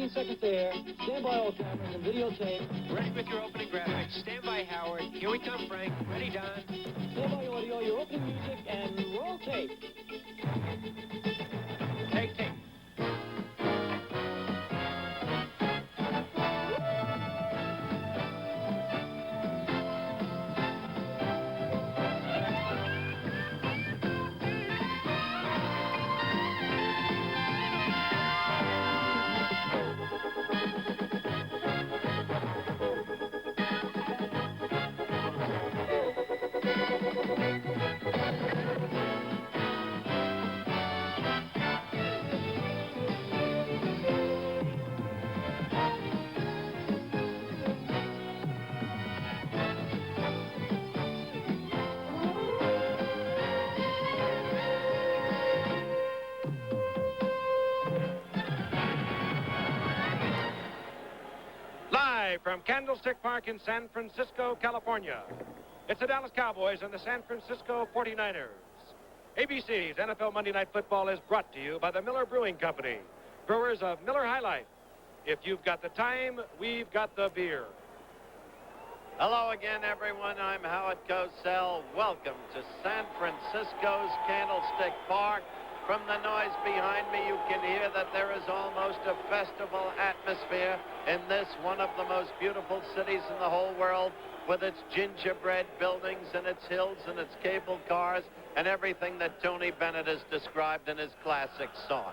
15 seconds to air. Stand by all cameras and videotape. Ready with your opening graphics. Stand by, Howard. Here we come, Frank. Ready, Don. Stand by audio, your opening music, and roll tape. Take tape. Live from Candlestick Park in San Francisco, California, it's the Dallas Cowboys and the San Francisco 49ers. ABC's NFL Monday Night Football is brought to you by the Miller Brewing Company, brewers of Miller High Life. If you've got the time, we've got the beer. Hello again, everyone. I'm Howard Cosell. Welcome to San Francisco's Candlestick Park. From the noise behind me, you can hear that there is almost a festival atmosphere in this, one of the most beautiful cities in the whole world, with its gingerbread buildings and its hills and its cable cars and everything that Tony Bennett has described in his classic song.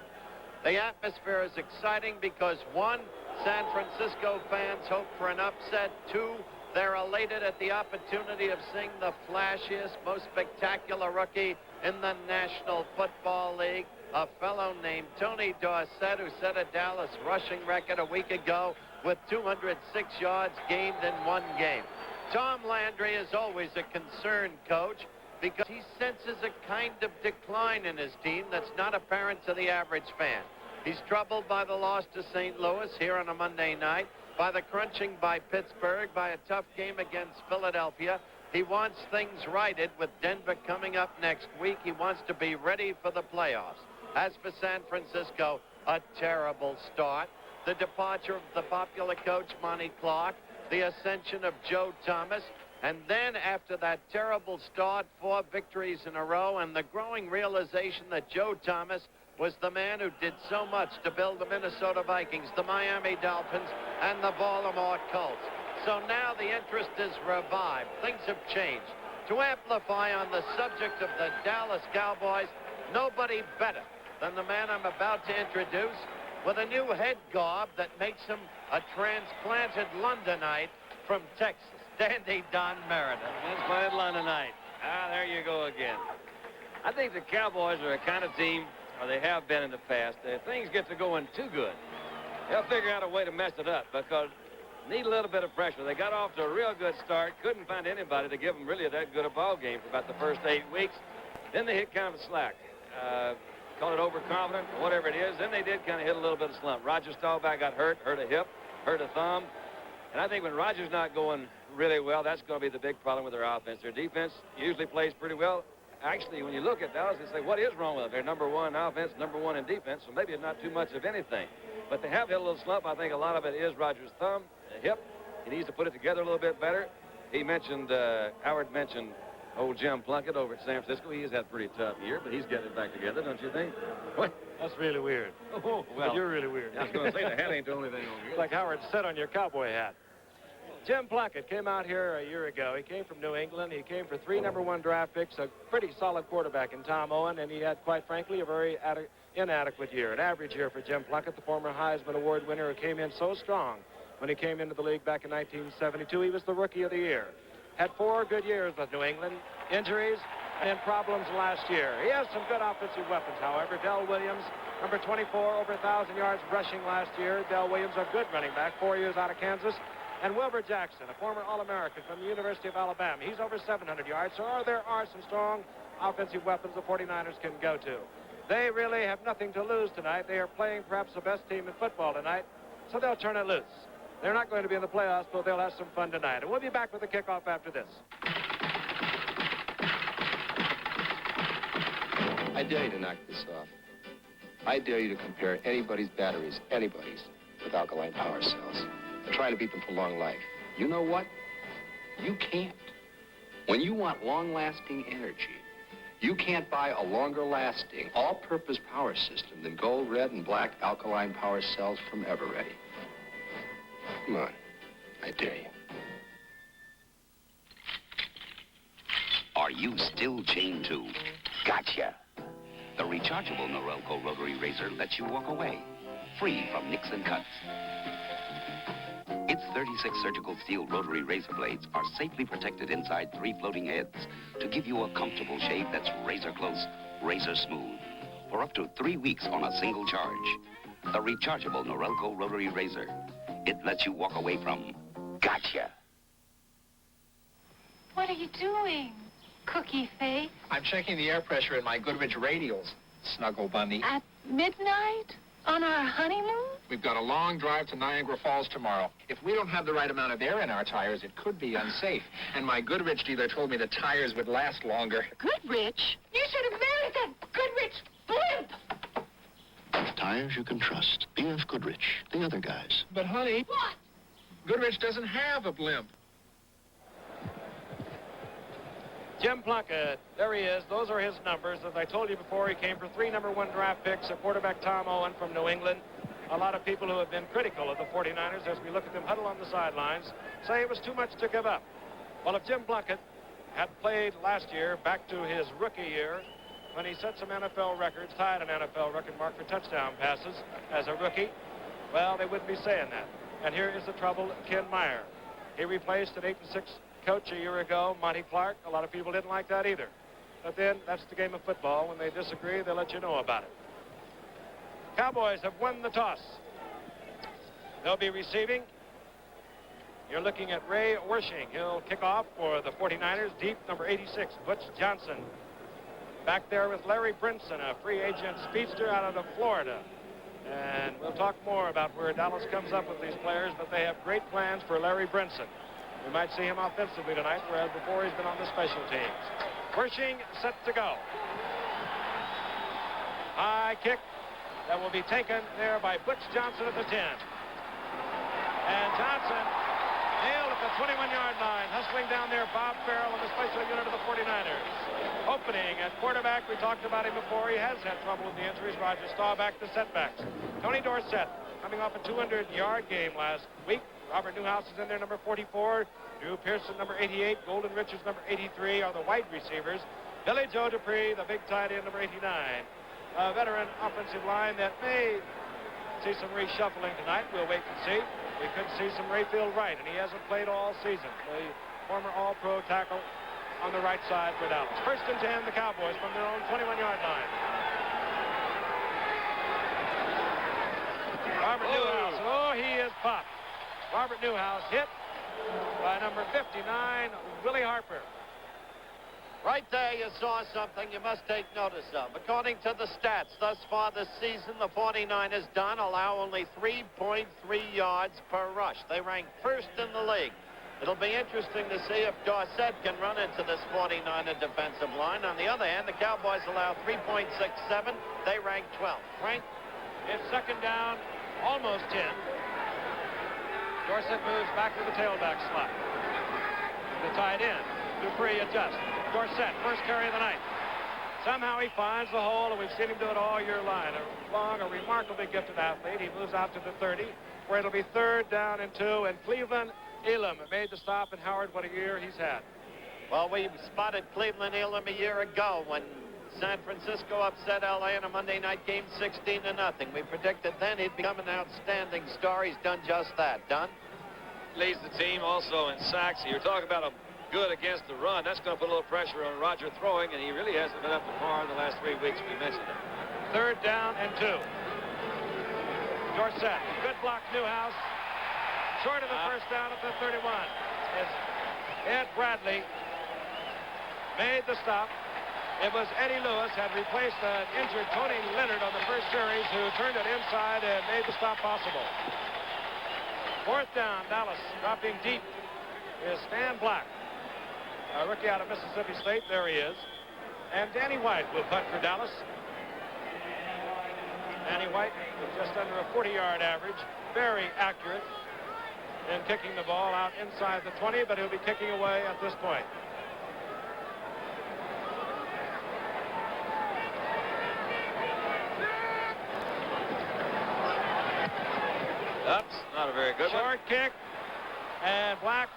The atmosphere is exciting because, one, San Francisco fans hope for an upset. Two, they're elated at the opportunity of seeing the flashiest, most spectacular rookie in the National Football League, a fellow named Tony Dorsett, who set a Dallas rushing record a week ago with 206 yards gained in one game. Tom Landry is always a concerned coach because he senses a kind of decline in his team that's not apparent to the average fan. He's troubled by the loss to St. Louis here on a Monday night, by the crunching by Pittsburgh, by a tough game against Philadelphia. He wants things righted with Denver coming up next week. He wants to be ready for the playoffs. As for San Francisco, a terrible start. The departure of the popular coach Monty Clark, the ascension of Joe Thomas, and then after that terrible start, 4 victories in a row, and the growing realization that Joe Thomas was the man who did so much to build the Minnesota Vikings, the Miami Dolphins, and the Baltimore Colts. So now the interest is revived. Things have changed. To amplify on the subject of the Dallas Cowboys, nobody better than the man I'm about to introduce, with a new head garb that makes him a transplanted Londonite from Texas. Dandy Don Meredith. Transplanted Londonite. There you go again. I think the Cowboys are a kind of team, or they have been in the past, if things get to going too good, they'll figure out a way to mess it up because need a little bit of pressure. They got off to a real good start, couldn't find anybody to give them really that good a ball game for about the first 8 weeks. Then they hit kind of a slack. Call it overconfident, whatever it is. Then they did kind of hit a little bit of slump. Roger Staubach got hurt a hip, hurt a thumb. And I think when Roger's not going really well, that's going to be the big problem with their offense. Their defense usually plays pretty well. Actually, when you look at Dallas, you say, what is wrong with them? They're number 1 in offense, number 1 in defense, so maybe it's not too much of anything. But they have hit a little slump. I think a lot of it is Roger's thumb, hip. He needs to put it together a little bit better. He mentioned, Howard mentioned old Jim Plunkett over at San Francisco. He's had a pretty tough year, but he's getting it back together, don't you think? What? That's really weird. Oh, well. You're really weird. I was going to say the hat ain't the only thing on here. Like Howard said on your cowboy hat. Jim Plunkett came out here a year ago. He came from New England. He came for 3 #1 draft picks, a pretty solid quarterback in Tom Owen, and he had, quite frankly, a very inadequate year, an average year for Jim Plunkett, the former Heisman Award winner who came in so strong when he came into the league back in 1972. He was the Rookie of the Year. Had 4 good years with New England, injuries, and problems last year. He has some good offensive weapons, however. Dell Williams, number 24, over 1,000 yards rushing last year. Dell Williams, a good running back, 4 years out of Kansas. And Wilbur Jackson, a former All-American from the University of Alabama. He's over 700 yards, so there are some strong offensive weapons the 49ers can go to. They really have nothing to lose tonight. They are playing perhaps the best team in football tonight, so they'll turn it loose. They're not going to be in the playoffs, but they'll have some fun tonight. And we'll be back with the kickoff after this. I dare you to knock this off. I dare you to compare anybody's batteries, anybody's, with alkaline power cells. They're trying to beat them for long life. You know what? You can't. When you want long-lasting energy, you can't buy a longer-lasting, all-purpose power system than gold, red, and black alkaline power cells from Eveready. Come on. I dare you. Are you still chained to? Gotcha. The rechargeable Norelco rotary razor lets you walk away, free from nicks and cuts. Its 36 surgical steel rotary razor blades are safely protected inside 3 floating heads to give you a comfortable shave that's razor close, razor smooth, for up to 3 weeks on a single charge. The rechargeable Norelco rotary razor. It lets you walk away from gotcha. What are you doing, cookie face? I'm checking the air pressure in my Goodrich radials, Snuggle Bunny. At midnight? On our honeymoon? We've got a long drive to Niagara Falls tomorrow. If we don't have the right amount of air in our tires, it could be unsafe. And my Goodrich dealer told me the tires would last longer. Goodrich? You should have married that Goodrich blimp! Tires you can trust. B.F. Goodrich, the other guys. But, honey... What? Goodrich doesn't have a blimp. Jim Plunkett, there he is. Those are his numbers. As I told you before, he came for 3 #1 draft picks, a quarterback Tom Owen from New England. A lot of people who have been critical of the 49ers, as we look at them huddle on the sidelines, say it was too much to give up. Well, if Jim Plunkett had played last year back to his rookie year, when he set some NFL records, tied an NFL record mark for touchdown passes as a rookie, well, they wouldn't be saying that. And here is the trouble, Ken Meyer. He replaced an 8-6 coach a year ago, Monty Clark. A lot of people didn't like that either. But then, that's the game of football. When they disagree, they'll let you know about it. Cowboys have won the toss. They'll be receiving. You're looking at Ray Wersching. He'll kick off for the 49ers. Deep, number 86, Butch Johnson. Back there with Larry Brinson, a free agent speedster out of Florida. And we'll talk more about where Dallas comes up with these players, but they have great plans for Larry Brinson. We might see him offensively tonight, whereas before he's been on the special teams. Wersching set to go. High kick that will be taken there by Butch Johnson at the 10. And Johnson nailed at the 21-yard line, hustling down there Bob Farrell and the special unit of the 49ers. Opening at quarterback, we talked about him before. He has had trouble with the injuries. Roger Staubach, the setbacks. Tony Dorsett coming off a 200-yard game last week. Robert Newhouse is in there, number 44. Drew Pearson, number 88. Golden Richards, number 83, are the wide receivers. Billy Joe Dupree, the big tight end, number 89. A veteran offensive line that may see some reshuffling tonight. We'll wait and see. We could see some Rayfield Wright, and he hasn't played all season. The former All-Pro tackle on the right side for Dallas. 1st and 10, the Cowboys from their own 21-yard line. Robert Newhouse. Oh, he is popped. Robert Newhouse hit by number 59, Willie Harper. Right there, you saw something you must take notice of. According to the stats, thus far this season, the 49ers allow only 3.3 yards per rush. They rank 1st in the league. It'll be interesting to see if Dorsett can run into this 49er defensive line. On the other hand, the Cowboys allow 3.67. They rank 12th. Frank? It's 2nd down, almost 10. Dorsett moves back to the tailback slot. The tight end, Dupree adjusts. Dorsett, first carry of the night. Somehow he finds the hole, and we've seen him do it all year long. A remarkably gifted athlete. He moves out to the 30, where it'll be 3rd down and 2, and Cleveland Elam made the stop, and Howard, what a year he's had. Well, we spotted Cleveland Elam a year ago when San Francisco upset L.A. in a Monday night game 16-0. We predicted then he'd become an outstanding star. He's done just that. Done? Leads the team also in sacks. You're talking about a good against the run. That's going to put a little pressure on Roger throwing, and he really hasn't been up to par in the last 3 weeks. We mentioned it. 3rd down and 2. Dorsett, good block, Newhouse. Short of the first down at the 31. As Ed Bradley made the stop. It was Eddie Lewis had replaced an injured Tony Leonard on the first series, who turned it inside and made the stop possible. 4th down, Dallas dropping deep is Stan Black, a rookie out of Mississippi State. There he is. And Danny White will punt for Dallas. Danny White with just under a 40-yard average. very accurate in kicking the ball out inside the 20, but he'll be kicking away at this point. That's not a very good one. Short kick, and Black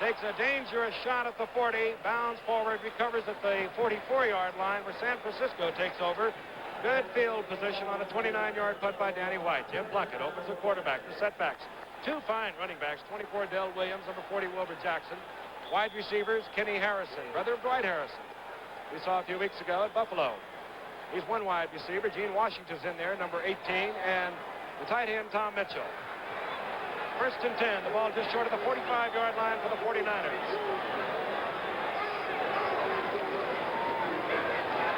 takes a dangerous shot at the 40, bounds forward, recovers at the 44-yard line where San Francisco takes over. Good field position on a 29-yard putt by Danny White. Jim Plunkett opens the quarterback, the setbacks. Two fine running backs, 24 Dell Williams, number 40 Wilbur Jackson. Wide receivers, Kenny Harrison, brother of Dwight Harrison. We saw a few weeks ago at Buffalo. He's one wide receiver. Gene Washington's in there, number 18, and the tight end, Tom Mitchell. First and 10, the ball just short of the 45-yard line for the 49ers.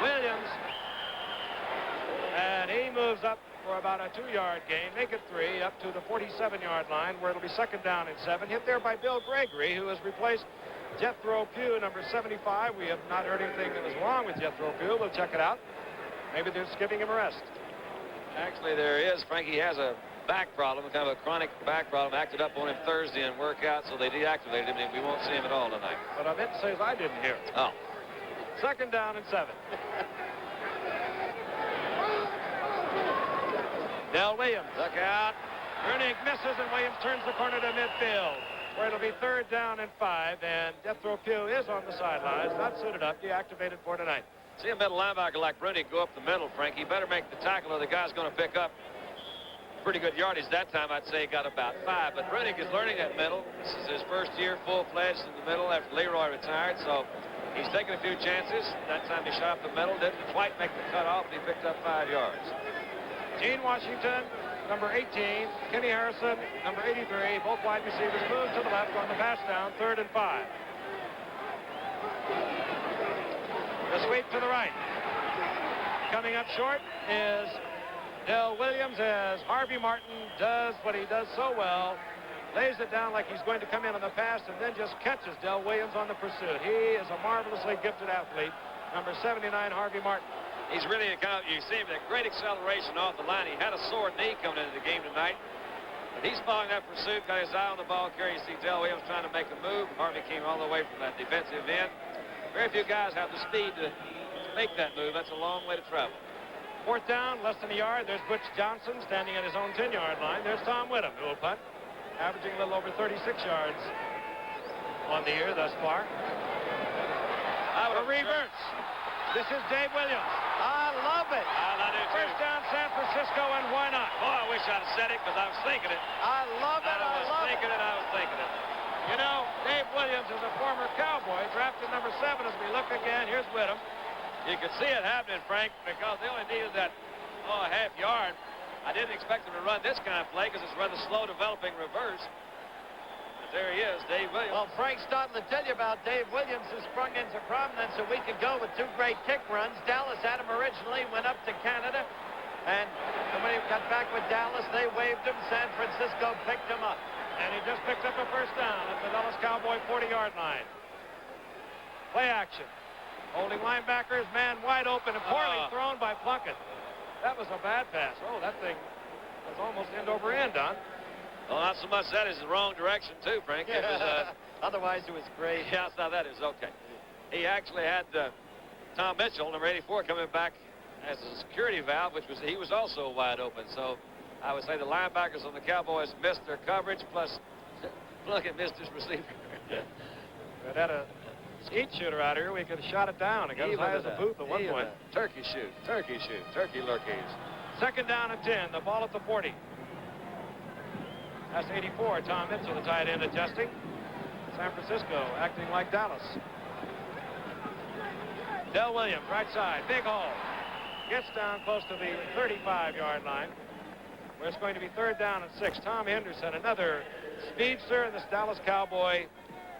Williams, and he moves up for about a 2-yard gain, make it 3, up to the 47-yard line, where it'll be second down and 7. Hit there by Bill Gregory, who has replaced Jethro Pugh, number 75. We have not heard anything that was wrong with Jethro Pugh. We'll check it out. Maybe they're just giving him a rest. Actually, there is. Frankie has a back problem, kind of a chronic back problem, acted up on him Thursday in workout, so they deactivated him, and we won't see him at all tonight. What I meant to say is I didn't hear it. Oh. Second down and 7. Dell Williams. Look out. Brunig misses, and Williams turns the corner to midfield, where it'll be third down and 5, and Jethro Pugh is on the sidelines, not suited up, deactivated for tonight. See a middle linebacker like Brunig go up the middle, Frank. He better make the tackle or the guy's going to pick up pretty good yardage. That time I'd say he got about 5. But Brunig is learning that middle. This is his first year full-fledged in the middle after Leroy retired. So he's taking a few chances. That time he shot up the middle, didn't quite make the cutoff, and he picked up 5 yards. Gene Washington, number 18. Kenny Harrison, number 83. Both wide receivers move to the left on the pass down, third and 5. The sweep to the right. Coming up short is Dell Williams as Harvey Martin does what he does so well. Lays it down like he's going to come in on the pass and then just catches Dell Williams on the pursuit. He is a marvelously gifted athlete. Number 79, Harvey Martin. He's really, you see him, that great acceleration off the line. He had a sore knee coming into the game tonight. But he's following that pursuit, got his eye on the ball carrier. You see Dell Williams trying to make a move. Harvey came all the way from that defensive end. Very few guys have the speed to make that move. That's a long way to travel. Fourth down, less than a yard. There's Butch Johnson standing at his own 10-yard line. There's Tom Whittam, who will punt, averaging a little over 36 yards on the year thus far. A reverse. This is Dave Williams. I love it. I do too. First down, San Francisco, and why not? Boy, I wish I'd have said it because I was thinking it. I love it. I was thinking it. You know, Dave Williams is a former Cowboy, drafted number 7 as we look again. Here's Whittam. You could see it happening, Frank, because they only needed that, a half yard. I didn't expect them to run this kind of play because it's rather slow developing reverse. But there he is, Dave Williams. Well, Frank's starting to tell you about Dave Williams, who sprung into prominence a week ago with 2 great kick runs. Dallas had him originally, went up to Canada, and when he got back with Dallas, they waived him. San Francisco picked him up. And he just picked up a first down at the Dallas Cowboy 40-yard line. Play action. Holding linebackers, man wide open and poorly thrown by Plunkett. That was a bad pass. Oh, that thing was almost end over end, Don. Well, not so much that is the wrong direction, too, Frank. It was, Otherwise, it was great. Yeah, I thought that is okay. He actually had Tom Mitchell, number 84, coming back as a security valve, he was also wide open. So I would say the linebackers on the Cowboys missed their coverage, plus Plunkett missed his receiver. It had a skeet shooter out here. We could have shot it down. It got as high as the booth at one point. Turkey shoot, turkey lurkeys. Second down and 10. The ball at the 40. That's 84. Tom Mitchell, the tight end, adjusting. San Francisco acting like Dallas. Dell Williams, right side, big hole. Gets down close to the 35-yard line, where it's going to be third down and 6. Tom Henderson, another speedster in this Dallas Cowboy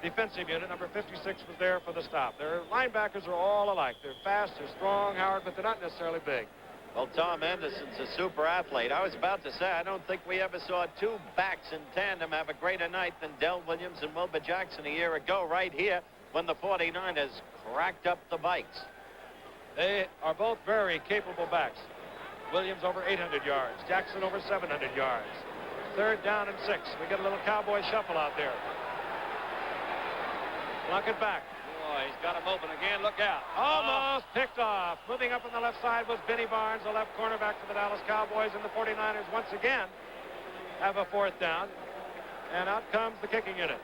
defensive unit. Number 56 was there for the stop. Their linebackers are all alike. They're fast, they're strong, Howard, but they're not necessarily big. Well, Tom Henderson's a super athlete. I was about to say, I don't think we ever saw 2 backs in tandem have a greater night than Dell Williams and Wilbur Jackson a year ago right here when the 49ers cracked up the bikes. They are both very capable backs. Williams over 800 yards. Jackson over 700 yards. 3rd down and 6. We get a little Cowboy shuffle out there. Plunkett back. Boy, he's got him open again. Look out. Almost picked off. Moving up on the left side was Benny Barnes, the left cornerback for the Dallas Cowboys, and the 49ers once again have a 4th down. And out comes the kicking unit.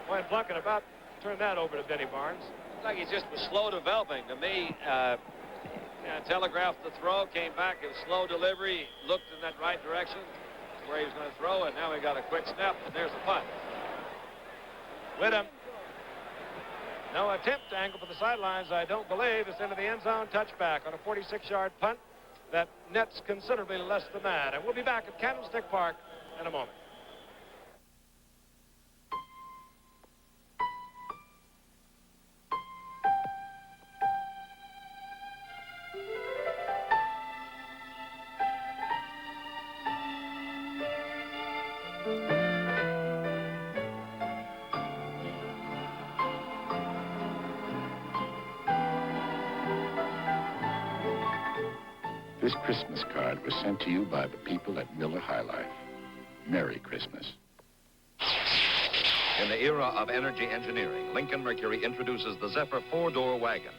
Boy, Plunkett about turned that over to Benny Barnes. Like he just was slow developing. To me, telegraphed the throw, came back, it was slow delivery, looked in that right direction where he was going to throw, and now we got a quick snap, and there's the punt. With him. No attempt to angle for the sidelines, I don't believe. It's into the end zone, touchback on a 46-yard punt that nets considerably less than that. And we'll be back at Candlestick Park in a moment. This Christmas card was sent to you by the people at Miller High Life. Merry Christmas. In the era of energy engineering, Lincoln Mercury introduces the Zephyr 4-door wagon.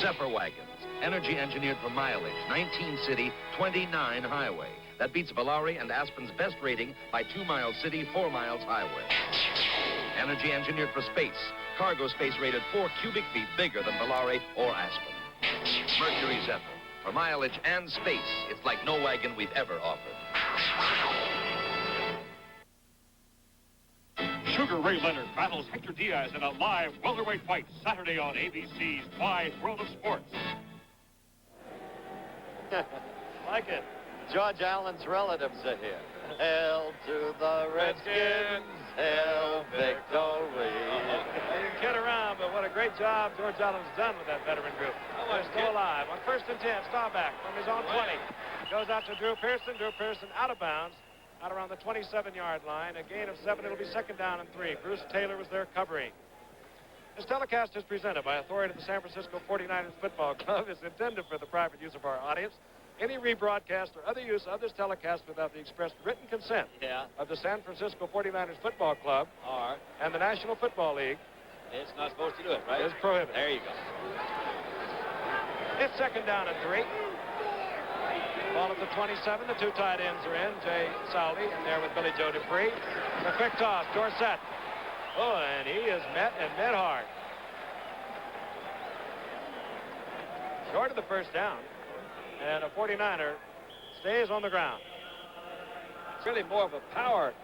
Zephyr wagons, energy engineered for mileage, 19 city, 29 highway. That beats Valari and Aspen's best rating by 2 miles city, 4 miles highway. Energy engineered for space. Cargo space rated 4 cubic feet bigger than Valari or Aspen. Mercury Zephyr. For mileage and space, it's like no wagon we've ever offered. Sugar Ray Leonard battles Hector Diaz in a live welterweight fight Saturday on ABC's Wide World of Sports. Like it. George Allen's relatives are here. Hail to the Redskins, hail victory. You can kid around, but what a great job George Allen's done with that veteran group. They're still alive. On 1st and 10, Staubach from his own 20. Goes out to Drew Pearson. Drew Pearson out of bounds, out around the 27-yard line. A gain of 7. It'll be 2nd down and 3. Bruce Taylor was there covering. This telecast is presented by authority of the San Francisco 49ers Football Club. It's intended for the private use of our audience. Any rebroadcast or other use of this telecast without the express written consent of the San Francisco 49ers Football Club and the National Football League. It's not supposed to do it, right? Is prohibited. There you go. It's 2nd down and 3. Ball at the 27. The 2 tight ends are in. Jay Sowley in there with Billy Joe Dupree. The quick toss, Dorsett. Oh, and he is met hard. Short of the 1st down. And a 49er stays on the ground. It's really more of a power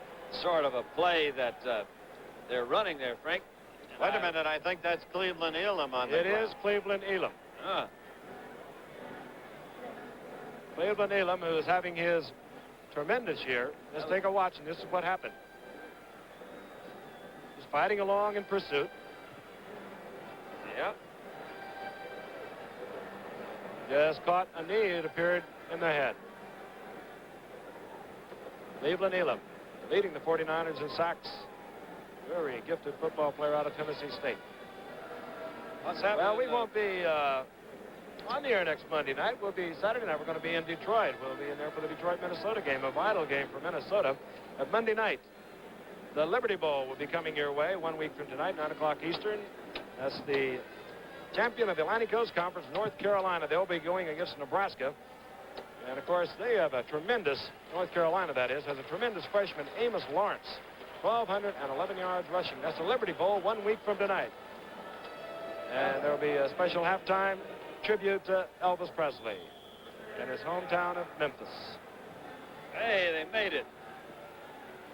sort of a play that they're running there, Frank. Wait a minute, I think that's Cleveland Elam on the ground. It is Cleveland Elam. Cleveland Elam, who is having his tremendous year. Let's take a watch, and this is what happened. He's fighting along in pursuit. Yep. Just caught a knee, it appeared, in the head. Cleveland Elam leading the 49ers in sacks. Very gifted football player out of Tennessee State. What's happening? Well, we won't be on the air next Monday night. We'll be Saturday night. We're going to be in Detroit. We'll be in there for the Detroit-Minnesota game, a vital game for Minnesota. At Monday night, the Liberty Bowl will be coming your way 1 week from tonight, 9 o'clock Eastern. That's the champion of the Atlantic Coast Conference, North Carolina. They'll be going against Nebraska. And, of course, they have a tremendous, North Carolina, that is, has a tremendous freshman, Amos Lawrence. 1,211 yards rushing. That's the Liberty Bowl 1 week from tonight. And there will be a special halftime tribute to Elvis Presley in his hometown of Memphis. Hey, they made it.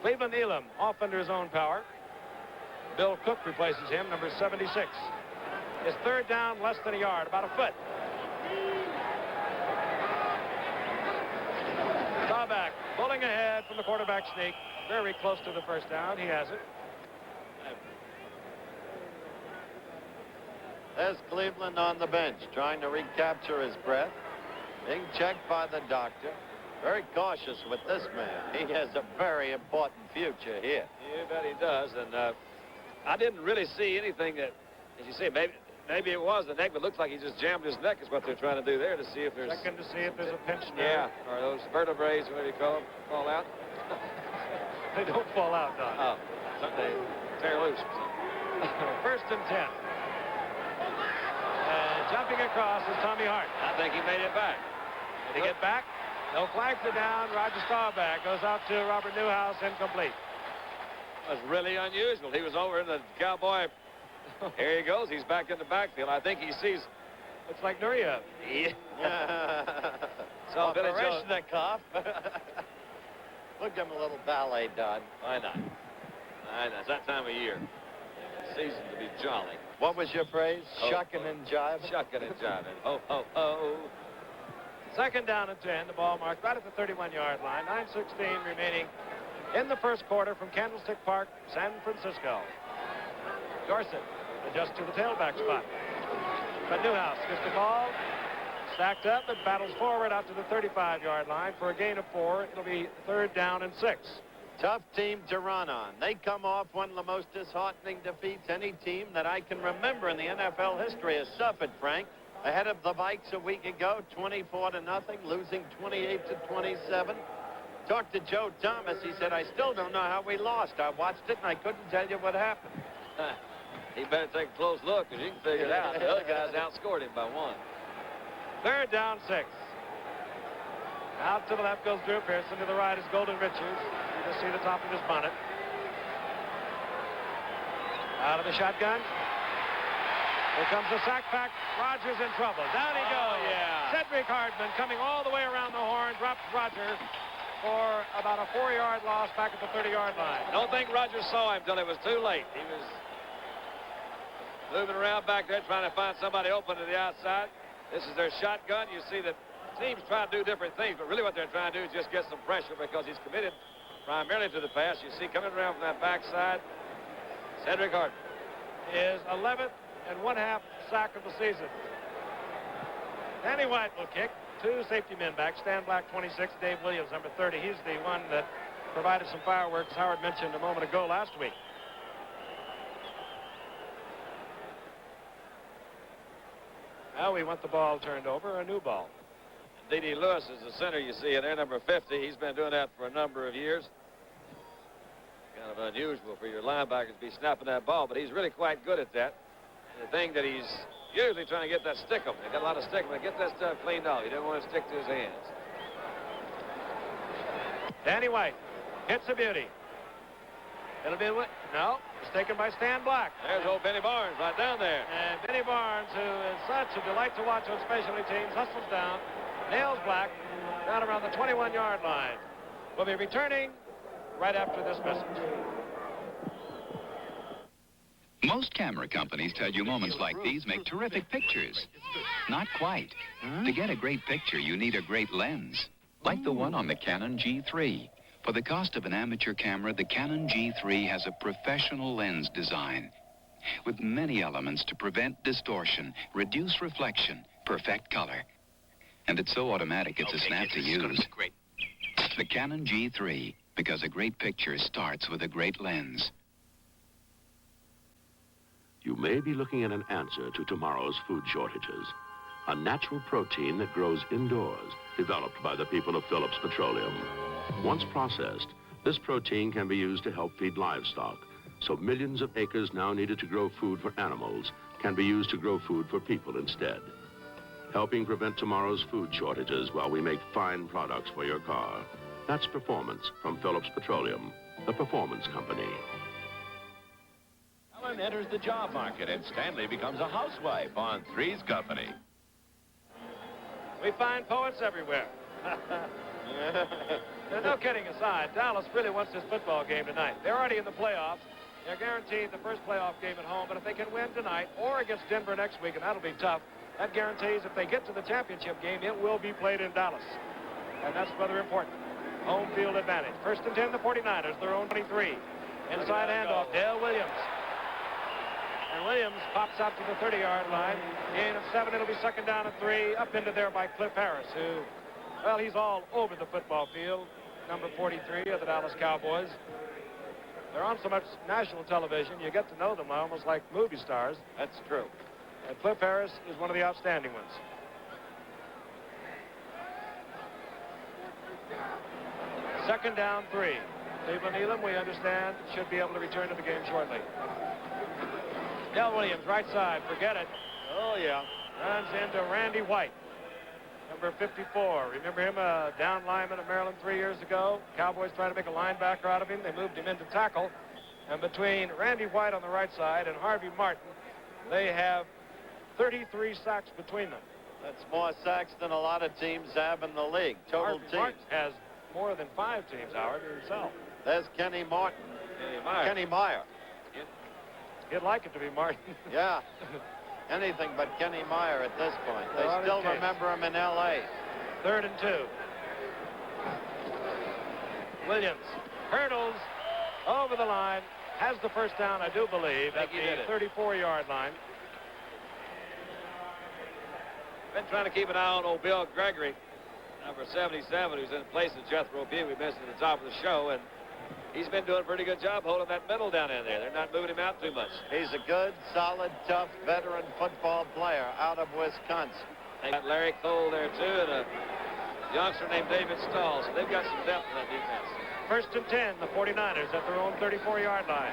Cleveland Elam off under his own power. Bill Cook replaces him, number 76. It's 3rd down, less than a yard, about a foot. Staubach pulling ahead from the quarterback sneak. Very close to the 1st down. He has it. There's Cleveland on the bench, trying to recapture his breath. Being checked by the doctor. Very cautious with this man. He has a very important future here. You bet he does. And I didn't really see anything that, as you say, maybe Maybe it was the neck, but it looks like he just jammed his neck is what they're trying to do there to see if there's... Checking to see if there's a pinch Yeah, there. or those vertebrae, whatever you call them, fall out. They don't fall out, Don. Oh, they tear loose. First and 10. And jumping across is Tommy Hart. I think he made it back. Did he get back? No flags are down. Roger Staubach goes out to Robert Newhouse, incomplete. That was really unusual. He was over in the Cowboy. Here he goes. He's back in the backfield. I think he sees. Looks like Nuria. Yeah. So Billy Joe. Opereshnikov. We'll give him a little ballet, Don. Why not? Why not? It's that time of year. Season to be jolly. What was your phrase? Oh, Shucking and jiving? Shucking and jiving. Ho, ho, ho. Second down and 10. The ball marked right at the 31-yard line. 9:16 remaining in the first quarter from Candlestick Park, San Francisco. Dorsett adjusts to the tailback spot. But Newhouse gets the ball, stacked up, and battles forward out to the 35-yard line for a gain of 4. It'll be third down and 6. Tough team to run on. They come off one of the most disheartening defeats any team that I can remember in the NFL history has suffered, Frank. Ahead of the Vikes a week ago, 24-0, losing 28-27. Talked to Joe Thomas. He said, I still don't know how we lost. I watched it, and I couldn't tell you what happened. He better take a close look, because you can figure it out. The other guys outscored him by 1. Third down, 6. Out to the left goes Drew Pearson. To the right is Golden Richards. You can see the top of his bonnet. Out of the shotgun. Here comes the sack pack. Rogers in trouble. Down he goes. Yeah. Cedric Hardman coming all the way around the horn. Drops Roger for about a 4-yard loss back at the 30-yard line. Don't think Rogers saw him till it was too late. He was moving around back there trying to find somebody open to the outside. This is their shotgun. You see that teams try to do different things, but really what they're trying to do is just get some pressure because he's committed primarily to the pass. You see coming around from that backside, Cedric Hardman. His 11th and 1/2 sack of the season. Danny White will kick. 2 safety men back. Stan Black, 26. Dave Williams, number 30. He's the one that provided some fireworks Howard mentioned a moment ago last week. Now we want the ball turned over, a new ball. D.D. Lewis is the center you see in there, number 50. He's been doing that for a number of years. Kind of unusual for your linebackers to be snapping that ball, but he's really quite good at that. And the thing that he's usually trying to get that stick up. They got a lot of stick, but get that stuff cleaned off. He doesn't want to stick to his hands. Danny White hits a beauty. It'll be no, it's taken by Stan Black. There's old Benny Barnes right down there. And Benny Barnes, who is such a delight to watch on specialty teams, hustles down, nails Black down around the 21-yard line. We'll be returning right after this message. Most camera companies tell you moments like these make terrific pictures. Not quite. To get a great picture, you need a great lens, like the one on the Canon G3. For the cost of an amateur camera, the Canon G3 has a professional lens design with many elements to prevent distortion, reduce reflection, perfect color. And it's so automatic it's a snap to use. The Canon G3, because a great picture starts with a great lens. You may be looking at an answer to tomorrow's food shortages. A natural protein that grows indoors, developed by the people of Phillips Petroleum. Once processed, this protein can be used to help feed livestock, so millions of acres now needed to grow food for animals can be used to grow food for people instead. Helping prevent tomorrow's food shortages while we make fine products for your car. That's performance from Phillips Petroleum, the performance company. Helen enters the job market and Stanley becomes a housewife on Three's Company. We find poets everywhere. No kidding aside, Dallas really wants this football game tonight. They're already in the playoffs. They're guaranteed the first playoff game at home, but if they can win tonight or against Denver next week, and that'll be tough, that guarantees if they get to the championship game, it will be played in Dallas. And that's rather important. Home field advantage. First and 10, the 49ers, their own 23. Inside handoff, Dale Williams. And Williams pops out to the 30-yard line. Gain of 7, it'll be second down and 3. Up into there by Cliff Harris, who, well, he's all over the football field. Number 43 of the Dallas Cowboys. They're on so much national television, you get to know them almost like movie stars. That's true. And Cliff Harris is one of the outstanding ones. Second down, 3. Cleveland Elam, we understand, should be able to return to the game shortly. Del Williams, right side, forget it. Oh, yeah. Runs into Randy White, number 54. Remember him, a down lineman at Maryland 3 years ago? Cowboys tried to make a linebacker out of him. They moved him into tackle. And between Randy White on the right side and Harvey Martin, they have 33 sacks between them. That's more sacks than a lot of teams have in the league. Total Harvey teams. Martin has more than 5 teams, Howard, himself. There's Kenny Martin. Kenny Meyer. He'd like it to be Martin. Yeah. Anything but Kenny Meyer at this point. They still remember him in L.A. 3rd and 2. Williams hurdles over the line, has the first down, I do believe, at the 34-yard line. Been trying to keep an eye on old Bill Gregory, number 77, who's in place of Jethro Pugh. We mentioned at the top of the show, and he's been doing a pretty good job holding that middle down in there. They're not moving him out too much. He's a good, solid, tough, veteran football player out of Wisconsin. They got Larry Cole there, too, and a youngster named David Stahl, so they've got some depth in that defense. 1st and 10, the 49ers at their own 34-yard line.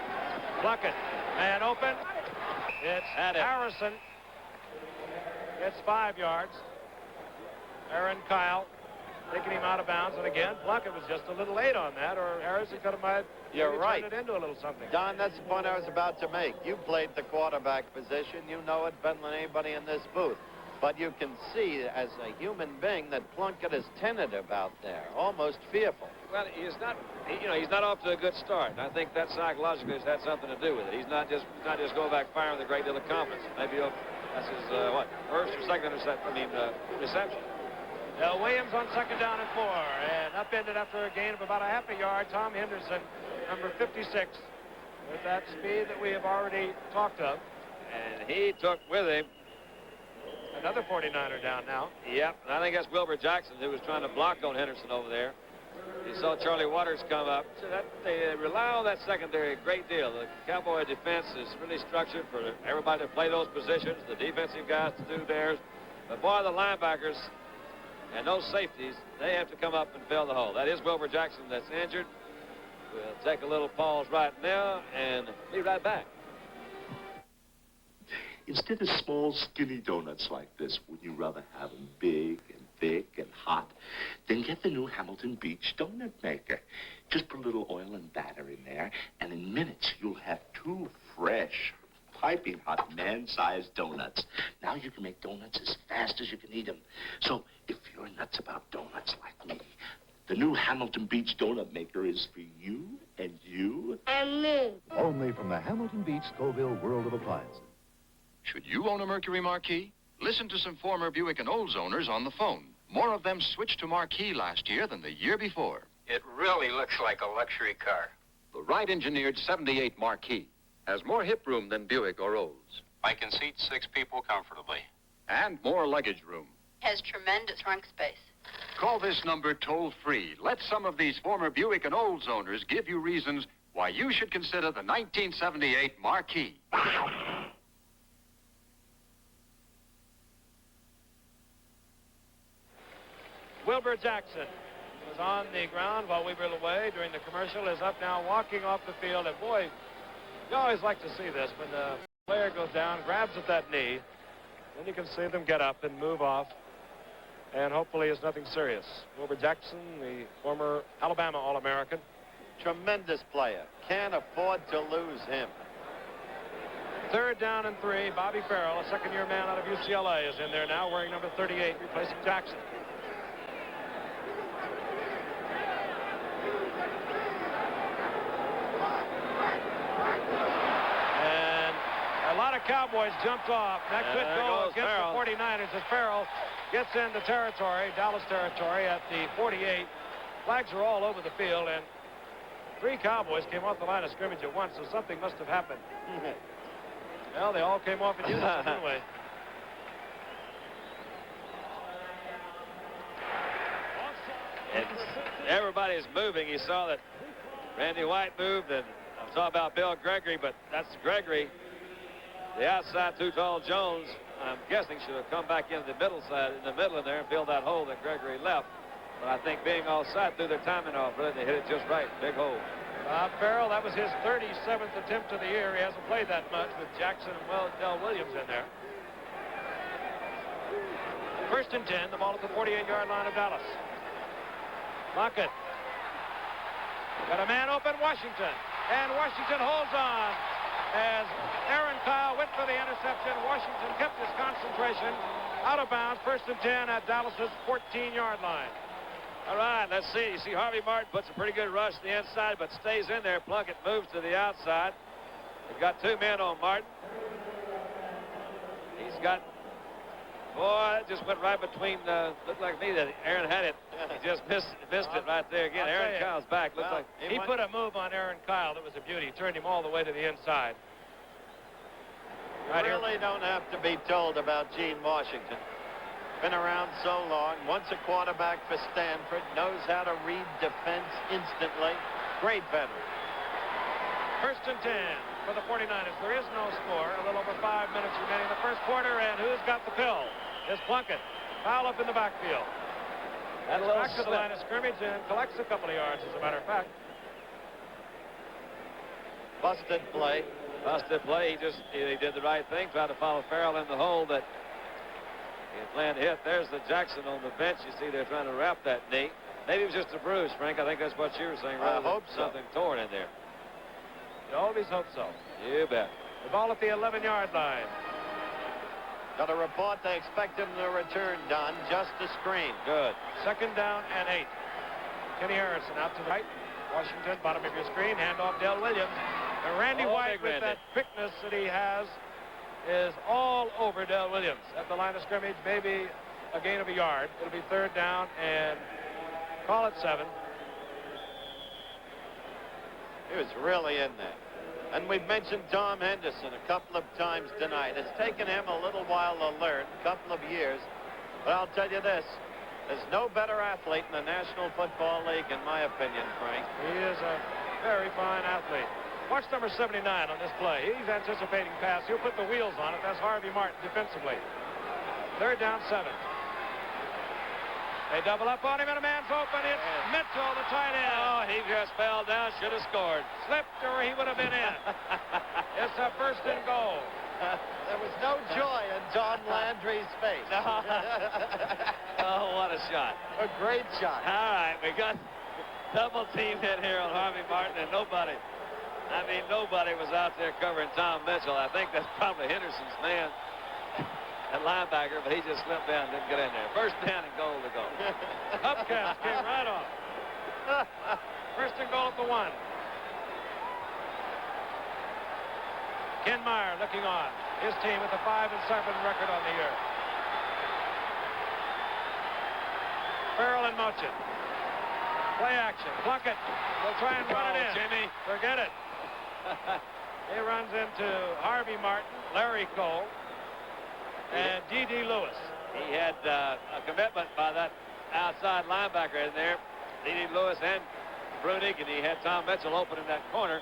Pluckett, man open. It's Harrison. It's 5 yards. Aaron Kyle taking him out of bounds, and again, Pluckett was just a little late on that, or Harrison could have might You're right. turned it into a little something. Don, that's the point I was about to make. You played the quarterback position. You know it better than anybody in this booth. But you can see, as a human being, that Plunkett is tentative out there, almost fearful. Well, he's not off to a good start. And I think that psychologically has had something to do with it. He's not just going back firing with a great deal of confidence. Maybe that's his first or second reception. Williams on 2nd down and 4, and upended after a gain of about a half a yard. Tom Henderson, number 56, with that speed that we have already talked of. And he took with him another 49er down now. Yep, and I think that's Wilbur Jackson, who was trying to block on Henderson over there. You saw Charlie Waters come up. So they rely on that secondary a great deal. The Cowboy defense is really structured for everybody to play those positions, the defensive guys to do theirs. But boy, the linebackers and those safeties, they have to come up and fill the hole. That is Wilbur Jackson that's injured. We'll take a little pause right now and be right back. Instead of small, skinny donuts like this, would you rather have them big and thick and hot? Then get the new Hamilton Beach donut maker. Just put a little oil and batter in there, and in minutes you'll have 2 fresh, piping hot man-sized donuts. Now you can make donuts as fast as you can eat them. So if you're nuts about donuts like me, the new Hamilton Beach donut maker is for you and you. And me. Only from the Hamilton Beach Scoville World of Appliances. Should you own a Mercury Marquis? Listen to some former Buick and Olds owners on the phone. More of them switched to Marquis last year than the year before. It really looks like a luxury car. The right engineered 78 Marquis has more hip room than Buick or Olds. I can seat 6 people comfortably. And more luggage room. Has tremendous trunk space. Call this number toll-free. Let some of these former Buick and Olds owners give you reasons why you should consider the 1978 Marquis. Wilbur Jackson was on the ground while we were away during the commercial, is up now walking off the field. And boy, you always like to see this when the player goes down, grabs at that knee, then you can see them get up and move off. And hopefully it's nothing serious. Wilbur Jackson, the former Alabama All-American. Tremendous player. Can't afford to lose him. 3rd down and 3. Bobby Farrell, a second-year man out of UCLA, is in there now wearing number 38, replacing Jackson. A lot of Cowboys jumped off. That could go against the 49ers as Farrell gets into territory, Dallas territory at the 48. Flags are all over the field, and 3 Cowboys came off the line of scrimmage at once, so something must have happened. Well, they all came off in unison anyway. And everybody's moving. You saw that Randy White moved, and I'm talking about Bill Gregory, but that's Gregory. The outside too tall Jones, I'm guessing, should have come back in the middle side, in the middle of there and filled that hole that Gregory left. But I think being offside threw their timing off, really. They hit it just right. Big hole. Bob Farrell, that was his 37th attempt of the year. He hasn't played that much with Jackson and Del Williams in there. First and 10, the ball at the 48-yard line of Dallas. Lockett. Got a man open, Washington. And Washington holds on as Aaron Kyle went for the interception. Washington kept his concentration. Out of bounds, first and 10 at Dallas's 14-yard line. All right, let's see. You see Harvey Martin puts a pretty good rush to the inside, but stays in there. Plunkett moves to the outside. They've got two men on Martin. He's got, boy, it just went right between, looked like me that Aaron had it. He just missed it right there again. Aaron Kyle's back. Looks like he put a move on Aaron Kyle that was a beauty. He turned him all the way to the inside. You really don't have to be told about Gene Washington. Been around so long, once a quarterback for Stanford, knows how to read defense instantly. Great veteran. First and 10 for the 49ers. There is no score. A little over 5 minutes remaining in the first quarter, and who's got the pill? It's Plunkett. Foul up in the backfield. That's back to the line of scrimmage and collects a couple of yards, as a matter of fact. Busted play. Busted play. He did the right thing, tried to follow Farrell in the hole that he planned to hit. There's the Jackson on the bench. You see they're trying to wrap that knee. Maybe it was just a bruise, Frank. I think that's what you were saying. I hope so. Something torn in there. You always hope so. You bet. The ball at the 11-yard line. Got a report they expect him to return, Don. Just a screen. Good. Second down and 8. Kenny Harrison out to the right. Washington, bottom of your screen. Hand off Del Williams. And Randy White, with that quickness that he has, is all over Del Williams at the line of scrimmage. Maybe a gain of a yard. It'll be third down and call it 7. He was really in there. And we've mentioned Tom Henderson a couple of times tonight. It's taken him a little while to learn, a couple of years. But I'll tell you this, there's no better athlete in the National Football League, in my opinion, Frank. He is a very fine athlete. Watch number 79 on this play. He's anticipating pass. He'll put the wheels on it. That's Harvey Martin defensively. Third down, 7. They double up on him, and a man's open. It's Mitchell, the tight end. Oh, he just fell down. Should have scored. Slipped, or he would have been in. It's a first and goal. There was no joy in John Landry's face. No. Oh, what a shot. A great shot. All right, we got double team hit here on Harvey Martin, and nobody was out there covering Tom Mitchell. I think that's probably Henderson's man at linebacker, but he just slipped down and didn't get in there. First down and goal to go. Hubcap came right off. First and goal at the 1. Ken Meyer looking on. His team with a 5-7 record on the year. Farrell in motion. Play action. Plunkett will try and run it in. Jimmy. Forget it. He runs into Harvey Martin, Larry Cole, and D.D. Lewis. He had a commitment by that outside linebacker in there, D.D. Lewis and Brunig, and he had Tom Mitchell open in that corner.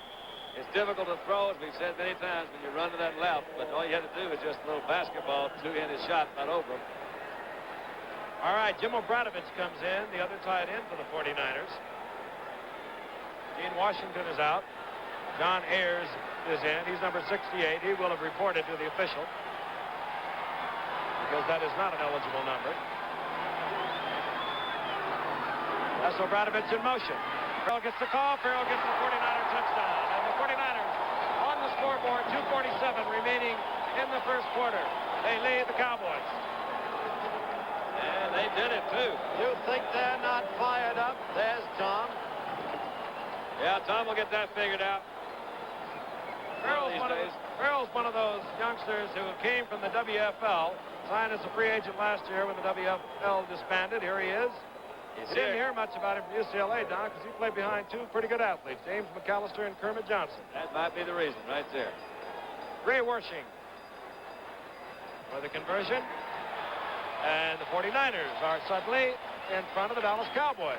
It's difficult to throw, as we've said many times, when you run to that left, but all you had to do was just a little basketball, two-handed shot, not over him. All right, Jim Obradovich comes in, the other tight end for the 49ers. Gene Washington is out. John Ayers is in. He's number 68. He will have reported to the official, because that is not an eligible number. That's Obradovich in motion. Farrell gets the call. Farrell gets the 49er touchdown. And the 49ers on the scoreboard, 2:47 remaining in the first quarter. They lead the Cowboys. And they did it, too. You think they're not fired up? There's Tom. Yeah, Tom will get that figured out. Farrell's one of those youngsters who came from the WFL, signed as a free agent last year when the WFL disbanded. Here he is. You didn't hear much about him from UCLA, Don, because he played behind two pretty good athletes, James McAllister and Kermit Johnson. That might be the reason right there. Ray Wershing for the conversion. And the 49ers are suddenly in front of the Dallas Cowboys.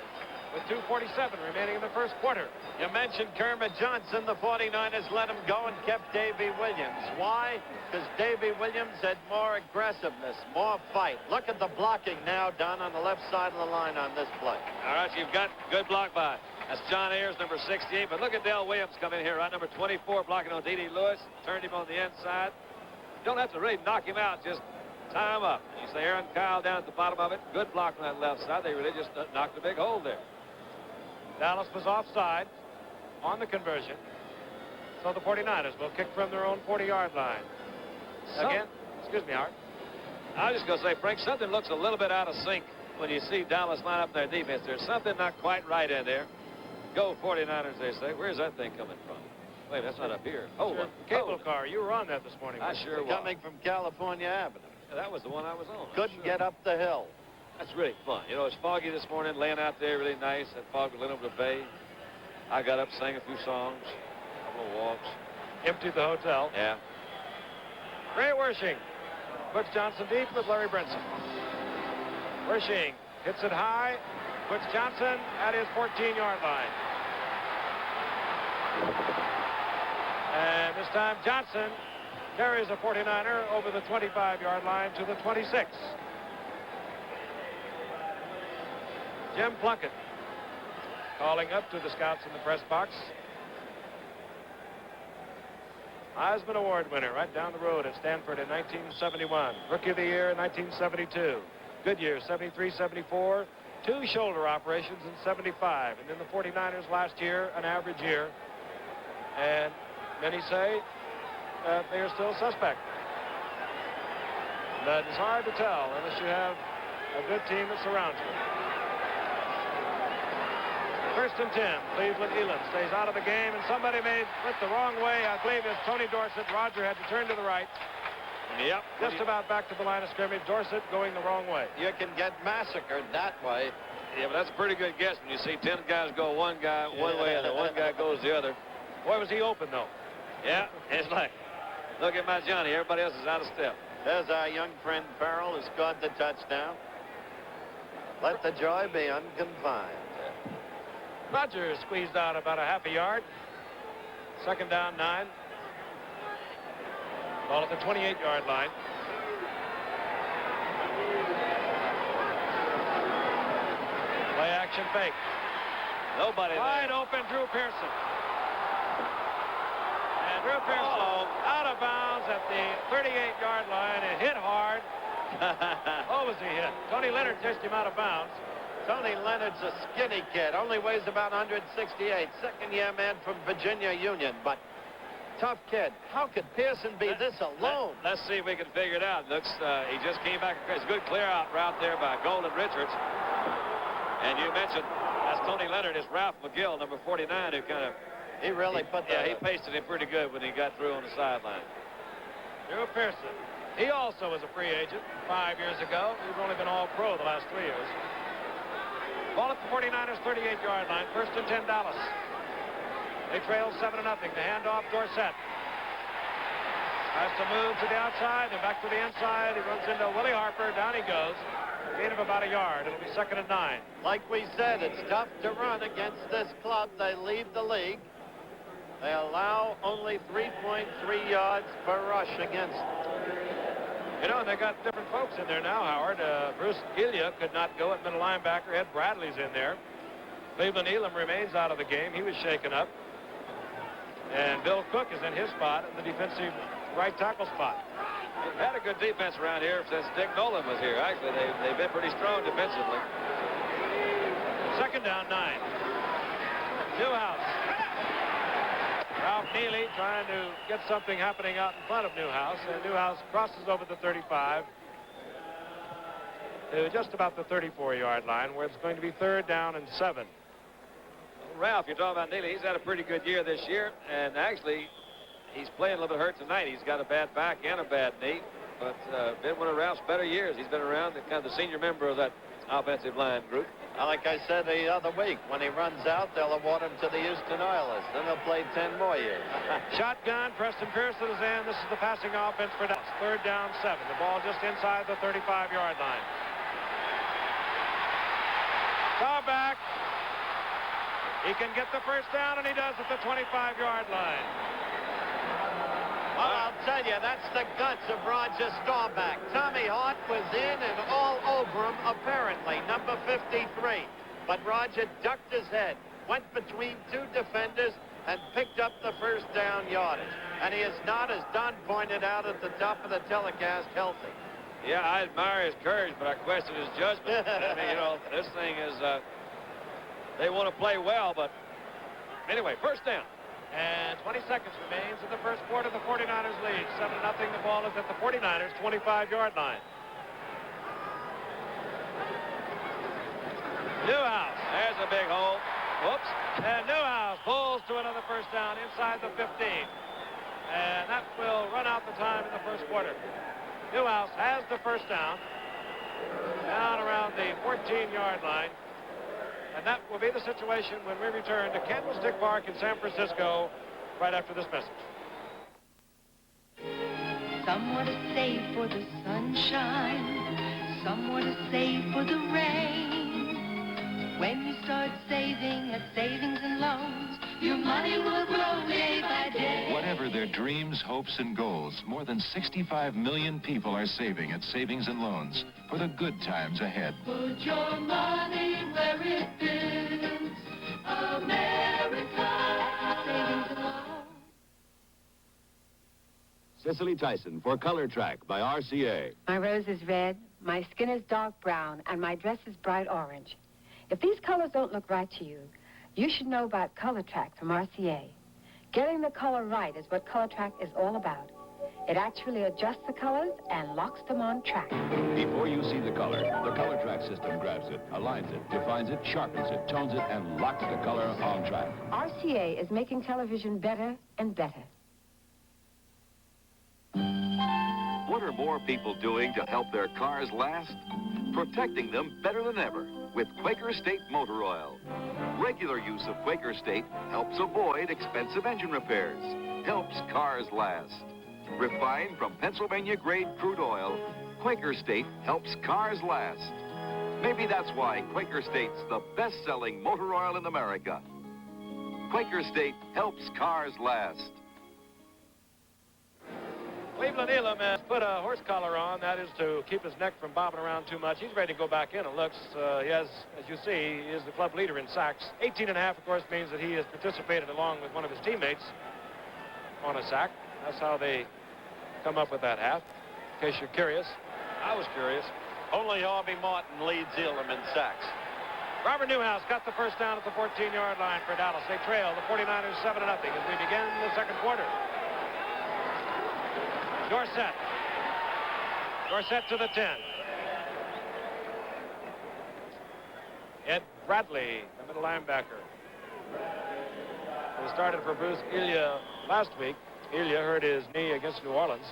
with 2:47 remaining in the first quarter. You mentioned Kermit Johnson. The 49ers let him go and kept Davy Williams. Why? Because Davy Williams had more aggressiveness, more fight. Look at the blocking now done on the left side of the line on this play. All right, you've got good block by. That's John Ayers, number 68. But look at Dale Williams coming in here, right? Number 24, blocking on D.D. Lewis. Turned him on the inside. Don't have to really knock him out, just tie him up. You see Aaron Kyle down at the bottom of it. Good block on that left side. They really just knocked a big hole there. Dallas was offside on the conversion. So the 49ers will kick from their own 40-yard line. Again, excuse me, Art. I was just going to say, Frank, something looks a little bit out of sync when you see Dallas line up their defense. There's something not quite right in there. Go 49ers, they say. Where's that thing coming from? Wait, that's not up here. Hold on. Cable car. You were on that this morning. I sure was. Coming from California Avenue. Yeah, that was the one I was on. Couldn't get up the hill. That's really fun. You know, it's foggy this morning, laying out there really nice. That fog was laying over the bay. I got up, sang a few songs, a couple of walks. Emptied the hotel. Yeah. Ray Wershing puts Johnson deep with Larry Brinson. Wershing hits it high, puts Johnson at his 14-yard line. And this time Johnson carries a 49er over the 25-yard line to the 26. Jim Plunkett calling up to the scouts in the press box. Heisman Award winner right down the road at Stanford in 1971. Rookie of the Year in 1972. Good year, 73, 74. 2 shoulder operations in 75. And then the 49ers last year, an average year. And many say they are still suspect. But it's hard to tell unless you have a good team that surrounds you. First and 10. Cleveland Elam stays out of the game, and somebody went the wrong way. I believe it's Tony Dorsett. Roger had to turn to the right. Yep. Just about back to the line of scrimmage. Dorsett going the wrong way. You can get massacred that way. Yeah, but that's a pretty good guess when you see 10 guys go one guy one way and the one guy goes the other. Boy, was he open, though. Yeah, it's like, look at my Johnny. Everybody else is out of step. There's our young friend Farrell who scored the touchdown. Let the joy be unconfined. Rogers squeezed out about a half a yard. Second down, 9. Ball at the 28-yard line. Play action fake. Nobody wide open, Drew Pearson. And Drew Pearson out of bounds at the 38-yard line and hit hard. Oh, was he hit? Tony Leonard touched him out of bounds. Tony Leonard's a skinny kid, only weighs about 168. Second-year man from Virginia Union, but tough kid. How could Pearson be this alone? Let's see if we can figure it out. Looks, he just came back. It's a good clear-out route there by Golden Richards. And you mentioned, that's Tony Leonard. It's Ralph McGill, number 49, who kind of... He really put that... Yeah, he pasted him pretty good when he got through on the sideline. Drew Pearson. He also was a free agent 5 years ago. He's only been all-pro the last 3 years. Ball at the 49ers 38-yard line. First and 10, Dallas. They trail 7-0. The handoff, Dorsett. Has to move to the outside and back to the inside. He runs into Willie Harper. Down he goes. Gain of about a yard. It'll be second and 9. Like we said, it's tough to run against this club. They lead the league. They allow only 3.3 yards per rush against them. You know, they got different folks in there now, Howard. Bruce Elia could not go at middle linebacker. Ed Bradley's in there. Cleveland Elam remains out of the game. He was shaken up. And Bill Cook is in his spot in the defensive right tackle spot. They've had a good defense around here since Dick Nolan was here. Actually, they've been pretty strong defensively. Second down, 9. Newhouse. Ralph Neely trying to get something happening out in front of Newhouse. And Newhouse crosses over the 35 to just about the 34-yard line, where it's going to be third down and 7. Ralph, you're talking about Neely. He's had a pretty good year this year. And actually, he's playing a little bit hurt tonight. He's got a bad back and a bad knee. But been one of Ralph's better years. He's been around, kind of the senior member of that offensive line group. Like I said the other week, when he runs out, they'll award him to the Houston Oilers. Then they'll play 10 more years. Shotgun, Preston Pearson is in. This is the passing offense for Dallas. Third down, 7. The ball just inside the 35-yard line. Draw back. He can get the first down, and he does at the 25-yard line. Well, I'll tell you, that's the guts of Roger Staubach. Tommy Hart was in and all over him, apparently, number 53. But Roger ducked his head, went between two defenders, and picked up the first down yardage. And he is not, as Don pointed out at the top of the telecast, healthy. Yeah, I admire his courage, but I question his judgment. I mean, you know, this thing is, they want to play well, but anyway, first down. And 20 seconds remains in the first quarter. The 49ers lead 7-0. The ball is at the 49ers' 25-yard line. Newhouse. There's a big hole. Whoops. And Newhouse pulls to another first down inside the 15. And that will run out the time in the first quarter. Newhouse has the first down around the 14-yard line. And that will be the situation when we return to Candlestick Park in San Francisco right after this message. Somewhere to save for the sunshine, somewhere to save for the rain. When you start saving at Savings and Loans, your money will grow day by day. Whatever their dreams, hopes, and goals, more than 65 million people are saving at Savings and Loans for the good times ahead. Put your money where it is, America. Savings and Loans. Cicely Tyson for Color Track by RCA. My rose is red, my skin is dark brown, and my dress is bright orange. If these colors don't look right to you, you should know about Color Track from RCA. Getting the color right is what Color Track is all about. It actually adjusts the colors and locks them on track. Before you see the Color Track system grabs it, aligns it, defines it, sharpens it, tones it, and locks the color on track. RCA is making television better and better. What are more people doing to help their cars last? Protecting them better than ever with Quaker State Motor Oil. Regular use of Quaker State helps avoid expensive engine repairs, helps cars last. Refined from Pennsylvania-grade crude oil, Quaker State helps cars last. Maybe that's why Quaker State's the best-selling motor oil in America. Quaker State helps cars last. Cleveland Elam has put a horse collar on. That is to keep his neck from bobbing around too much. He's ready to go back in. It looks, he has, as you see, he is the club leader in sacks. 18.5, of course, means that he has participated along with one of his teammates on a sack. That's how they come up with that half, in case you're curious. I was curious. Only Harvey Martin leads Elam in sacks. Robert Newhouse got the first down at the 14-yard line for Dallas. They trail the 49ers 7-0 as we begin the second quarter. Dorsett to the 10. Ed Bradley, the middle linebacker, who started for Bruce Ilya last week. Ilya hurt his knee against New Orleans.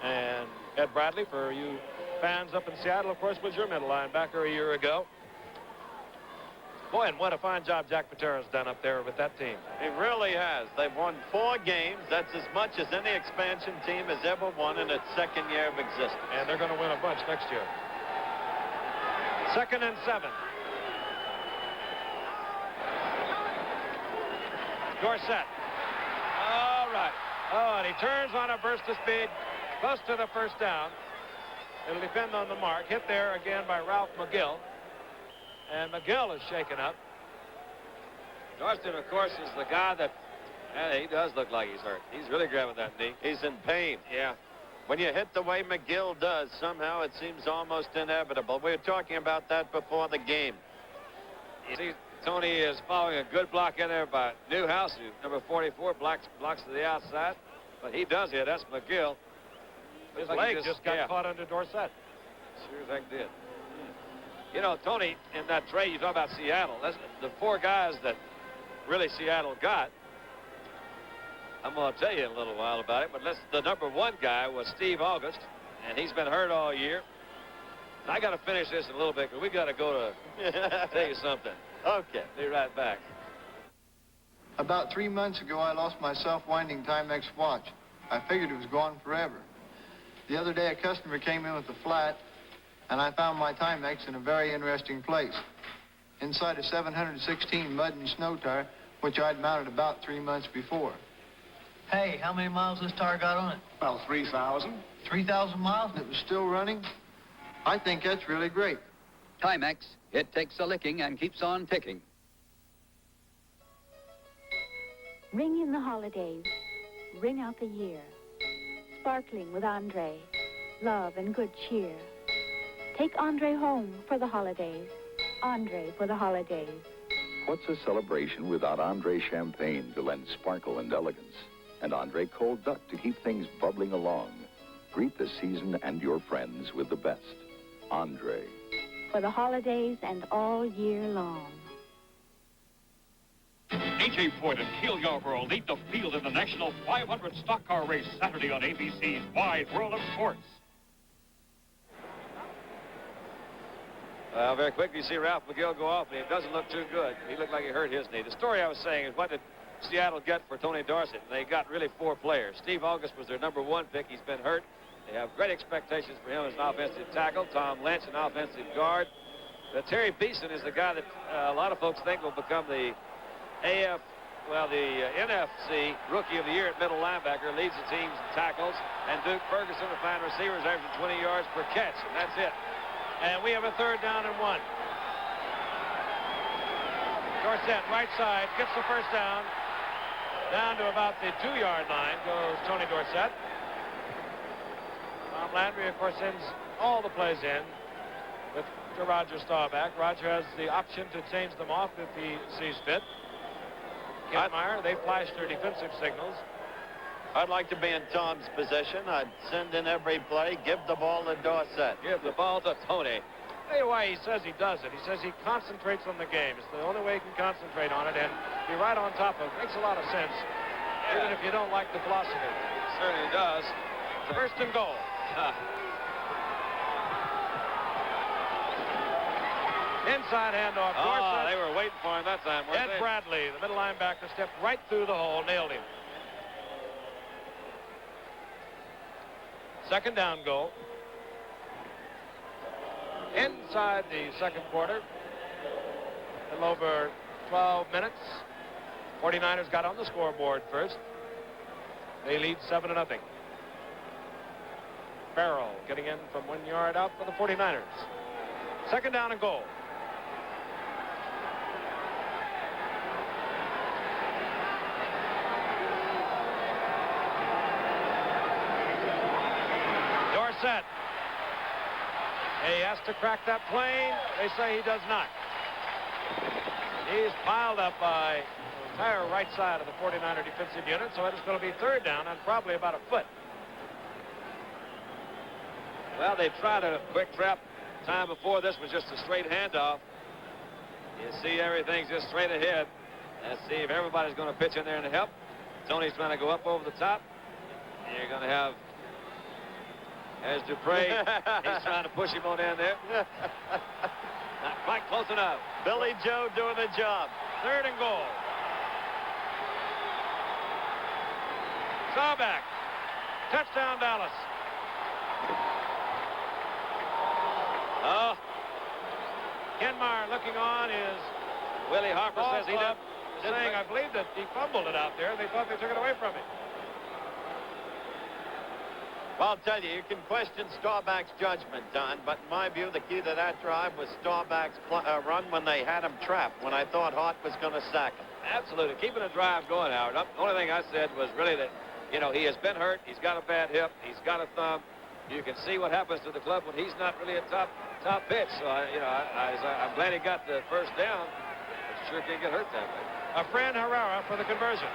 And Ed Bradley, for you fans up in Seattle, of course, was your middle linebacker a year ago. Boy, and what a fine job Jack Patero's done up there with that team. He really has. They've won 4 games. That's as much as any expansion team has ever won in its second year of existence. And they're going to win a bunch next year. 2nd and 7. Dorsett. All right. Oh, and he turns on a burst of speed close to the first down. It'll depend on the mark. Hit there again by Ralph McGill. And McGill is shaken up. Dorsett, of course, is the guy that, he does look like he's hurt. He's really grabbing that knee. He's in pain. Yeah. When you hit the way McGill does, somehow it seems almost inevitable. We were talking about that before the game. You see, Tony is following a good block in there by Newhouse, who, number 44, blocks to the outside. But he does hit. That's McGill. His leg just got caught under Dorsett. Sure as heck did. You know, Tony, in that trade, you talk about Seattle. That's the 4 guys that really Seattle got. I'm going to tell you in a little while about it, but the number 1 guy was Steve August, and he's been hurt all year. I got to finish this in a little bit, because we got to go to tell you something. Okay. Be right back. About 3 months ago, I lost my self-winding Timex watch. I figured it was gone forever. The other day, a customer came in with a flat, and I found my Timex in a very interesting place. inside a 716 mud and snow tire, which I'd mounted about 3 months before. Hey, how many miles this tire got on it? About 3,000. 3,000 miles and it was still running? I think that's really great. Timex, it takes a licking and keeps on ticking. Ring in the holidays. Ring out the year. Sparkling with Andre. Love and good cheer. Take Andre home for the holidays. Andre for the holidays. What's a celebration without Andre champagne to lend sparkle and elegance? And Andre cold duck to keep things bubbling along. Greet the season and your friends with the best. Andre. For the holidays and all year long. A.J. Ford and Cale Yarborough lead the field in the National 500 Stock Car Race Saturday on ABC's Wide World of Sports. Well, very quickly, you see Ralph McGill go off, and it doesn't look too good. He looked like he hurt his knee. The story I was saying is, what did Seattle get for Tony Dorsett? They got really 4 players. Steve August was their #1 pick. He's been hurt. They have great expectations for him as an offensive tackle. Tom Lynch, an offensive guard. But Terry Beeson is the guy that a lot of folks think will become the NFC Rookie of the Year at middle linebacker. Leads the teams in tackles. And Duke Ferguson, the fine receivers, averaging 20 yards per catch, and that's it. And we have a 3rd down and 1. Dorsett, right side, gets the first down. Down to about the 2-yard line goes Tony Dorsett. Tom Landry, of course, sends all the plays in to Roger Staubach. Roger has the option to change them off if he sees fit. Kentmeyer, they flash their defensive signals. I'd like to be in Tom's position. I'd send in every play, give the ball to Dorsett. Give the ball to Tony. Tell you why he says he does it. He says he concentrates on the game. It's the only way he can concentrate on it and be right on top of it. Makes a lot of sense, even if you don't like the philosophy. Certainly does. First and goal. Inside handoff. Dorsett. They were waiting for him that time, weren't Ed they? Bradley, the middle linebacker, stepped right through the hole, nailed him. Second down goal. Inside the second quarter. A little over 12 minutes. 49ers got on the scoreboard first. They lead 7-0. Farrell getting in from 1 yard out for the 49ers. Second down and goal. Dorsett. He has to crack that plane. They say he does not. He's piled up by the entire right side of the 49er defensive unit, so it's going to be 3rd down and probably about a foot. Well, they tried a quick trap. Time before this was just a straight handoff. You see everything's just straight ahead. Let's see if everybody's going to pitch in there and help. Tony's trying to go up over the top. You're going to have, as Dupre, he's trying to push him on in there. Not quite close enough. Billy Joe doing the job. 3rd and goal. Staubach. Touchdown, Dallas. Oh. Kentmeyer looking on is Willie Harper says he did. saying, I believe that he fumbled it out there. They thought they took it away from him. Well, I'll tell you, you can question Staubach's judgment, Don, but in my view, the key to that drive was Staubach's run when they had him trapped, when I thought Hart was going to sack him. Absolutely. Keeping the drive going, Howard. The only thing I said was really that, you know, he has been hurt. He's got a bad hip. He's got a thumb. You can see what happens to the club when he's not really a top pitch. So, I'm glad he got the first down. But sure can't get hurt that way. A Fran Herrera for the conversion.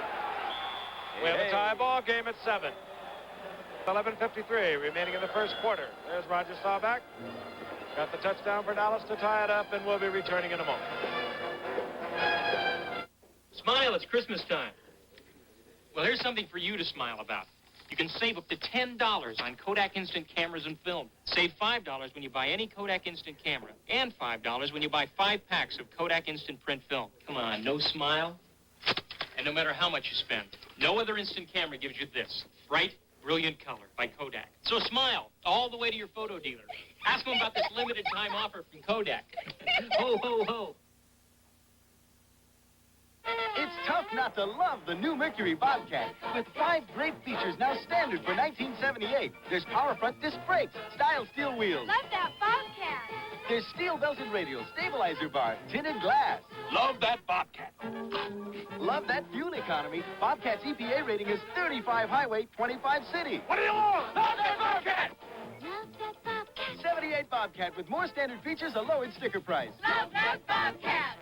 We have a tie ball game at 7. 11:53 remaining in the first quarter. There's Roger Staubach. Got the touchdown for Dallas to tie it up, and we'll be returning in a moment. Smile, it's Christmas time. Well, here's something for you to smile about. You can save up to $10 on Kodak Instant cameras and film. Save $5 when you buy any Kodak Instant camera, and $5 when you buy 5 packs of Kodak Instant print film. Come on, no smile? And no matter how much you spend, no other instant camera gives you this. Bright, brilliant color by Kodak. So smile all the way to your photo dealer. Ask them about this limited time offer from Kodak. Ho, ho, ho. tough not to love the new Mercury Bobcat. With 5 great features now standard for 1978. There's power front disc brakes, style steel wheels. Love that Bobcat. There's steel belted radial, stabilizer bar, tinted glass. Love that Bobcat. Love that fuel economy. Bobcat's EPA rating is 35 highway, 25 city. What do you want? Love that Bobcat. Love that Bobcat. 78 Bobcat with more standard features, a lowered sticker price. Love that Bobcat.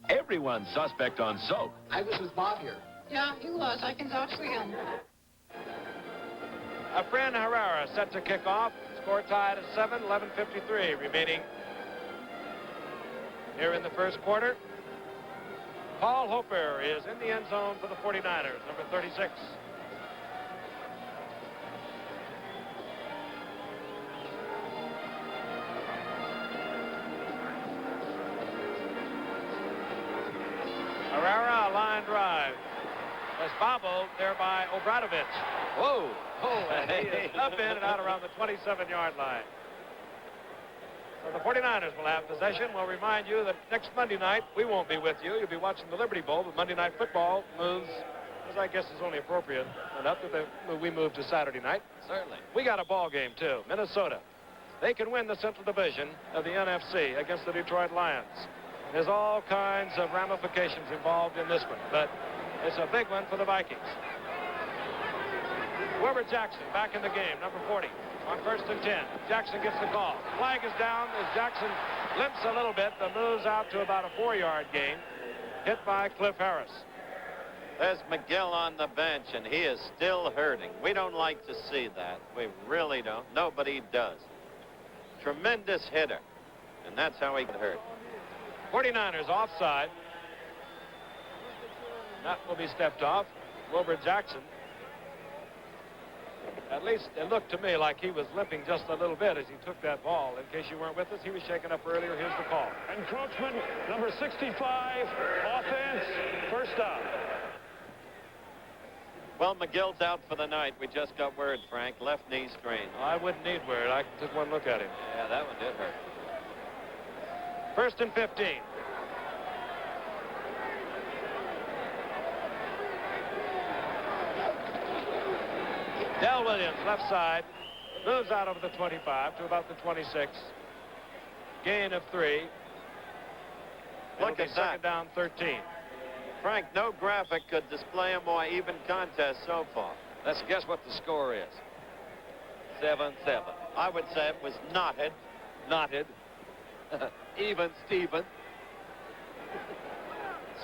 Everyone's suspect on soap. I was with Bob here. Yeah, he was. I can vouch for him. Efren Herrera set to kick off. Score tied at 7, 11:53 remaining here in the first quarter. Paul Hofer is in the end zone for the 49ers, number 36. Herrera, a line drive. Was bobbled there by Obradovich. Whoa. Oh, and he is up in and out around the 27-yard line. So the 49ers will have possession. We'll remind you that next Monday night, we won't be with you. You'll be watching the Liberty Bowl, but Monday Night Football moves, as I guess is only appropriate enough that we move to Saturday night. Certainly. We got a ball game, too. Minnesota. They can win the Central Division of the NFC against the Detroit Lions. There's all kinds of ramifications involved in this one, but it's a big one for the Vikings. Wilbur Jackson back in the game, number 40, on 1st and 10. Jackson gets the call. Flag is down as Jackson limps a little bit, but moves out to about a 4-yard gain, hit by Cliff Harris. There's McGill on the bench, and he is still hurting. We don't like to see that. We really don't. Nobody does. Tremendous hitter, and that's how he got hurt. 49ers offside. That will be stepped off. Wilbur Jackson. At least it looked to me like he was limping just a little bit as he took that ball. In case you weren't with us, he was shaken up earlier. Here's the call. Encroachment, number 65, offense, first down. Well, McGill's out for the night. We just got word, Frank. Left knee strain. I wouldn't need word. I took one look at him. Yeah, that one did hurt. 1st and 15. Dell Williams, left side, moves out over the 25 to about the 26. Gain of 3. Look at that. 2nd down, 13. Frank, no graphic could display a more even contest so far. Let's guess what the score is. 7-7. I would say it was knotted. Knotted. Even Steven.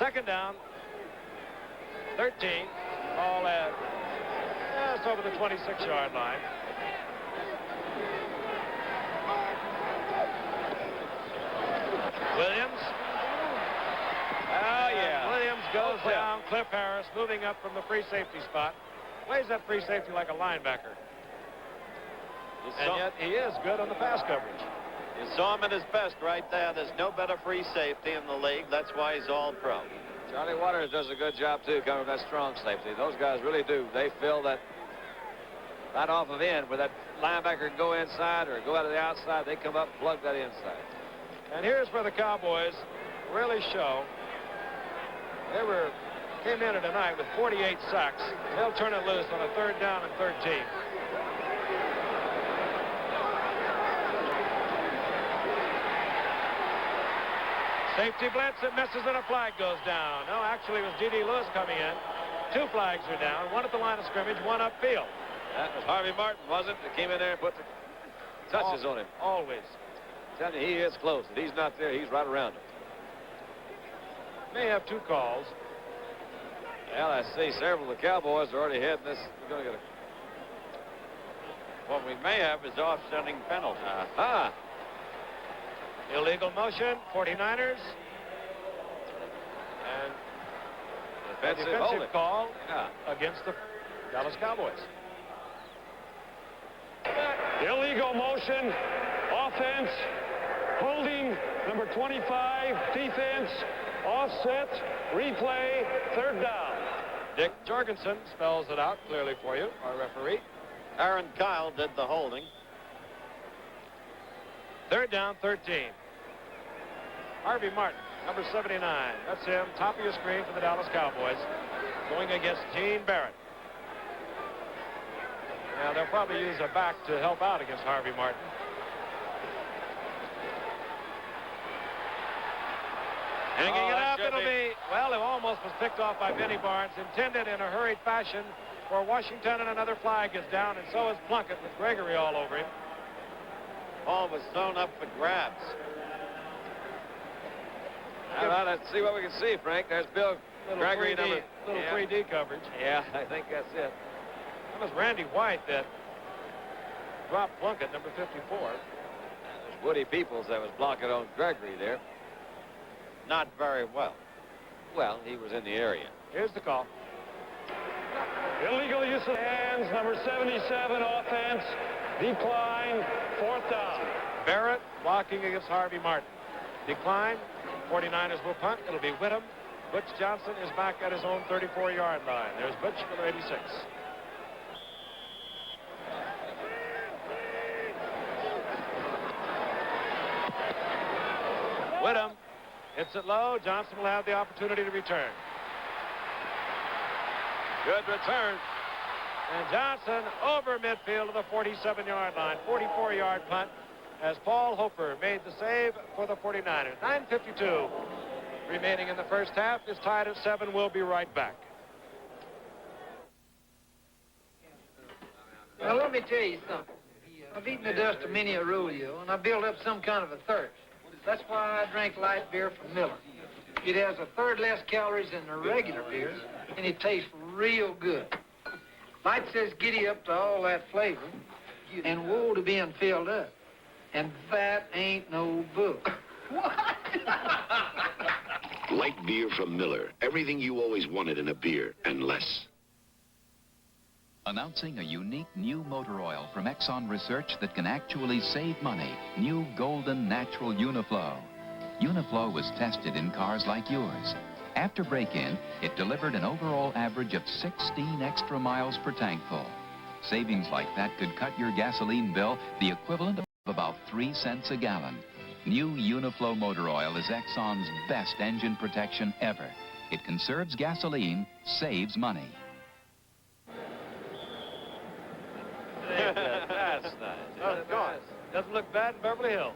2nd down, 13. All at just over the 26-yard line. Williams. Oh, yeah. Williams goes down. Cliff Harris moving up from the free safety spot. Plays that free safety like a linebacker. And yet he is good on the pass coverage. You saw him at his best right there. There's no better free safety in the league. That's why he's all pro. Charlie Waters does a good job, too, covering that strong safety. Those guys really do. They fill that right off of end where that linebacker can go inside or go out of the outside. They come up and plug that inside. And here's where the Cowboys really show. They came in tonight with 48 sacks. They'll turn it loose on a 3rd down and 13. Safety blitz, it misses and a flag goes down. No, actually it was D.D. Lewis coming in. 2 flags are down, 1 at the line of scrimmage, 1 upfield. That was Harvey Martin, wasn't it? That came in there and put the touches on him. Always. I'm telling you, he is close. If he's not there, he's right around him. May have 2 calls. Well, I see several of the Cowboys are already heading this. We're going to get What we may have is offsetting penalty. Aha. Illegal motion, 49ers. And defensive call against the Dallas Cowboys. Illegal motion, offense, holding, number 25, defense, offset, replay, 3rd down. Dick Jorgensen spells it out clearly for you, our referee. Aaron Kyle did the holding. 3rd down, 13. Harvey Martin number 79. That's him, top of your screen for the Dallas Cowboys, going against Gene Barrett. Now, they'll probably use a back to help out against Harvey Martin. Hanging it up, it'll be, well, it almost was picked off by Benny Barnes, intended in a hurried fashion for Washington, and another flag is down, and so is Plunkett with Gregory all over him. Ball was thrown up for grabs. How about let's see what we can see, Frank. There's Bill Gregory, little 3D coverage. Yeah, I think that's it. That was Randy White that dropped Plunkett, number 54. There's Woody Peoples that was blocking on Gregory there. Not very well. Well, he was in the area. Here's the call. Illegal use of hands, number 77, offense, decline, 4th down. Barrett blocking against Harvey Martin. Decline, 49ers will punt. It'll be Whittam. Butch Johnson is back at his own 34-yard line. There's Butch, number 86. Whittam hits it low. Johnson will have the opportunity to return. Good return. And Johnson over midfield to the 47-yard line. 44-yard punt as Paul Hofer made the save for the 49ers. 9:52 remaining in the first half. It's tied at 7. We'll be right back. Now, let me tell you something. I've eaten the dust of many a rodeo, and I built up some kind of a thirst. That's why I drink light beer from Miller. It has a third less calories than the regular beers, and it tastes real good. Light says giddy up to all that flavor, and woe to being filled up. And that ain't no book. What? Light beer from Miller. Everything you always wanted in a beer, and less. Announcing a unique new motor oil from Exxon Research that can actually save money. New Golden Natural Uniflow. Uniflow was tested in cars like yours. After break-in, it delivered an overall average of 16 extra miles per tank full. Savings like that could cut your gasoline bill the equivalent of about 3 cents a gallon. New Uniflow motor oil is Exxon's best engine protection ever. It conserves gasoline, saves money. That's nice. Of course. Doesn't look bad in Beverly Hills.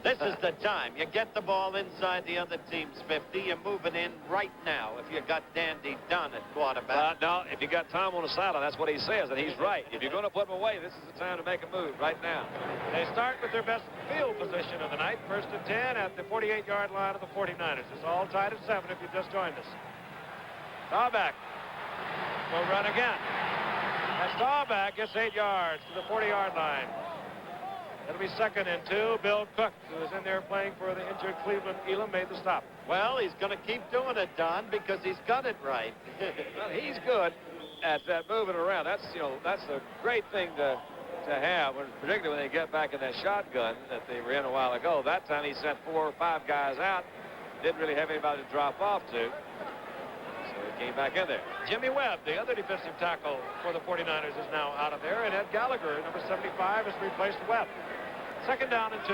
This is the time. You get the ball inside the other team's 50. You're moving in right now if you got Dandy Dunn at quarterback. No, if you got Tom on the sideline, that's what he says, and he's right. If you're going to put him away, this is the time to make a move right now. They start with their best field position of the night. 1st and 10 at the 48-yard line of the 49ers. It's all tied at 7 if you just joined us. Staubach will run again. And Staubach gets 8 yards to the 40-yard line. It'll be 2nd and 2. Bill Cook, who is in there playing for the injured Cleveland Elam, made the stop. Well, he's going to keep doing it, Don, because he's got it right. Well, he's good at that moving around. That's, you know, that's a great thing to have, particularly when they get back in that shotgun that they were in a while ago. That time he sent 4 or 5 guys out. Didn't really have anybody to drop off to. So he came back in there. Jimmy Webb, the other defensive tackle for the 49ers, is now out of there. And Ed Gallagher, number 75, has replaced Webb. 2nd down and 2.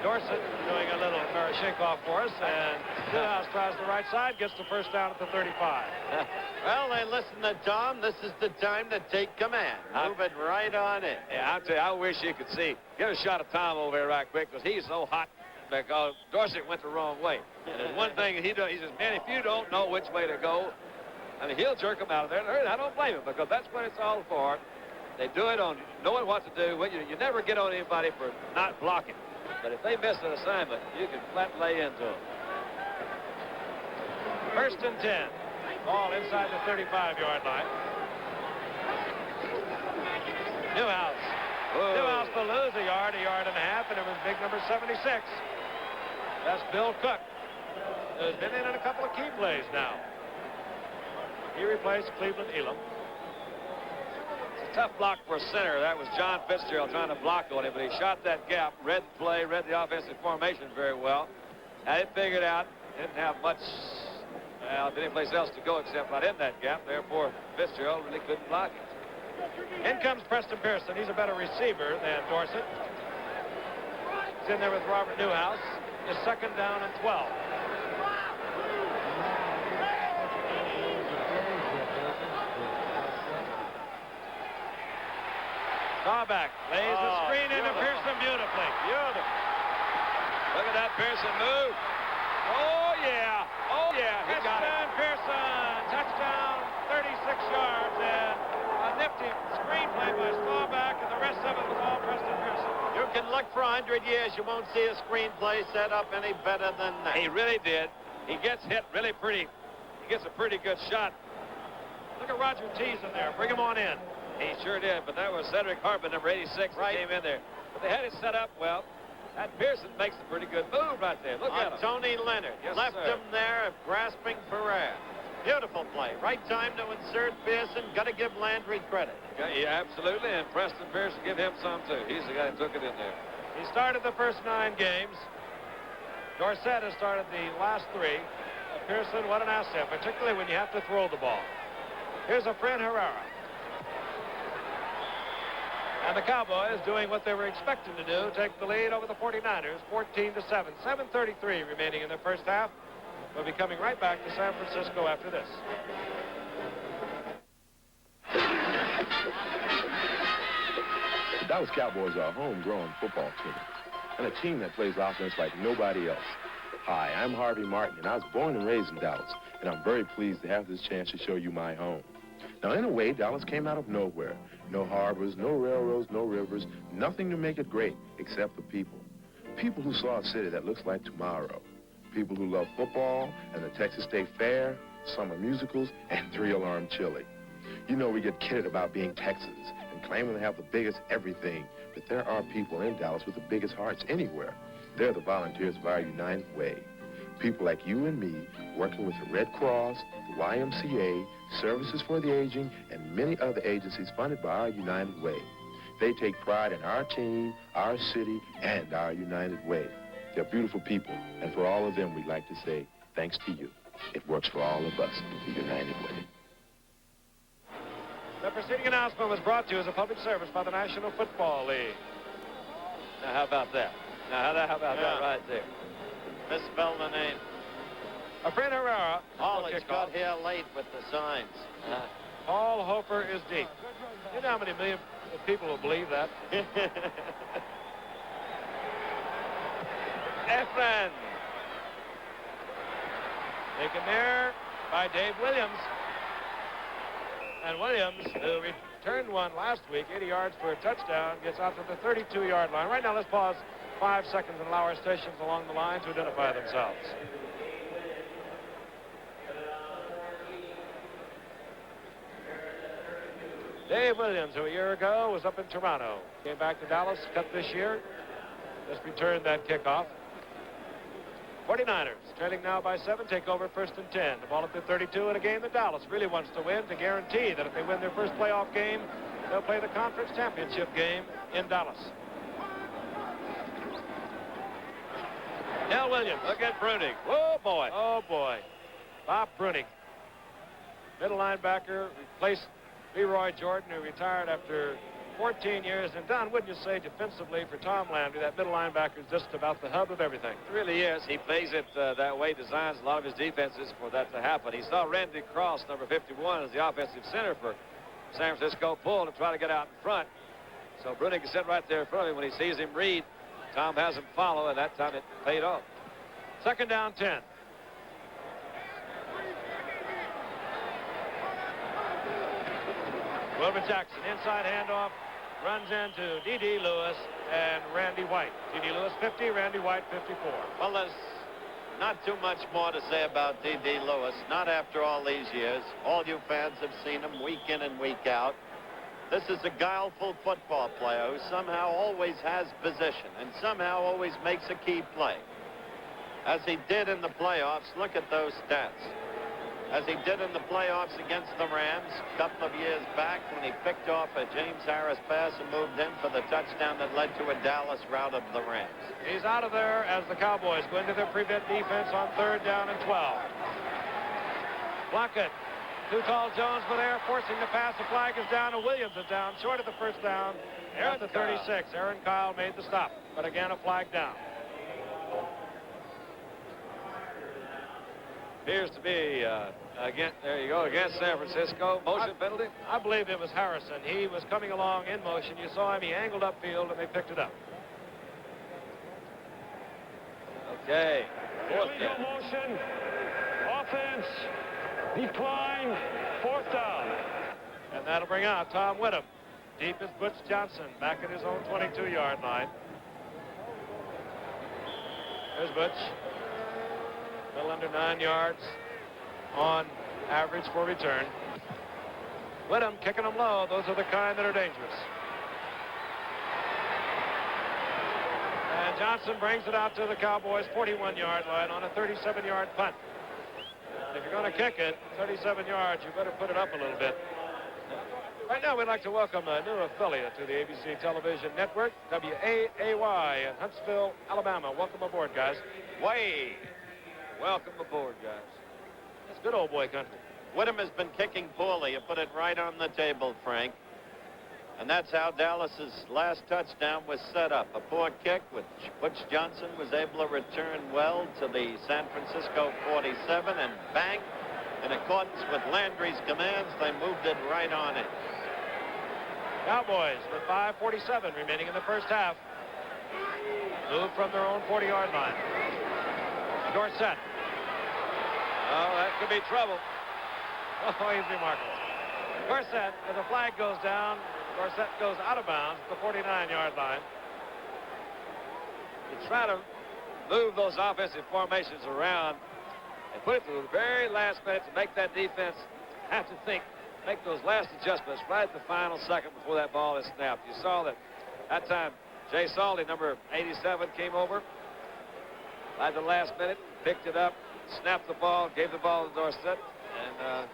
Dorsett doing a little shake-off for us, and Newhouse tries the right side, gets the 1st down at the 35. Well, they listen to Tom. This is the time to take command. Move it right on in. Yeah, I'll tell you, I wish you could see. Get a shot of Tom over there right quick, because he's so hot because Dorsett went the wrong way. And there's one thing he does. He says, man, if you don't know which way to go, I mean, he'll jerk him out of there. And I don't blame him, because that's what it's all for. They do it on knowing what to do. You never get on anybody for not blocking. But if they miss an assignment, you can flat lay into them. 1st and 10. Ball inside the 35-yard line. Newhouse. Whoa. Newhouse will lose a yard and a half, and it was big number 76. That's Bill Cook, who's been in a couple of key plays now. He replaced Cleveland Elam. Tough block for a center. That was John Fitzgerald trying to block on him, but he shot that gap, read the play, read the offensive formation very well. Had it figured out. Didn't have much any place else to go except right in that gap. Therefore, Fitzgerald really couldn't block it. In comes Preston Pearson. He's a better receiver than Dorsett. He's in there with Robert Newhouse. is 2nd down and 12. Staubach lays the screen into Pearson beautifully. Beautiful. Look at that Pearson move. Oh, yeah. Oh, yeah. He got it. Touchdown, Pearson. Touchdown, 36 yards. And a nifty screenplay by Staubach, and the rest of it was all Preston Pearson. You can look for 100 years. You won't see a screenplay set up any better than that. He really did. He gets hit really pretty. He gets a pretty good shot. Look at Roger Tees in there. Bring him on in. He sure did, but that was Cedric Hartman, number 86, that came in there. But they had it set up well. That Pearson makes a pretty good move right there. Look at him. Tony Leonard left him there, grasping for air. Beautiful play. Right time to insert Pearson. Got to give Landry credit. Yeah, absolutely, and Preston Pearson, give him some, too. He's the guy who took it in there. He started the first 9 games. Dorsett has started the last 3. Pearson, what an asset, particularly when you have to throw the ball. Here's a Fred Herrera. And the Cowboys doing what they were expecting to do, take the lead over the 49ers, 14-7. 7:33 remaining in the first half. We'll be coming right back to San Francisco after this. The Dallas Cowboys are a homegrown football team and a team that plays offense like nobody else. Hi, I'm Harvey Martin, and I was born and raised in Dallas, and I'm very pleased to have this chance to show you my home. Now, in a way, Dallas came out of nowhere. No harbors, no railroads, no rivers, nothing to make it great except the people. People who saw a city that looks like tomorrow. People who love football and the Texas State Fair, summer musicals, and 3-alarm chili. You know, we get kidded about being Texans and claiming to have the biggest everything, but there are people in Dallas with the biggest hearts anywhere. They're the volunteers of our United Way. People like you and me working with the Red Cross, the YMCA, Services for the Aging, and many other agencies funded by our United Way. They take pride in our team, our city, and our United Way. They're beautiful people, and for all of them, we'd like to say, thanks to you. It works for all of us, the United Way. The preceding announcement was brought to you as a public service by the National Football League. Now, how about that? Now, how about that right there? Misspelled the name. A Fred Herrera. Holly's got here late with the signs. Paul Hofer is deep. You know how many million people will believe that? Efren. Taken there by Dave Williams. And Williams, who returned one last week, 80 yards for a touchdown, gets out to the 32-yard line. Right now, let's pause 5 seconds and allow our stations along the line to identify themselves. Dave Williams, who a year ago was up in Toronto, came back to Dallas, cut this year, just returned that kickoff. 49ers trailing now by 7, take over 1st and 10. The ball at the 32 in a game that Dallas really wants to win to guarantee that if they win their first playoff game, they'll play the conference championship game in Dallas. Nell Williams. Look at Bruning. Oh, boy. Oh, boy. Bob Bruning. Middle linebacker, replaced Leroy Jordan, who retired after 14 years. And, Don, wouldn't you say defensively for Tom Landry, that middle linebacker is just about the hub of everything? It really is. He plays it that way, designs a lot of his defenses for that to happen. He saw Randy Cross, number 51, as the offensive center for San Francisco, pull to try to get out in front. So Bruning can sit right there in front of him. When he sees him read, Tom has him follow, and that time it paid off. 2nd down, 10. Wilbur Jackson, inside handoff, runs into D.D. Lewis and Randy White. D.D. Lewis 50, Randy White 54. Well, there's not too much more to say about D.D. Lewis, not after all these years. All you fans have seen him week in and week out. This is a guileful football player who somehow always has position and somehow always makes a key play. As he did in the playoffs, look at those stats. As he did in the playoffs against the Rams a couple of years back when he picked off a James Harris pass and moved in for the touchdown that led to a Dallas rout of the Rams. He's out of there as the Cowboys go into their prevent defense on 3rd down and 12. Plunkett. Too tall Jones for there, forcing the pass. The flag is down, and Williams is down, short of the first down at the 36. Aaron Kyle made the stop, but again a flag down. Appears to be, again, there you go, against San Francisco. Motion penalty? I believe it was Harrison. He was coming along in motion. You saw him. He angled upfield, and they picked it up. Okay. Fourth Illegal down. motion. Offense. Decline. Fourth down. And that'll bring out Tom Whittam. Deep is Butch Johnson back at his own 22-yard line. There's Butch. A little under 9 yards on average for return. Whittam kicking them low. Those are the kind that are dangerous. And Johnson brings it out to the Cowboys' 41-yard line on a 37-yard punt. And if you're going to kick it, 37 yards, you better put it up a little bit. Right now, we'd like to welcome a new affiliate to the ABC television network, WAAY in Huntsville, Alabama. Welcome aboard, guys. Way. Welcome aboard, guys. That's good old boy country. Whittam has been kicking poorly. You put it right on the table, Frank. And that's how Dallas's last touchdown was set up. A poor kick, which Butch Johnson was able to return well to the San Francisco 47, and bang, in accordance with Landry's commands, they moved it right on it. Cowboys with 5:47 remaining in the first half. Move from their own 40-yard line. Dorsett. Oh, that could be trouble. Oh, he's remarkable. Dorsett, as the flag goes down, Dorsett goes out of bounds at the 49-yard line. You try to move those offensive formations around and put it to the very last minute to make that defense have to think, make those last adjustments right at the final second before that ball is snapped. You saw that time Jay Salty, number 87, came over by the last minute, picked it up, snapped the ball, gave the ball to Dorsett, and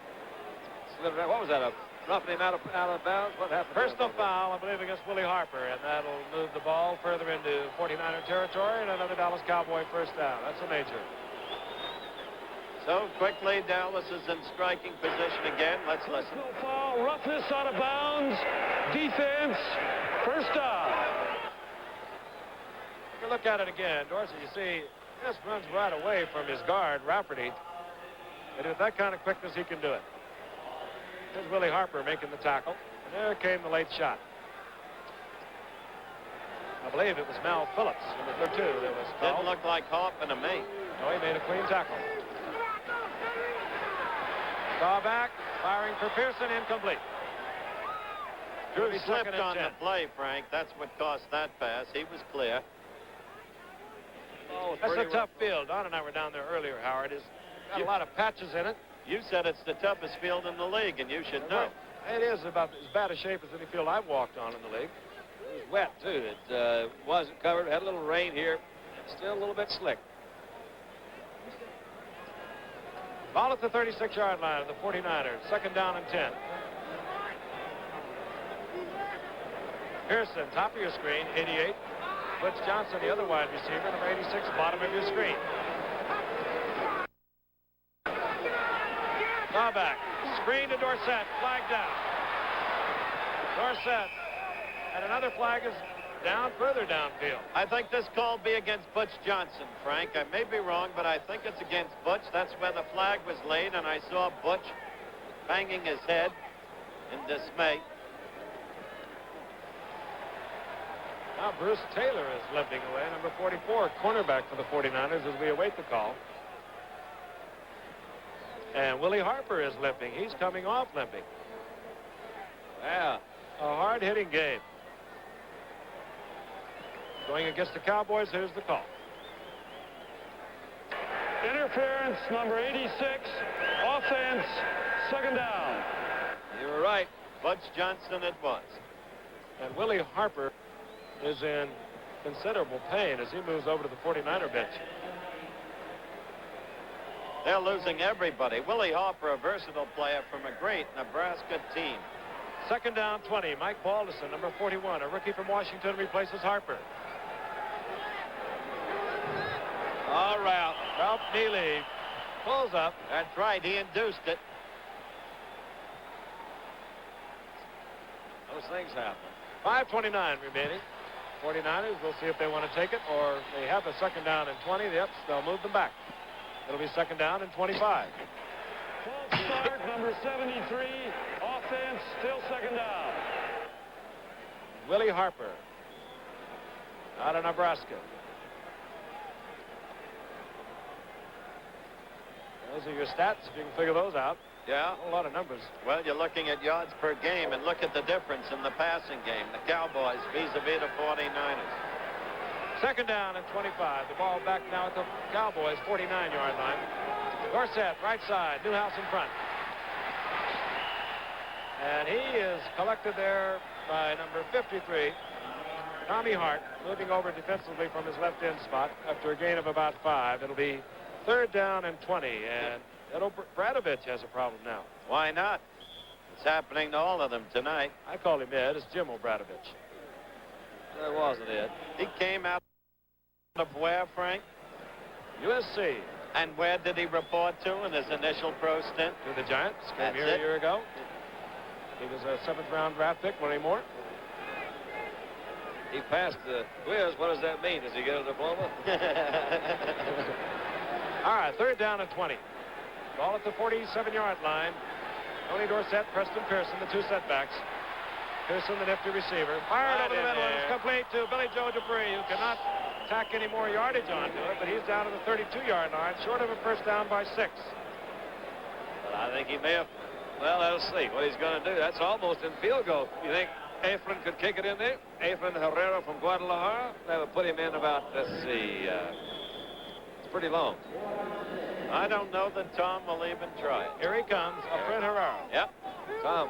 slid it out. What was that, a roughing him out of bounds? What happened? Personal foul, I believe, against Willie Harper, and that'll move the ball further into 49er territory and another Dallas Cowboy first down. That's a major. So quickly, Dallas is in striking position again. Let's listen. Personal foul. Roughness out of bounds. Defense. First down. If you look at it again, Dorsey, you see, just runs right away from his guard, Rafferty. And with that kind of quickness, he can do it. Here's Willie Harper making the tackle. And there came the late shot. I believe it was Mal Phillips, number 2, that was called. Didn't look like Hoffman to me. No, he made a clean tackle. Saw back, firing for Pearson, incomplete. Drew slipped on the play, Frank. That's what cost that pass. He was clear. Oh, that's a tough field. Don and I were down there earlier, Howard. It's got a lot of patches in it. You said it's the toughest field in the league, and you should know. It is about as bad a shape as any field I've walked on in the league. It was wet, too. It wasn't covered. It had a little rain here. Still a little bit slick. Ball at the 36-yard line of the 49ers. Second down and 10. Pearson, top of your screen, 88. Butch Johnson, the other wide receiver, number 86, bottom of your screen. Back. Screen to Dorsett. Flag down. Dorsett. And another flag is down further downfield. I think this call be against Butch Johnson, Frank. I may be wrong, but I think it's against Butch. That's where the flag was laid, and I saw Butch banging his head in dismay. Now Bruce Taylor is limping away, number 44, cornerback for the 49ers as we await the call. And Willie Harper is limping. He's coming off limping. Yeah. A hard-hitting game. Going against the Cowboys, here's the call. Interference, number 86. Offense, second down. You were right. Butch Johnson it was. And Willie Harper is in considerable pain as he moves over to the 49er bench. They're losing everybody. Willie Harper, a versatile player from a great Nebraska team. Second down, 20. Mike Balderson, number 41, a rookie from Washington, replaces Harper. All right. Ralph Neely pulls up. That's right. He induced it. Those things happen. 5:29 remaining. 49ers, we'll see if they want to take it or they have a second down and 20. Yep, they'll move them back. It'll be second down and 25. False start, number 73. Offense, still second down. Willie Harper out of Nebraska. Those are your stats, if you can figure those out. Yeah. A lot of numbers. Well, you're looking at yards per game, and look at the difference in the passing game. The Cowboys vis-a-vis the 49ers. Second down and 25. The ball back now at the Cowboys' 49-yard line. Dorsett, right side. Newhouse in front. And he is collected there by number 53, Tommy Hart, moving over defensively from his left end spot after a gain of about 5. It'll be third down and 20, and Bradovich has a problem now. Why not? It's happening to all of them tonight. I call him Ed. It's Jim O'Bradovich. That wasn't it. He came out of where, Frank? USC. And where did he report to in his initial pro stint? To the Giants. Came That's here a year ago. He was a 7th-round draft pick. What anymore? He passed the quiz. What does that mean? Does he get a diploma? All right, third down and 20. Ball at the 47-yard line. Tony Dorsett, Preston Pearson, the two setbacks. Pearson, the nifty receiver. Fired over the middle, and it's complete to Billy Joe Dupree, who cannot tack any more yardage onto it, but he's down to the 32-yard line, short of a first down by 6. But I think he may have. Well, let's see what he's going to do. That's almost in field goal. You think Efren could kick it in there? Efren Herrera from Guadalajara? That would put him in about, let's see, it's pretty long. I don't know that Tom will even try it. Here he comes, Efren Herrera. Yep. Tom.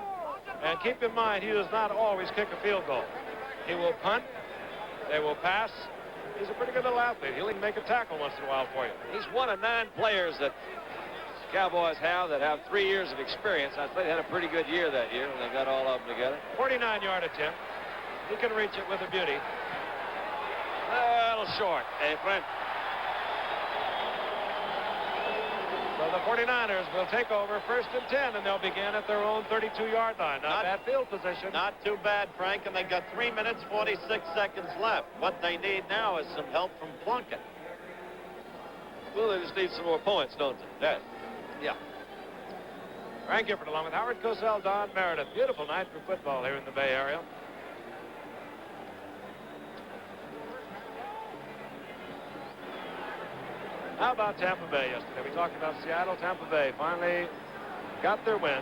And keep in mind, he does not always kick a field goal. He will punt. They will pass. He's a pretty good little athlete. He'll even make a tackle once in a while for you. He's one of 9 players that Cowboys have that have 3 years of experience. I think they had a pretty good year that year when they got all of them together. 49-yard attempt. He can reach it with a beauty. A little short. Hey, friend. So the 49ers will take over first and 10, and they'll begin at their own 32-yard line. Not bad field position. Not too bad, Frank, and they got 3 minutes, 46 seconds left. What they need now is some help from Plunkett. Well, they just need some more points, don't they? Yes. Yeah. Frank Gifford along with Howard Cosell, Don Meredith. Beautiful night for football here in the Bay Area. How about Tampa Bay yesterday? We talked about Seattle. Tampa Bay finally got their win.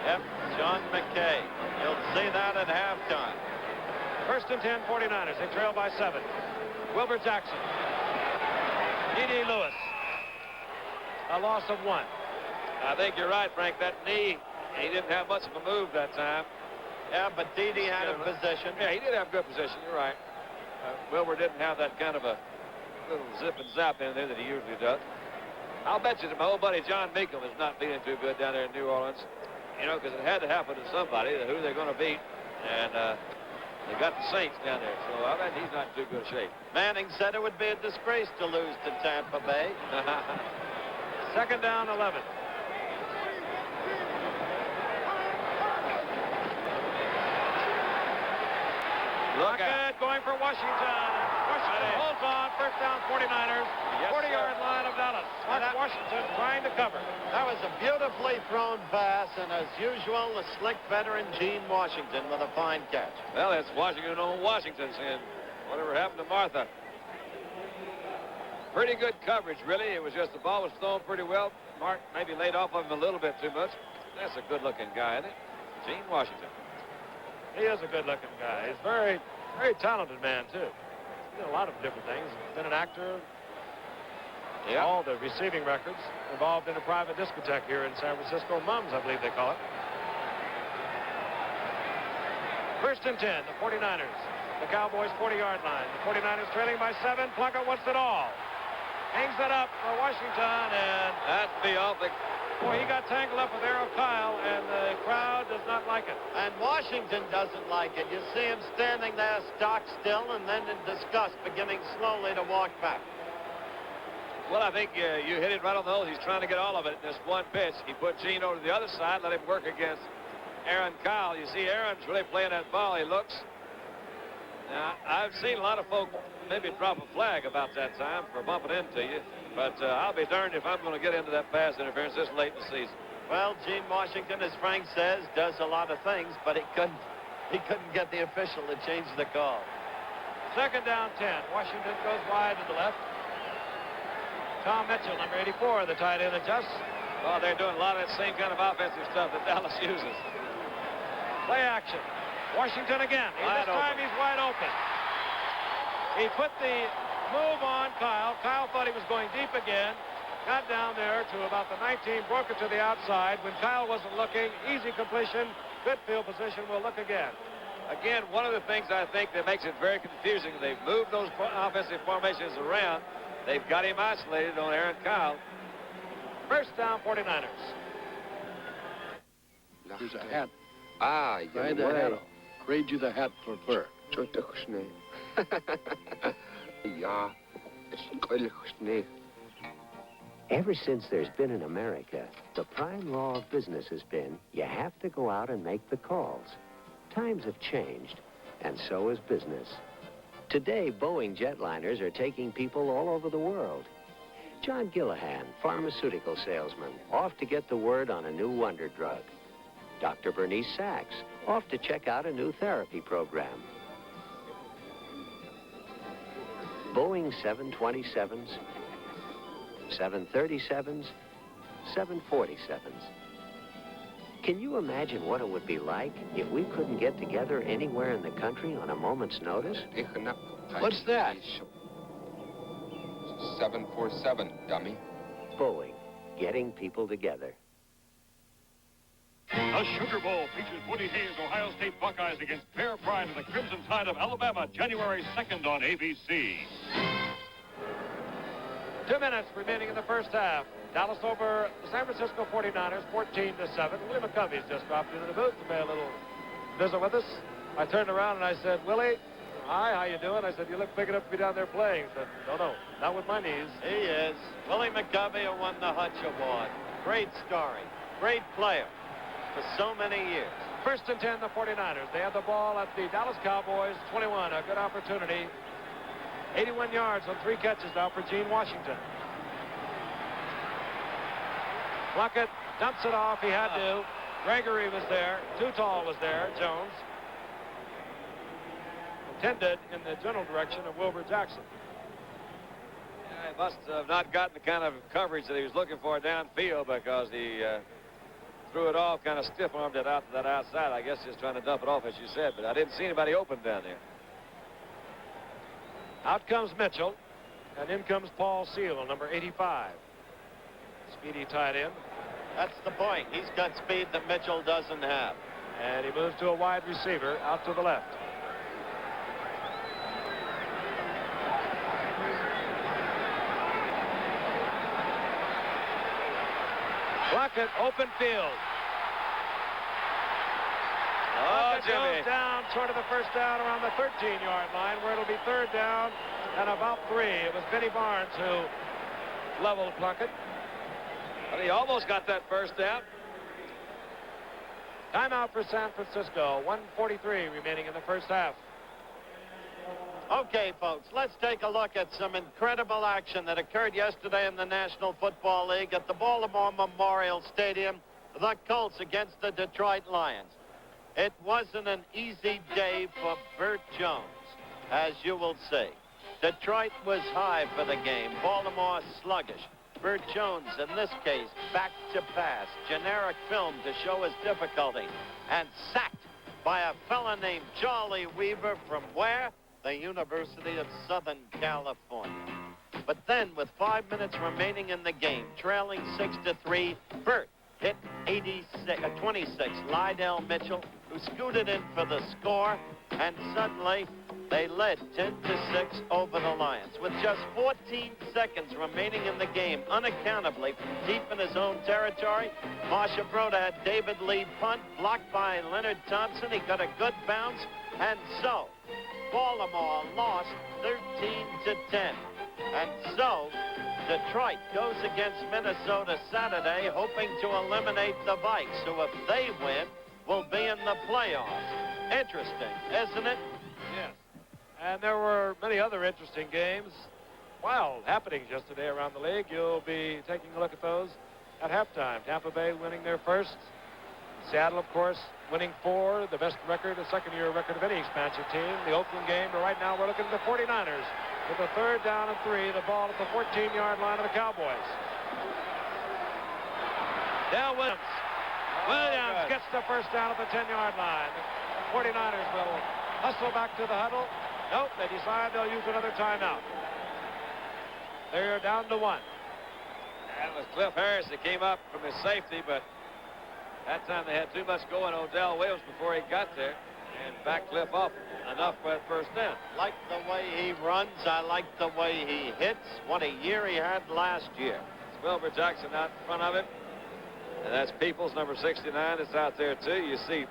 Yep, John McKay. You'll see that at halftime. First and 10, 49ers. They trail by 7. Wilbur Jackson. D.D. Lewis. A loss of 1. I think you're right, Frank. That knee, he didn't have much of a move that time. Yeah, but D.D. had a position. Yeah, he did have good position. You're right. Wilbur didn't have that kind of a little zip and zap in there that he usually does. I'll bet you that my old buddy John Meekum is not feeling too good down there in New Orleans. You know, because it had to happen to somebody, who they're going to beat. And they got the Saints down there, so I bet he's not in too good shape. Manning said it would be a disgrace to lose to Tampa Bay. Second down, 11. Look out. Going for Washington. Washington holds on. First down, 49ers. 40-yard line of Dallas. Mark Washington trying to cover. That was a beautifully thrown pass, and as usual, the slick veteran Gene Washington with a fine catch. Well, it's Washington on Washington saying, whatever happened to Martha? Pretty good coverage, really. It was just the ball was thrown pretty well. Mark maybe laid off of him a little bit too much. That's a good-looking guy, isn't it? Gene Washington. He is a good-looking guy. He's a very, very talented man, too. He's done a lot of different things. He's been an actor. Yeah. All the receiving records. Involved in a private discotheque here in San Francisco. Mums, I believe they call it. First and 10, the 49ers. The Cowboys' 40-yard line. The 49ers trailing by 7. Plunkett wants it all. Hangs it up for Washington, and that'd be awfully. Boy, he got tangled up with Arrow Kyle, and the crowd does not like it. And Washington doesn't like it. You see him standing there stock still, and then in disgust beginning slowly to walk back. Well, I think you hit it right on the nose. He's trying to get all of it in this one pitch. He put Gene over to the other side, let him work against Aaron Kyle. You see Aaron's really playing that ball, he looks. Now, I've seen a lot of folk maybe drop a flag about that time for bumping into you. But I'll be darned if I'm going to get into that pass interference this late in the season. Well, Gene Washington, as Frank says, does a lot of things, but he couldn't get the official to change the call. Second down 10. Washington goes wide to the left. Tom Mitchell, number 84, the tight end, adjusts. Well, they're doing a lot of that same kind of offensive stuff that Dallas uses. Play action. Washington again. This time he's wide open. He put the move on Kyle. Kyle thought he was going deep again. Got down there to about the 19, broke it to the outside. When Kyle wasn't looking, easy completion, good field position. We'll look again. Again, one of the things I think that makes it very confusing, they've moved those offensive formations around. They've got him isolated on Aaron Kyle. First down, 49ers. Here's a hat. Ah, Buy the hat. Grade you the hat for fur. Ja, Ever since there's been in America, the prime law of business has been you have to go out and make the calls. Times have changed, and so has business. Today, Boeing jetliners are taking people all over the world. John Gillihan, pharmaceutical salesman, off to get the word on a new wonder drug. Dr. Bernice Sachs, off to check out a new therapy program. Boeing 727s, 737s, 747s. Can you imagine what it would be like if we couldn't get together anywhere in the country on a moment's notice? What's that? 747, dummy. Boeing, getting people together. The Sugar Bowl features Woody Hayes' Ohio State Buckeyes against Bear Pride of the Crimson Tide of Alabama, January 2nd on ABC. 2 minutes remaining in the first half. Dallas over the San Francisco 49ers, 14-7. Willie McCovey's just dropped into the booth to pay a little visit with us. I turned around and I said, Willie, hi, how you doing? I said, you look big enough to be down there playing. He said, no, not with my knees. He is. Willie McCovey, who won the Hutch Award. Great story. Great player for so many years. First and 10, the 49ers. They have the ball at the Dallas Cowboys, 21. A good opportunity. 81 yards on 3 catches now for Gene Washington. Plunkett dumps it off. He had to. Gregory was there. Too Tall was there. Jones. Intended in the general direction of Wilbur Jackson. Yeah, he must have not gotten the kind of coverage that he was looking for downfield because he threw it off, kind of stiff-armed it out to that outside. I guess just trying to dump it off, as you said, but I didn't see anybody open down there. Out comes Mitchell, and in comes Paul Seal, number 85. Speedy tight end. That's the point. He's got speed that Mitchell doesn't have. And he moves to a wide receiver out to the left. Plunkett, open field. Plunkett goes down short of the first down around the 13-yard line, where it'll be third down and about 3. It was Benny Barnes who leveled Plunkett. But he almost got that first down. Timeout for San Francisco. 1:43 remaining in the first half. Okay, folks, let's take a look at some incredible action that occurred yesterday in the National Football League at the Baltimore Memorial Stadium. The Colts against the Detroit Lions. It wasn't an easy day for Burt Jones, as you will see. Detroit was high for the game. Baltimore sluggish. Burt Jones, in this case, back to pass. Generic film to show his difficulty. And sacked by a fella named Charlie Weaver from where? The University of Southern California. But then, with 5 minutes remaining in the game, trailing 6-3, Burt hit 26 Lydell Mitchell, who scooted in for the score, and suddenly they led 10-6 over the Lions. With just 14 seconds remaining in the game, unaccountably from deep in his own territory, Marsha Broda had David Lee punt, blocked by Leonard Thompson. He got a good bounce, and so Baltimore lost 13-10. And so Detroit goes against Minnesota Saturday, hoping to eliminate the Vikes, who, if they win, will be in the playoffs. Interesting, isn't it? Yes. And there were many other interesting games. wild happenings yesterday around the league. You'll be taking a look at those at halftime. Tampa Bay winning their first. Seattle, of course, winning 4, the best record, the second-year record of any expansion team. The Oakland game, but right now we're looking at the 49ers with a 3rd down and 3, the ball at the 14-yard line of the Cowboys. Dale Williams. Williams gets the first down at the 10-yard line. The 49ers will hustle back to the huddle. Nope, they decide they'll use another timeout. They're down to 1. That was Cliff Harris that came up from his safety, but that time they had too much going on Dale Williams before he got there and backed Cliff off enough for that first down. Like the way he runs. I like the way he hits. What a year he had last year. It's Wilbur Jackson out in front of him. And that's Peoples, number 69, is out there, too. You see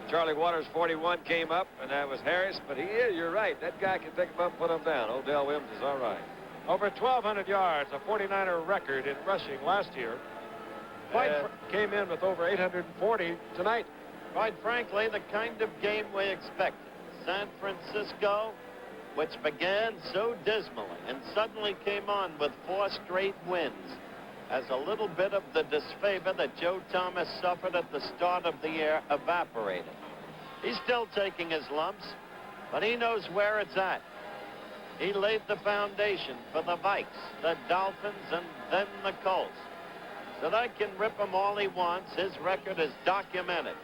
Charlie Waters, 41, came up, and that was Harris. But you're right. That guy can pick him up and put him down. Odell Williams is all right. Over 1,200 yards, a 49er record in rushing last year. Came in with over 840 tonight. Quite frankly, the kind of game we expected. San Francisco, which began so dismally and suddenly came on with 4 straight wins, as a little bit of the disfavor that Joe Thomas suffered at the start of the year evaporated. He's still taking his lumps, but he knows where it's at. He laid the foundation for the Vikes, the Dolphins, and then the Colts. So that can rip him all he wants. His record is documented.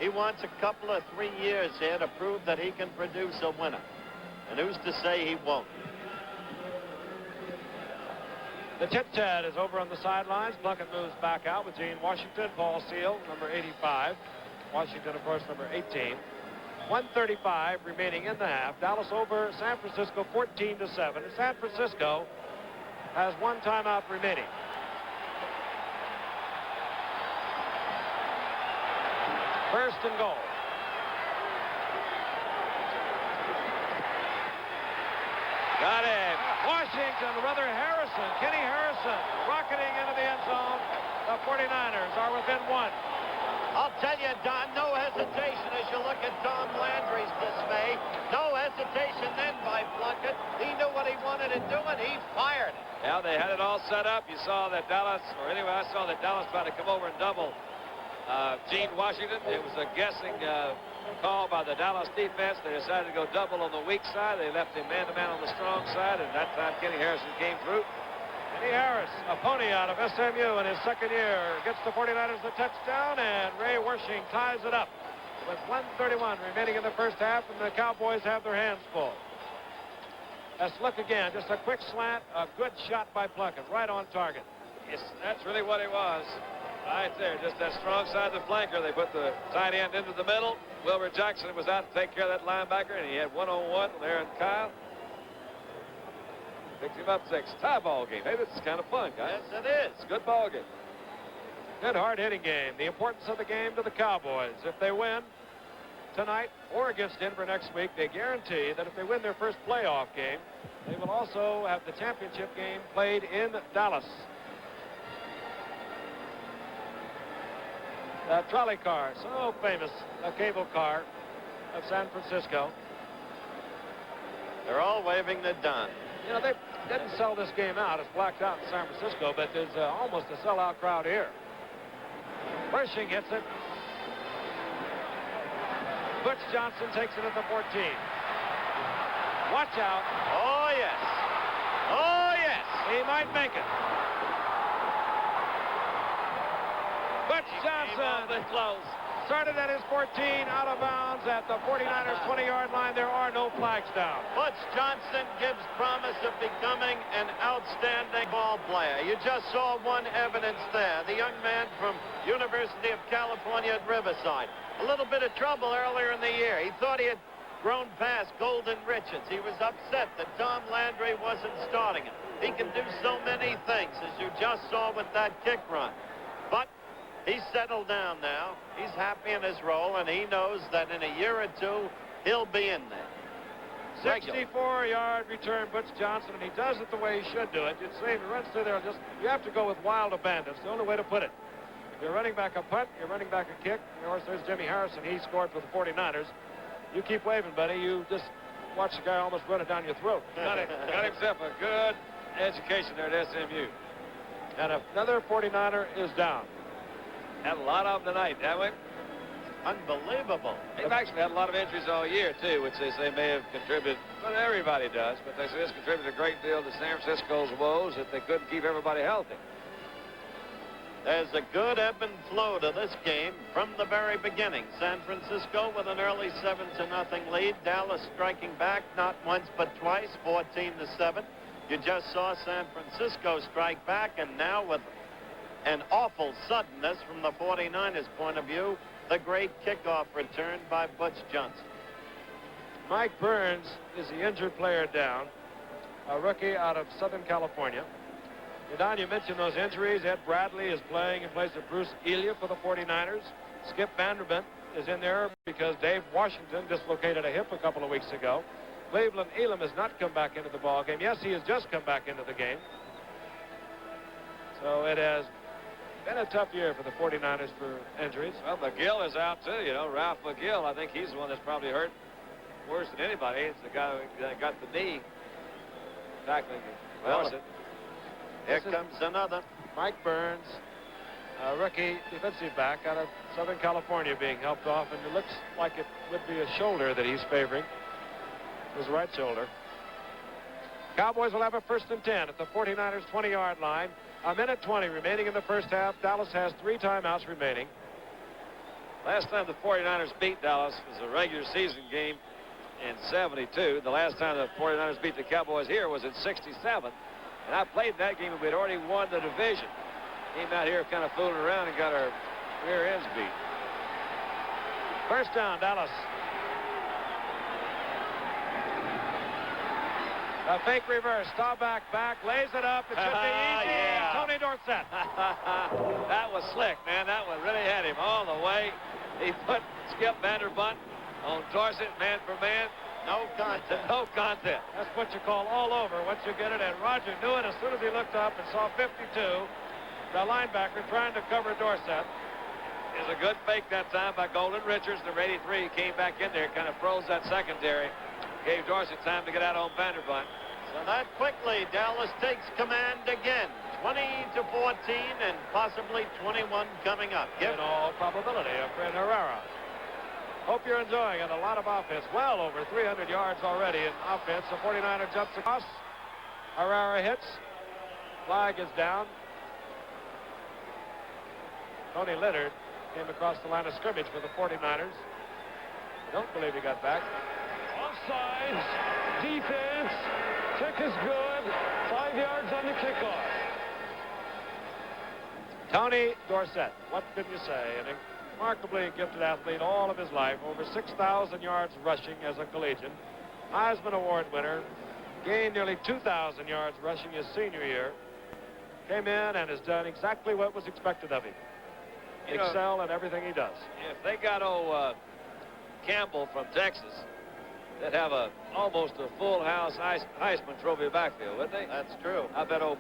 He wants a couple of 3 years here to prove that he can produce a winner. And who's to say he won't? The tit-tat is over on the sidelines. Plunkett moves back out with Gene Washington, Paul Seal, number 85. Washington, of course, number 18. 1:35 remaining in the half. Dallas over San Francisco 14-7. And San Francisco has 1 timeout remaining. First and goal. Got it. Washington, brother Harrison, Kenny Harrison, rocketing into the end zone. The 49ers are within 1. I'll tell you, Don, no hesitation as you look at Tom Landry's dismay. No hesitation then by Plunkett. He knew what he wanted to do, and he fired it. Yeah, they had it all set up. You saw that Dallas, or anyway, I saw that Dallas tried to come over and double Gene Washington. It was a guessing call by the Dallas defense. They decided to go double on the weak side. They left him man-to-man on the strong side, and that time Kenny Harrison came through. Kenny Harris, a pony out of SMU in his second year, gets the 49ers the touchdown, and Ray Wersching ties it up with 1:31 remaining in the first half, and the Cowboys have their hands full. Let's look again. Just a quick slant, a good shot by Plunkett, right on target. Yes, that's really what it was. Right there, just that strong side of the flanker. They put the tight end into the middle. Wilbur Jackson was out to take care of that linebacker, and he had one-on-one with Aaron Kyle. Picked him up 6. Tie ball game. Hey, this is kind of fun, guys. Yes, it is. It's a good ball game. Good hard-hitting game. The importance of the game to the Cowboys. If they win tonight or against Denver next week, they guarantee that if they win their first playoff game, they will also have the championship game played in Dallas. The trolley car, so famous, a cable car of San Francisco. They're all waving the Don. You know, they didn't sell this game out. It's blacked out in San Francisco, but there's almost a sellout crowd here. Wersching hits it. Butch Johnson takes it at the 14. Watch out. Oh, yes. Oh, yes. He might make it. Butch Johnson started at his 14, out of bounds at the 49ers 20-yard line. There are no flags down. Butch Johnson gives promise of becoming an outstanding ball player. You just saw one evidence there. The young man from University of California at Riverside. A little bit of trouble earlier in the year. He thought he had grown past Golden Richards. He was upset that Tom Landry wasn't starting him. He can do so many things, as you just saw with that kick run. But he's settled down now. He's happy in his role, and he knows that in a year or two, he'll be in there. 64-yard return, Butch Johnson, and he does it the way he should do it. You'd say if he runs through there, you have to go with wild abandon. It's the only way to put it. If you're running back a punt, you're running back a kick. Of course, there's Jimmy Harrison. He scored for the 49ers. You keep waving, buddy. You just watch the guy almost run it down your throat. Got himself a good education there at SMU. And another 49er is down. Had a lot of them tonight, haven't we? Unbelievable. They've actually had a lot of injuries all year, too, which they say may have contributed. But everybody does. But they say this contributed a great deal to San Francisco's woes that they couldn't keep everybody healthy. There's a good ebb and flow to this game from the very beginning. San Francisco with an early 7-0 lead. Dallas striking back not once but twice, 14-7. You just saw San Francisco strike back, and now with an awful suddenness from the 49ers' point of view, the great kickoff return by Butch Johnson. Mike Burns is the injured player down, a rookie out of Southern California. And Don, you mentioned those injuries. Ed Bradley is playing in place of Bruce Elia for the 49ers. Skip Vanderbilt is in there because Dave Washington dislocated a hip a couple of weeks ago. Cleveland Elam has not come back into the ball game. Yes, he has just come back into the game. So it has been a tough year for the 49ers for injuries. Well, McGill is out, too. You know, Ralph McGill, I think he's the one that's probably hurt worse than anybody. It's the guy who got the knee tackling Dorset. Here comes another. Mike Burns, a rookie defensive back out of Southern California, being helped off, and it looks like it would be a shoulder that he's favoring. His right shoulder. Cowboys will have a 1st and 10 at the 49ers 20-yard line. A minute 20 remaining in the first half. Dallas has 3 timeouts remaining. Last time the 49ers beat Dallas was a regular season game in 72. The last time the 49ers beat the Cowboys here was in 67. And I played that game and we'd already won the division. Came out here kind of fooling around and got our rear ends beat. First down, Dallas. A fake reverse, back, lays it up. It should be easy. Yeah. Tony Dorsett. That was slick, man. That one really had him all the way. He put Skip Vanderbunt on Dorsett, man for man. No contest. No contest. That's what you call all over once you get it. And Roger knew it as soon as he looked up and saw 52. The linebacker trying to cover Dorsett. It was a good fake that time by Golden Richards. Number 83 came back in there, kind of froze that secondary. Gave Dorsett time to get out on Vanderbunt. So that quickly, Dallas takes command again. 20-14 and possibly 21 coming up. In all probability, a Fred Herrera. Hope you're enjoying it. A lot of offense. Well over 300 yards already in offense. The 49er jumps across. Herrera hits. Flag is down. Tony Leonard came across the line of scrimmage for the 49ers. I don't believe he got back. Offsides, defense, kick is good, 5 yards on the kickoff. Tony Dorsett, what can you say? An remarkably gifted athlete all of his life, over 6,000 yards rushing as a collegian, Heisman Award winner, gained nearly 2,000 yards rushing his senior year, came in and has done exactly what was expected of him. Excel at everything he does. If they got old Campbell from Texas, they'd have almost a full house Heisman Trophy backfield, wouldn't they? That's true. I bet old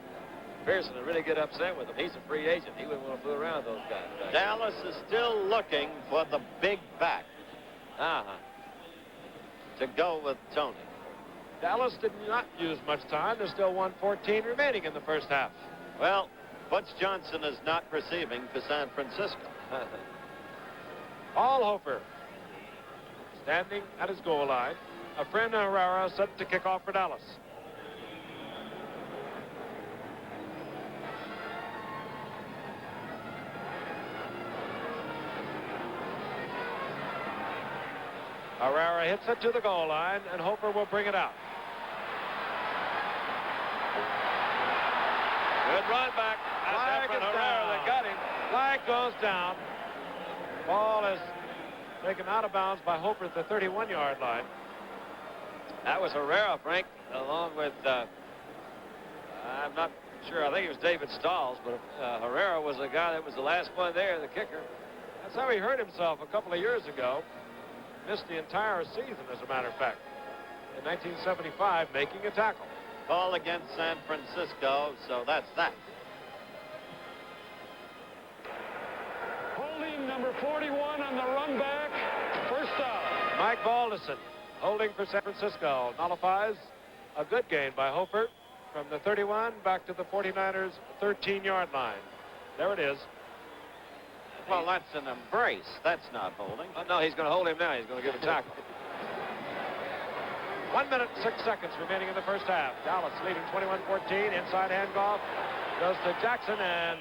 Pearson would really get upset with him. He's a free agent. He wouldn't want to fool around with those guys. Dallas is still looking for the big back to go with Tony. Dallas did not use much time. There's still 1:14 remaining in the first half. Well, Butch Johnson is not receiving for San Francisco. Paul Hofer standing at his goal line. A friend Herrera set to kick off for Dallas. Herrera hits it to the goal line, and Hofer will bring it out. Good run back. Flag is down. They got him. Flag goes down. Ball is taken out of bounds by Hofer at the 31-yard line. That was Herrera, Frank, along with, I'm not sure, I think it was David Stalls, but Herrera was the guy that was the last one there, the kicker. That's how he hurt himself a couple of years ago. Missed the entire season, as a matter of fact. In 1975, making a tackle. Call against San Francisco, so that's that. Holding number 41 on the run back. First down. Mike Balderson Holding for San Francisco. Nullifies a good gain by Hofer from the 31 back to the 49ers 13-yard line. There it is. Well, that's an embrace. That's not holding. Oh, no, he's going to hold him now. He's going to give a tackle. 1 minute, 6 seconds remaining in the first half. Dallas leading 21-14. Inside handoff goes to Jackson, and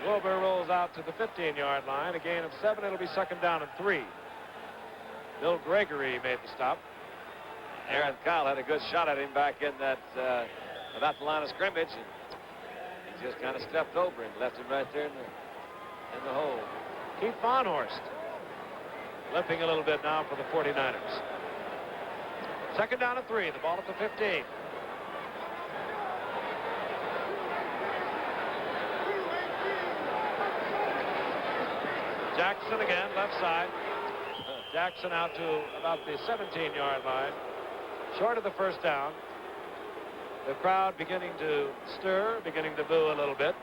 Wilbur rolls out to the 15-yard line. A gain of 7. It'll be second down and 3. Bill Gregory made the stop. Aaron Kyle had a good shot at him back in that about the line of scrimmage. And he just kind of stepped over him, left him right there in the hole. Keith Vonhorst limping a little bit now for the 49ers. Second down and 3. The ball at the 15. Jackson again, left side. Jackson out to about the 17-yard line. Short of the first down. The crowd beginning to stir, beginning to boo a little bit.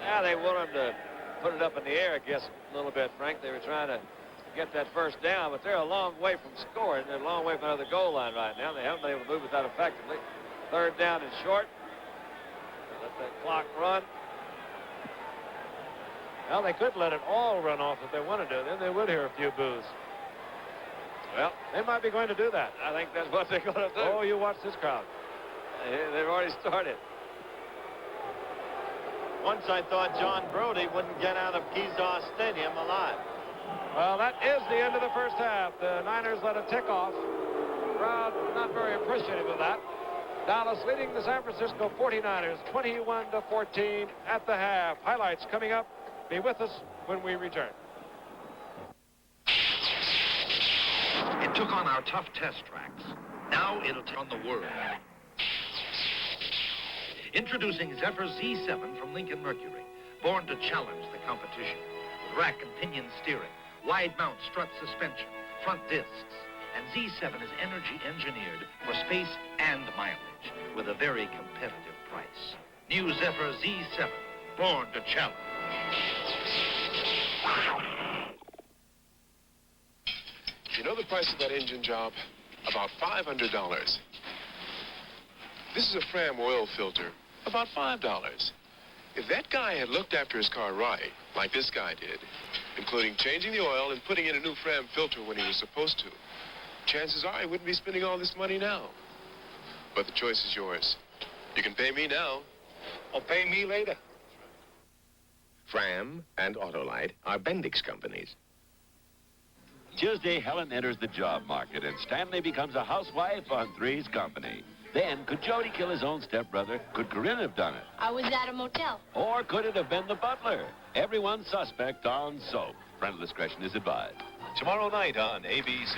Yeah, they want him to put it up in the air, I guess, a little bit, Frank. They were trying to get that first down, but they're a long way from scoring. They're a long way from another goal line right now. They haven't been able to move it that effectively. Third down and short. Let that clock run. Well, they could let it all run off if they wanted to. Then they would hear a few boos. Well, they might be going to do that. I think that's what they're going to do. Oh, you watch this crowd. They've already started. Once I thought John Brody wouldn't get out of Kezar Stadium alive. Well, that is the end of the first half. The Niners let a tick off. Crowd not very appreciative of that. Dallas leading the San Francisco 49ers 21-14 at the half. Highlights coming up. Be with us when we return. It took on our tough test tracks. Now it'll take on the world. Introducing Zephyr Z7 from Lincoln Mercury, born to challenge the competition. With rack and pinion steering, wide mount strut suspension, front discs, and Z7 is energy engineered for space and mileage with a very competitive price. New Zephyr Z7, born to challenge. You know the price of that engine job? About $500. This is a Fram oil filter. About $5. If that guy had looked after his car right, like this guy did, including changing the oil and putting in a new Fram filter when he was supposed to, chances are he wouldn't be spending all this money now. But the choice is yours. You can pay me now, or pay me later. Fram and Autolite are Bendix companies. Tuesday, Helen enters the job market, and Stanley becomes a housewife on Three's Company. Then, could Jody kill his own stepbrother? Could Corinne have done it? I was at a motel. Or could it have been the butler? Everyone's suspect on Soap. Parental discretion is advised. Tomorrow night on ABC.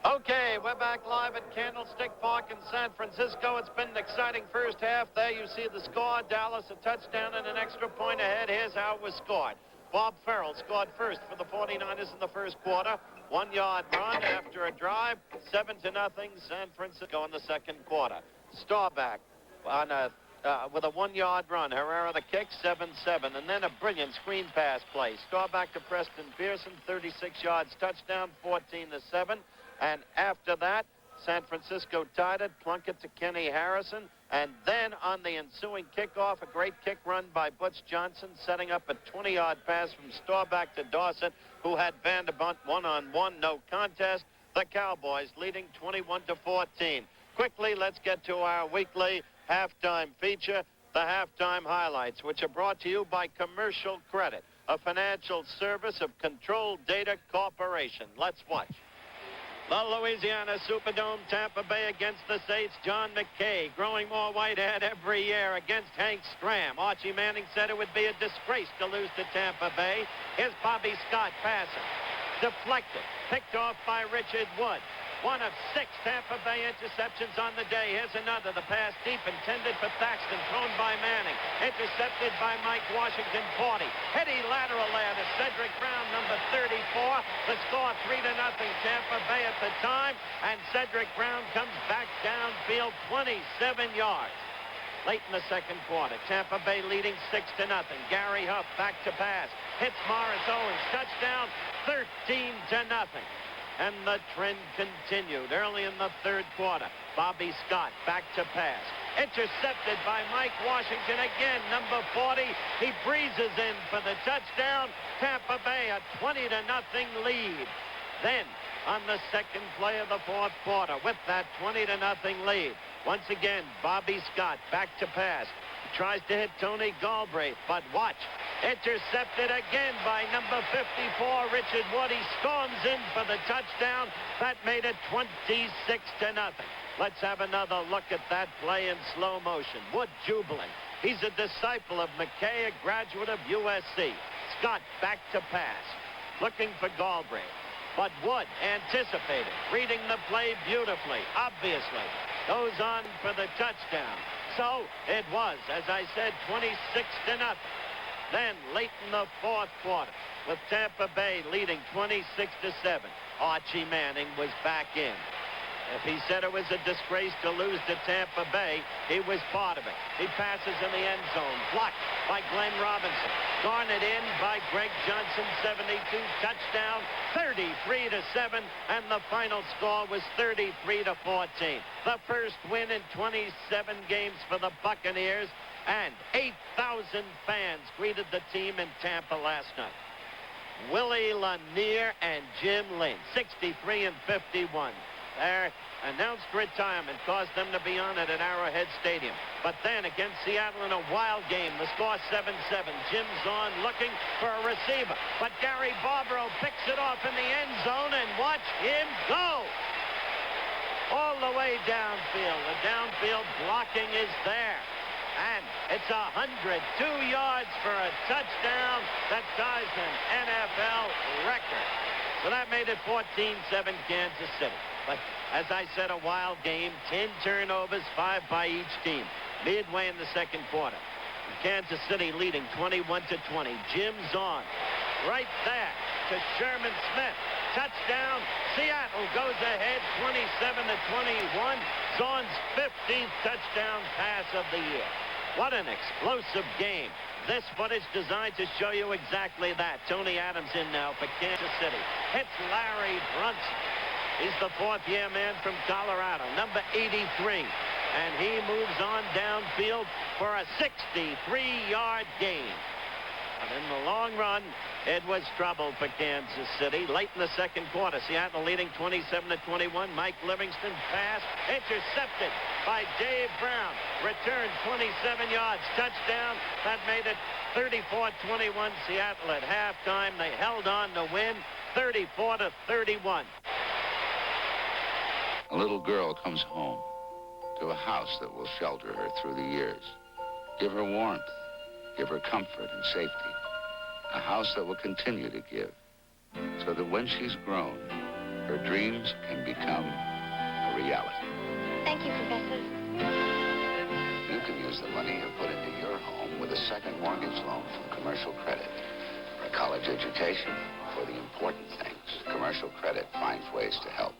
Okay, we're back live at Candlestick Park in San Francisco. It's been an exciting first half. There you see the score. Dallas a touchdown and an extra point ahead. Here's how it was scored. Bob Farrell scored first for the 49ers in the first quarter. 1-yard run after a drive. 7-0 San Francisco in the second quarter. Staubach on with a 1-yard run. Herrera the kick, 7-7. And then a brilliant screen pass play. Staubach to Preston Pearson, 36 yards touchdown, 14-7. And after that, San Francisco tied it, Plunkett to Kenny Harrison. And then on the ensuing kickoff, a great kick run by Butch Johnson, setting up a 20-yard pass from Staubach to Dawson, who had Vanderbunt one-on-one, no contest. The Cowboys leading 21-14. Quickly, let's get to our weekly halftime feature, the halftime highlights, which are brought to you by Commercial Credit, a financial service of Control Data Corporation. Let's watch. The Louisiana Superdome, Tampa Bay against the Saints. John McKay growing more whitehead every year against Hank Stram. Archie Manning said it would be a disgrace to lose to Tampa Bay. Here's Bobby Scott passing. Deflected. Picked off by Richard Wood. One of 6 Tampa Bay interceptions on the day. Here's another. The pass deep intended for Thaxton, thrown by Manning. Intercepted by Mike Washington, 40. Heady lateral there to Cedric Brown, number 34. The score 3-0 Tampa Bay at the time. And Cedric Brown comes back downfield 27 yards. Late in the second quarter, Tampa Bay leading 6-0. Gary Huff back to pass. Hits Morris Owens. Touchdown, 13-0. And the trend continued early in the third quarter. Bobby Scott back to pass. Intercepted by Mike Washington again, number 40. He breezes in for the touchdown. Tampa Bay a 20-0 lead. Then, on the second play of the fourth quarter, with that 20-0 lead, once again, Bobby Scott back to pass. Tries to hit Tony Galbraith, but watch. Intercepted again by number 54, Richard Wood. He storms in for the touchdown. That made it 26-0. Let's have another look at that play in slow motion. Wood jubilant. He's a disciple of McKay, a graduate of USC. Scott back to pass, looking for Galbraith. But Wood anticipated, reading the play beautifully, obviously. Goes on for the touchdown. So it was, as I said, 26-0. Then late in the fourth quarter, with Tampa Bay leading 26-7, Archie Manning was back in. If he said it was a disgrace to lose to Tampa Bay, he was part of it. He passes in the end zone, blocked by Glenn Robinson. Garnered in by Greg Johnson, 72, touchdown, 33-7, and the final score was 33-14. The first win in 27 games for the Buccaneers, and 8,000 fans greeted the team in Tampa last night. Willie Lanier and Jim Lynn, 63 and 51. Their announced retirement caused them to be honored at Arrowhead Stadium. But then against Seattle in a wild game, the score 7-7. Jim's on looking for a receiver. But Gary Barbaro picks it off in the end zone, and watch him go. All the way downfield. The downfield blocking is there. And it's 102 yards for a touchdown. That ties an NFL record. So that made it 14-7 Kansas City. But as I said, a wild game, 10 turnovers, 5 by each team. Midway in the second quarter, Kansas City leading 21-20. Jim's on right there to Sherman Smith. Touchdown. Seattle goes ahead 27-21. Zorn's 15th touchdown pass of the year. What an explosive game. This footage designed to show you exactly that. Tony Adams in now for Kansas City. Hits Larry Brunson. He's the fourth-year man from Colorado, number 83. And he moves on downfield for a 63-yard gain. And in the long run, it was trouble for Kansas City. Late in the second quarter, Seattle leading 27-21. Mike Livingston pass, intercepted by Dave Brown. Return 27 yards, touchdown. That made it 34-21 Seattle at halftime. They held on to win 34-31. A little girl comes home to a house that will shelter her through the years. Give her warmth, give her comfort and safety. A house that will continue to give, so that when she's grown, her dreams can become a reality. Thank you, Professor. You can use the money you put into your home with a second mortgage loan from Commercial Credit. For college education, for the important things, Commercial Credit finds ways to help.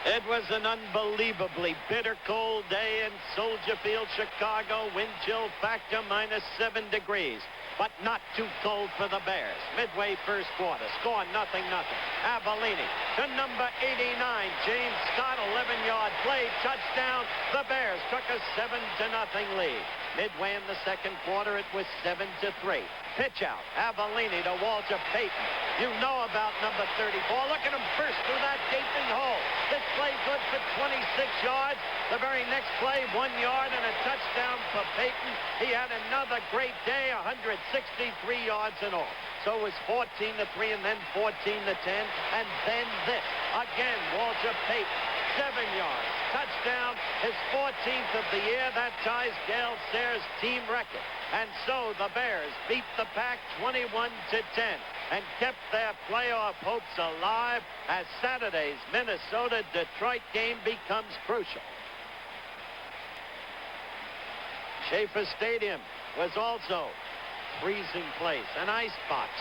It was an unbelievably bitter cold day in Soldier Field, Chicago. Wind chill factor -7 degrees. But not too cold for the Bears. Midway first quarter, score 0-0. Avellini to number 89, James Scott, 11-yard play, touchdown. The Bears took a 7-0 lead. Midway in the second quarter, it was 7-3. Pitch out, Avellini to Walter Payton. You know about number 34. Look at him burst through that gaping hole. This play good for 26 yards. The very next play, 1 yard and a touchdown for Payton. He had another great day, 163 yards in all. So it was 14-3 and then 14-10. And then this. Again, Walter Payton. 7 yards. Touchdown. His 14th of the year. That ties Gale Sayre's team record. And so the Bears beat the Pack 21-10 and kept their playoff hopes alive as Saturday's Minnesota-Detroit game becomes crucial. Schaefer Stadium was also freezing place, an ice box.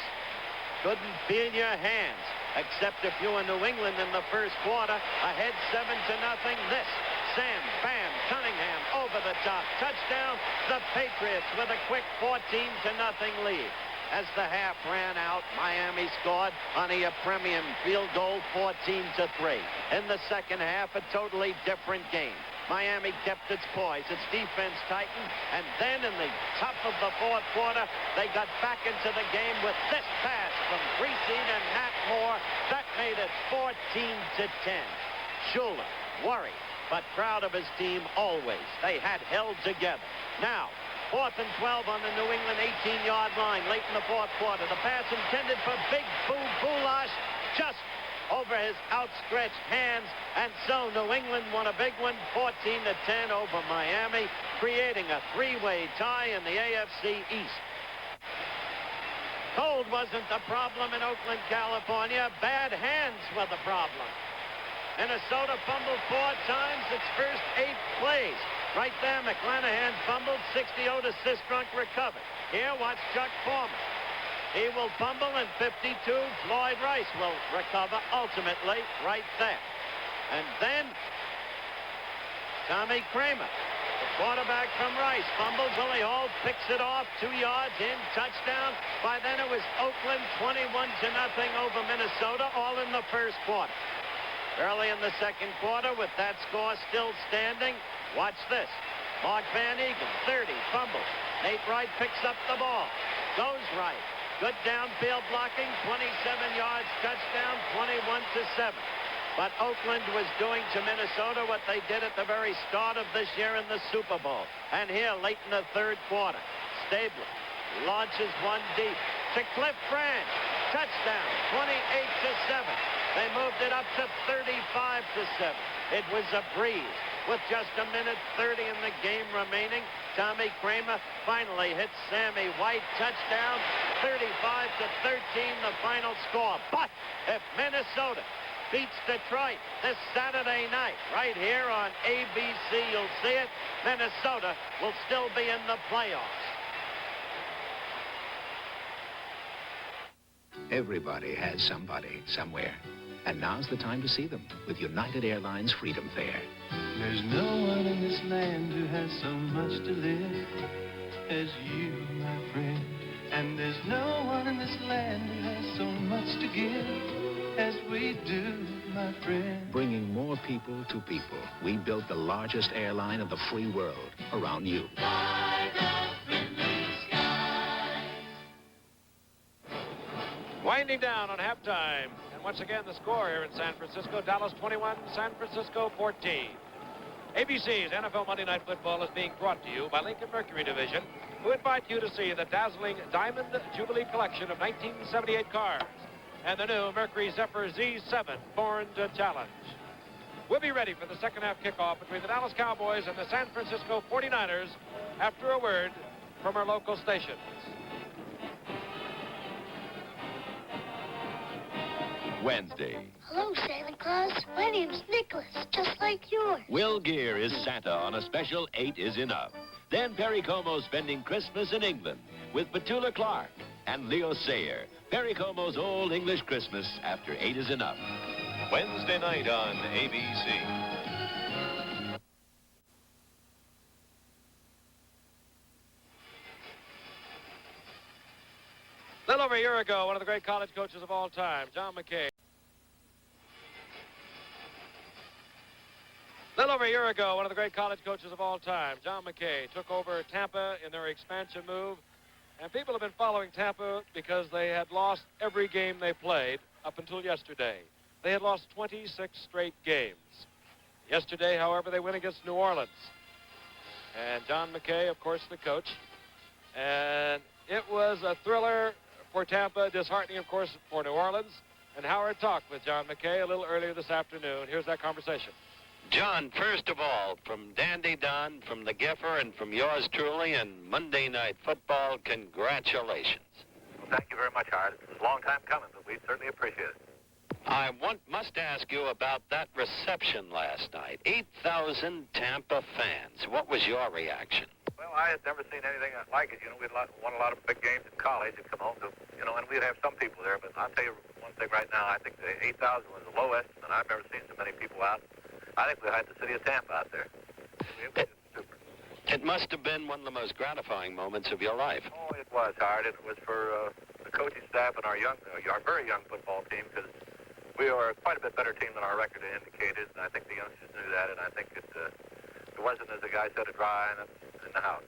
Couldn't feel your hands, except if you were New England in the first quarter, ahead 7-0. This, Sam Bam Cunningham over the top. Touchdown, the Patriots with a quick 14-0 lead. As the half ran out, Miami scored on a premium field goal, 14-3. In the second half, a totally different game. Miami kept its poise, its defense tightened, and then in the top of the fourth quarter, they got back into the game with this pass from Greasy and Nat Moore. That made it 14-10. Schuler worried, but proud of his team always. They had held together. Now, 4th and 12 on the New England 18-yard line late in the fourth quarter. The pass intended for Big Boo Goulash, just over his outstretched hands, and so New England won a big one, 14-10 over Miami, creating a three-way tie in the AFC East. Cold wasn't the problem in Oakland, California. Bad hands were the problem. Minnesota fumbled 4 times its first 8 plays. Right there, McClanahan fumbled, 60-0 to Sistrunk recovered. Here, watch Chuck Foreman. He will fumble, and 52, Floyd Rice will recover ultimately right there. And then Tommy Kramer, the quarterback from Rice, fumbles. Willie Hall picks it off, 2 yards in, touchdown. By then it was Oakland 21-0 over Minnesota, all in the first quarter. Early in the second quarter, with that score still standing, watch this. Mark Van Eegen, 30, fumbles. Nate Wright picks up the ball, goes right. Good downfield blocking, 27 yards, touchdown, 21-7. But Oakland was doing to Minnesota what they did at the very start of this year in the Super Bowl. And here, late in the third quarter, Stabler launches one deep to Cliff Branch. Touchdown, 28-7. They moved it up to 35-7. It was a breeze. With just a minute 30 in the game remaining, Tommy Kramer finally hits Sammy White. Touchdown, 35-13, the final score. But if Minnesota beats Detroit this Saturday night, right here on ABC, you'll see it, Minnesota will still be in the playoffs. Everybody has somebody somewhere. And now's the time to see them with United Airlines Freedom Fare. There's no one in this land who has so much to live as you, my friend. And there's no one in this land who has so much to give as we do, my friend. Bringing more people to people, we built the largest airline of the free world around you. Winding down on halftime. And once again, the score here in San Francisco, Dallas 21, San Francisco 14. ABC's NFL Monday Night Football is being brought to you by Lincoln Mercury Division, who invite you to see the dazzling Diamond Jubilee collection of 1978 cars and the new Mercury Zephyr Z7 Born to Challenge. We'll be ready for the second half kickoff between the Dallas Cowboys and the San Francisco 49ers after a word from our local stations. Wednesday. Hello, Santa Claus. My name's Nicholas, just like yours. Will Gear is Santa on a special 8 is Enough. Then Perry Como spending Christmas in England with Petula Clark and Leo Sayer. Perry Como's Old English Christmas after 8 is Enough. Wednesday night on ABC. A little over a year ago, one of the great college coaches of all time, John McKay. A little over a year ago, one of the great college coaches of all time, John McKay, took over Tampa in their expansion move. And people have been following Tampa because they had lost every game they played up until yesterday. They had lost 26 straight games. Yesterday, however, they went against New Orleans. And John McKay, of course, the coach. And it was a thriller for Tampa, disheartening, of course, for New Orleans. And Howard talked with John McKay a little earlier this afternoon. Here's that conversation. John, first of all, from Dandy Don, from the Giffer, and from yours truly, and Monday Night Football, congratulations. Well, thank you very much, Howard. It's a long time coming, but we certainly appreciate it. I must ask you about that reception last night. 8,000 Tampa fans. What was your reaction? Well, I had never seen anything like it. You know, we'd won a lot of big games in college and come home to, you know, and we'd have some people there. But I'll tell you one thing right now. I think the 8,000 was the lowest, and I've never seen so many people out. I think we had the city of Tampa out there. It was super. It must have been one of the most gratifying moments of your life. Oh, it was, Howard. It was for the coaching staff and our very young football team, because we are quite a bit better team than our record indicated, and I think the youngsters knew that, and I think it wasn't, as the guy said, a dry in the house.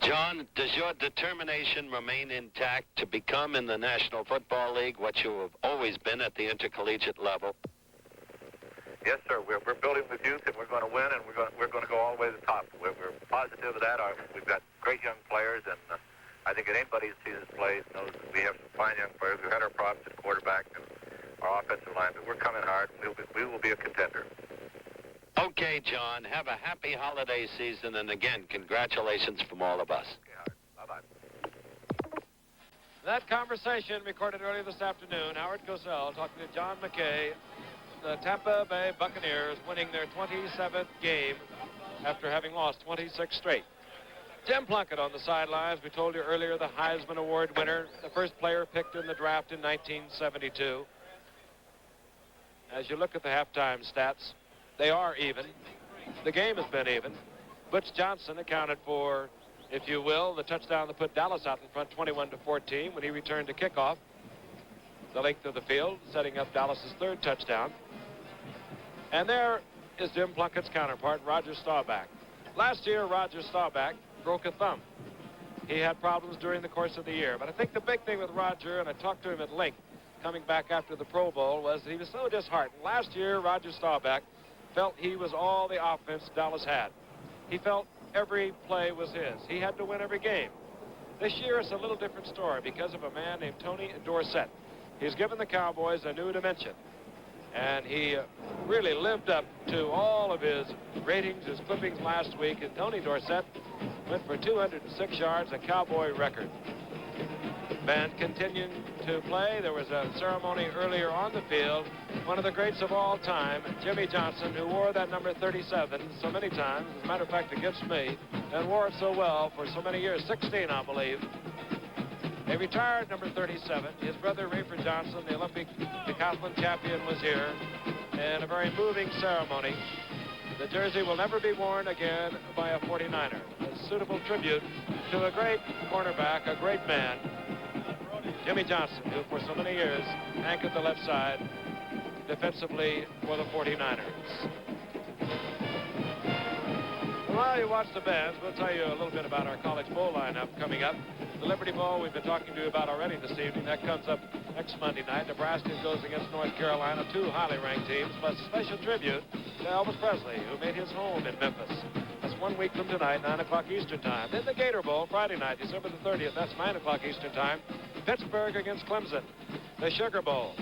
John, does your determination remain intact to become in the National Football League what you have always been at the intercollegiate level? Yes, sir. We're building with youth, and we're going to win, and we're going to go all the way to the top. We're positive of that. We've got great young players, and I think anybody who sees us play knows that we have some fine young players. We've had our problems at quarterback and our offensive line, but we're coming hard. We will be a contender. Okay, John. Have a happy holiday season, and again, congratulations from all of us. Okay, Howard. Bye-bye. That conversation recorded earlier this afternoon, Howard Cosell talking to John McKay, the Tampa Bay Buccaneers winning their 27th game after having lost 26 straight. Jim Plunkett on the sidelines. We told you earlier, the Heisman Award winner, the first player picked in the draft in 1972. As you look at the halftime stats, they are even. The game has been even. Butch Johnson accounted for, if you will, the touchdown that put Dallas out in front 21-14 when he returned to kickoff the length of the field, setting up Dallas's third touchdown. And there is Jim Plunkett's counterpart, Roger Staubach. Last year, Roger Staubach broke a thumb. He had problems during the course of the year. But I think the big thing with Roger, and I talked to him at length coming back after the Pro Bowl, was that he was so disheartened. Last year, Roger Staubach felt he was all the offense Dallas had. He felt every play was his. He had to win every game. This year, it's a little different story because of a man named Tony Dorsett. He's given the Cowboys a new dimension. And he really lived up to all of his ratings, his clippings last week. And Tony Dorsett went for 206 yards, a Cowboy record. Band continuing to play. There was a ceremony earlier on the field. One of the greats of all time, Jimmy Johnson, who wore that number 37 so many times, as a matter of fact, against me, and wore it so well for so many years, 16, I believe. They retired number 37. His brother, Rayford Johnson, the Olympic decathlon champion, was here in a very moving ceremony. The jersey will never be worn again by a 49er. A suitable tribute to a great cornerback, a great man, Jimmy Johnson, who for so many years anchored the left side defensively for the 49ers. While you watch the bands, we'll tell you a little bit about our College Bowl lineup coming up. The Liberty Bowl we've been talking to you about already this evening. That comes up next Monday night. Nebraska goes against North Carolina, two highly ranked teams, plus a special tribute to Elvis Presley, who made his home in Memphis. That's 1 week from tonight, 9 o'clock Eastern time. Then the Gator Bowl, Friday night, December the 30th. That's 9 o'clock Eastern time. Pittsburgh against Clemson. The Sugar Bowl.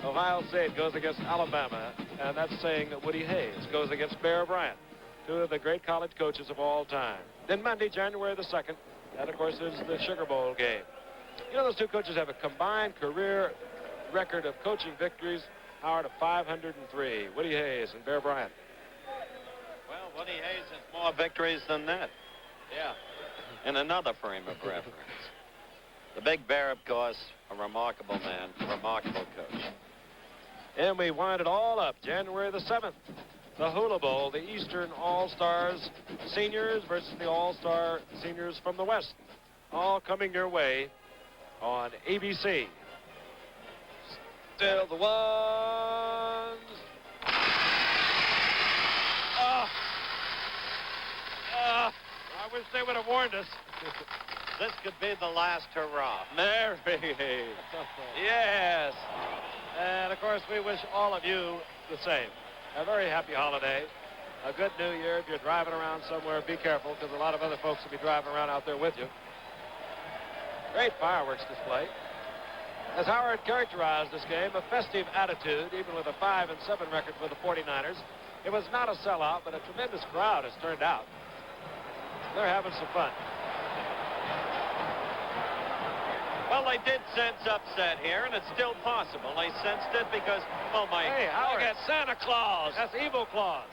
Ohio State goes against Alabama, and that's saying that Woody Hayes goes against Bear Bryant, two of the great college coaches of all time. Then Monday, January the 2nd, that, of course, is the Sugar Bowl game. You know, those two coaches have a combined career record of coaching victories, Howard, of 503. Woody Hayes and Bear Bryant. Well, Woody Hayes has more victories than that. Yeah. In another frame of reference. The Big Bear, of course, a remarkable man, a remarkable coach. And we wind it all up January the 7th. The Hula Bowl, the Eastern All-Stars seniors versus the All-Star seniors from the West. All coming your way on ABC. Still the ones. I wish they would have warned us. This could be the last hurrah. Mary. Yes. And, of course, we wish all of you the same. A very happy holiday. A good New Year. If you're driving around somewhere, be careful, because a lot of other folks will be driving around out there with you. Great fireworks display. As Howard characterized this game, a festive attitude, even with a 5-7 record for the 49ers. It was not a sellout, but a tremendous crowd has turned out. They're having some fun. Well, they did sense upset here, and it's still possible. They sensed it because, oh, my... Hey, Howard. Look at Santa Claus. That's Evil Claus.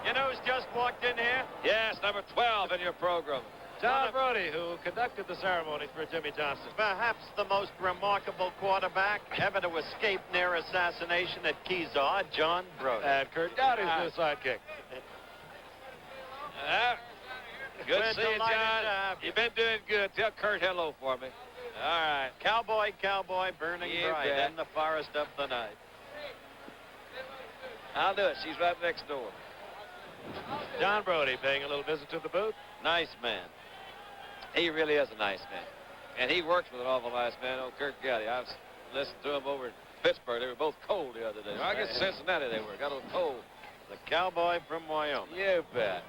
You know who's just walked in here? Yes, number 12 in your program. John Brody, who conducted the ceremony for Jimmy Johnson. Perhaps the most remarkable quarterback ever to escape near assassination at Kezar, John Brody. And Kurt Dowdy's new sidekick. Good We're seeing you, delighted John. to have you. You've been doing good. Tell Kurt hello for me. All right. Cowboy, cowboy, burning You bright bet. in the forest of the night. I'll do it. She's right next door. John Brody paying a little visit to the booth. Nice man. He really is a nice man. And he works with an awful nice man, old Kirk Gowdy. I've listened to him over in Pittsburgh. They were both cold the other day. I guess Cincinnati they were. Got a little cold. The cowboy from Wyoming. You bet.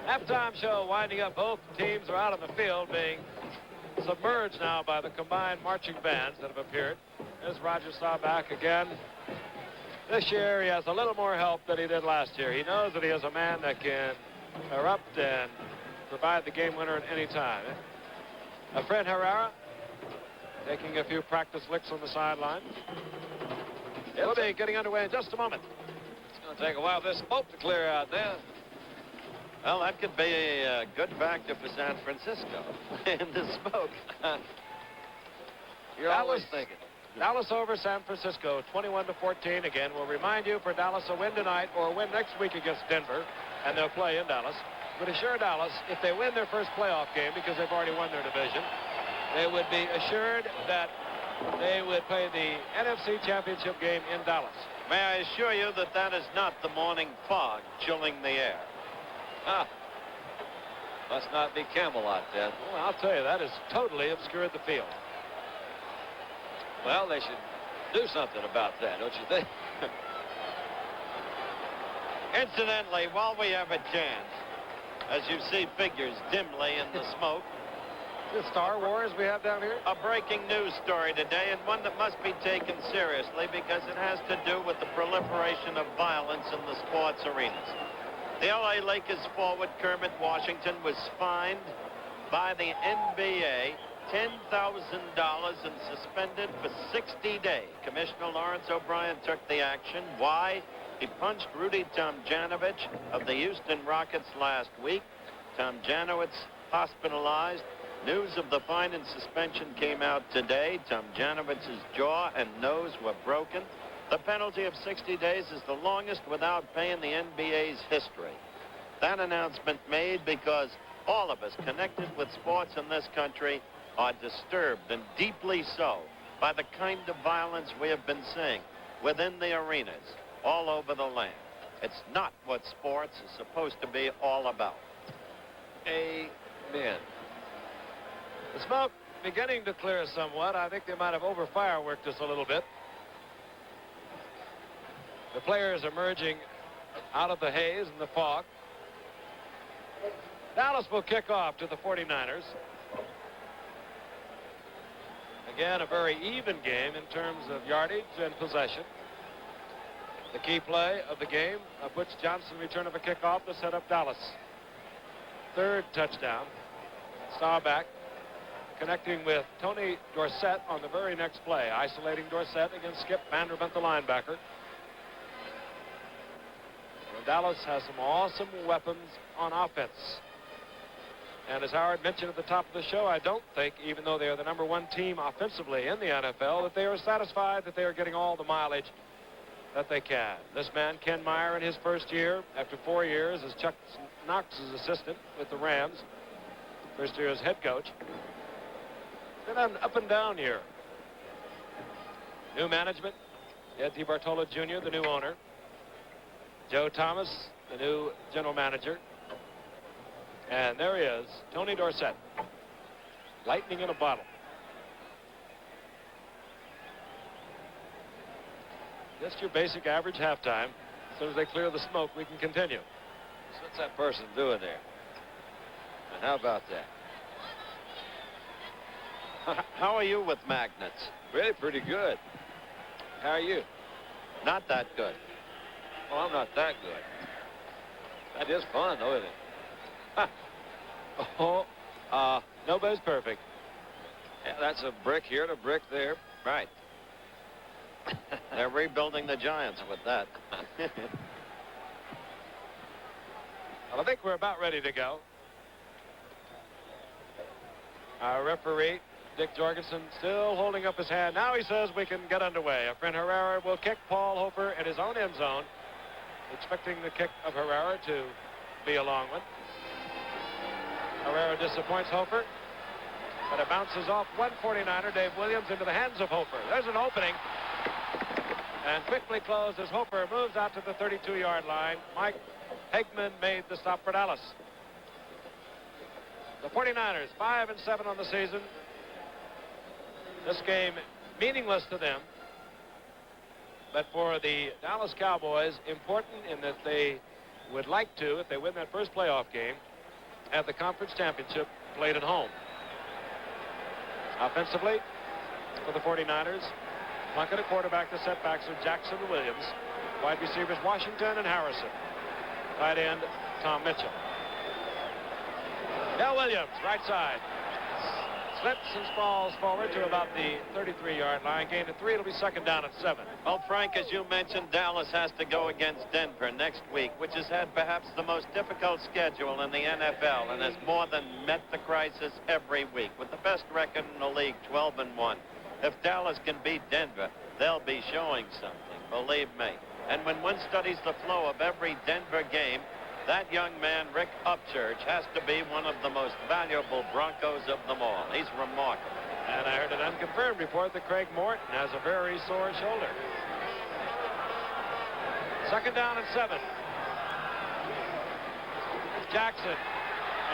Halftime show winding up. Both teams are out on the field being submerged now by the combined marching bands that have appeared. There's Roger Staubach again. This year he has a little more help than he did last year. He knows that he is a man that can erupt and provide the game winner at any time. Fred Herrera taking a few practice licks on the sideline. We'll be getting underway in just a moment. It's going to take a while for this smoke to clear out there. Well, that could be a good factor for San Francisco in the smoke. You're always thinking. Dallas over San Francisco, 21-14. Again, we'll remind you, for Dallas, a win tonight or a win next week against Denver, and they'll play in Dallas, would assure Dallas, if they win their first playoff game, because they've already won their division, they would be assured that they would play the NFC Championship game in Dallas. May I assure you that that is not the morning fog chilling the air. Must not be Camelot then. Well, I'll tell you, that has totally obscured the field. Well, they should do something about that, don't you think? Incidentally, while we have a chance, as you see figures dimly in the smoke, the Star Wars we have down here? A breaking news story today, and one that must be taken seriously because it has to do with the proliferation of violence in the sports arenas. The LA Lakers forward Kermit Washington was fined by the NBA $10,000 and suspended for 60 days. Commissioner Lawrence O'Brien took the action. Why? He punched Rudy Tomjanovich of the Houston Rockets last week. Tomjanovich hospitalized. News of the fine and suspension came out today. Tomjanovich's jaw and nose were broken. The penalty of 60 days is the longest without pay in the NBA's history. That announcement made because all of us connected with sports in this country are disturbed, and deeply so, by the kind of violence we have been seeing within the arenas all over the land. It's not what sports is supposed to be all about. Amen. The smoke beginning to clear somewhat. I think they might have over-fireworked us a little bit. The players emerging out of the haze and the fog. Dallas will kick off to the 49ers. Again, a very even game in terms of yardage and possession. The key play of the game, a Butch Johnson return of a kickoff to set up Dallas. Third touchdown. Staubach connecting with Tony Dorsett on the very next play, isolating Dorsett against Skip Vanderbilt, the linebacker. Well, Dallas has some awesome weapons on offense. And as Howard mentioned at the top of the show, I don't think, even though they are the #1 team offensively in the NFL, that they are satisfied that they are getting all the mileage that they can. This man, Ken Meyer, in his first year, after 4 years as Chuck Knox's assistant with the Rams, first year as head coach, been an up and down year. New management, Ed DiBartolo Jr., the new owner, Joe Thomas, the new general manager, and there he is, Tony Dorsett, lightning in a bottle. Just your basic average halftime. As soon as they clear the smoke, we can continue. So what's that person doing there? And how about that? How are you with magnets? Really pretty good. How are you? Not that good. Well, I'm not that good. That is fun, though, isn't it? Nobody's perfect. Yeah, that's a brick here and a brick there. Right. They're rebuilding the Giants with that. Well, I think we're about ready to go. Our referee, Dick Jorgensen, still holding up his hand. Now he says we can get underway. Our friend Herrera will kick Paul Hofer at his own end zone, expecting the kick of Herrera to be a long one. Herrera disappoints Hofer, but it bounces off 149er Dave Williams into the hands of Hofer. There's an opening, and quickly closed as Hofer moves out to the 32-yard line. Mike Hegman made the stop for Dallas. The 49ers 5-7 on the season. This game meaningless to them, but for the Dallas Cowboys important in that they would like to, if they win that first playoff game, have the conference championship played at home. Offensively, for the 49ers, Plunkett at quarterback. The setbacks are Jackson and Williams. Wide receivers Washington and Harrison. Tight end Tom Mitchell. Del Williams, right side. Slips and sprawls forward to about the 33-yard line. Gain of 3. It'll be second down at 7. Well, Frank, as you mentioned, Dallas has to go against Denver next week, which has had perhaps the most difficult schedule in the NFL and has more than met the crisis every week. With the best record in the league, 12-1. If Dallas can beat Denver, they'll be showing something, believe me. And when one studies the flow of every Denver game, that young man, Rick Upchurch, has to be one of the most valuable Broncos of them all. He's remarkable. And I heard an unconfirmed report that Craig Morton has a very sore shoulder. Second down and 7. Jackson.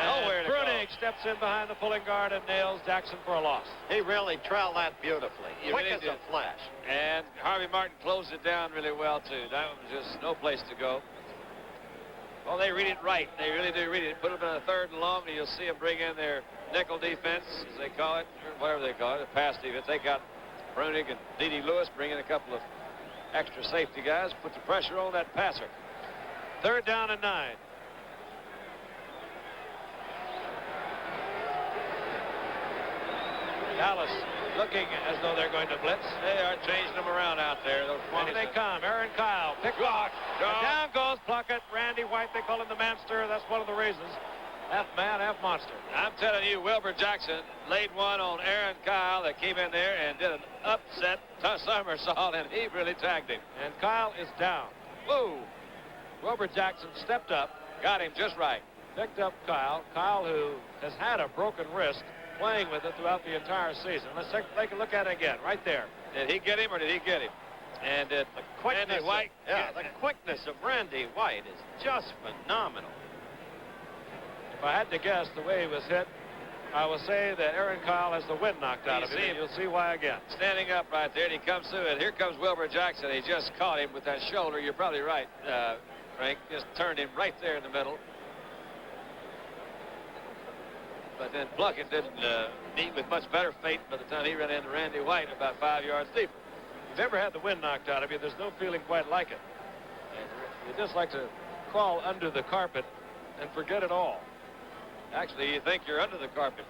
And Brunig steps in behind the pulling guard and nails Jackson for a loss. He really trailed that beautifully. Quick as a flash. And Harvey Martin closed it down really well, too. That was just no place to go. Well, they read it right. They really do read it. Put them in a 3rd and long, and you'll see them bring in their nickel defense, as they call it, or whatever they call it, a pass defense. They got Brunig and D.D. Lewis, bring in a couple of extra safety guys, put the pressure on that passer. 3rd down and 9. Dallas looking as though they're going to blitz. They are changing them around out there. Those and they come. Aaron Kyle. Pick off. Down goes Plunkett. Randy White, they call him the Manster. That's one of the reasons. Half man, half monster. I'm telling you, Wilbur Jackson laid one on Aaron Kyle that came in there and did an upset somersault, and he really tagged him. And Kyle is down. Whoa. Wilbur Jackson stepped up. Got him just right. Picked up Kyle. Kyle, who has had a broken wrist, playing with it throughout the entire season. Let's take a look at it again, right there. Did he get him or did he get him? And the quickness Randy White. The quickness of Randy White is just phenomenal. If I had to guess the way he was hit, I will say that Aaron Kyle has the wind knocked out of him. And you'll see why again. Standing up right there, and he comes through it. Here comes Wilbur Jackson. He just caught him with that shoulder. You're probably right, Frank. Just turned him right there in the middle. But then Plunkett didn't meet with much better fate by the time he ran into Randy White about 5 yards deeper. If you've ever had the wind knocked out of you, there's no feeling quite like it. You just like to crawl under the carpet and forget it all. Actually, you think you're under the carpet.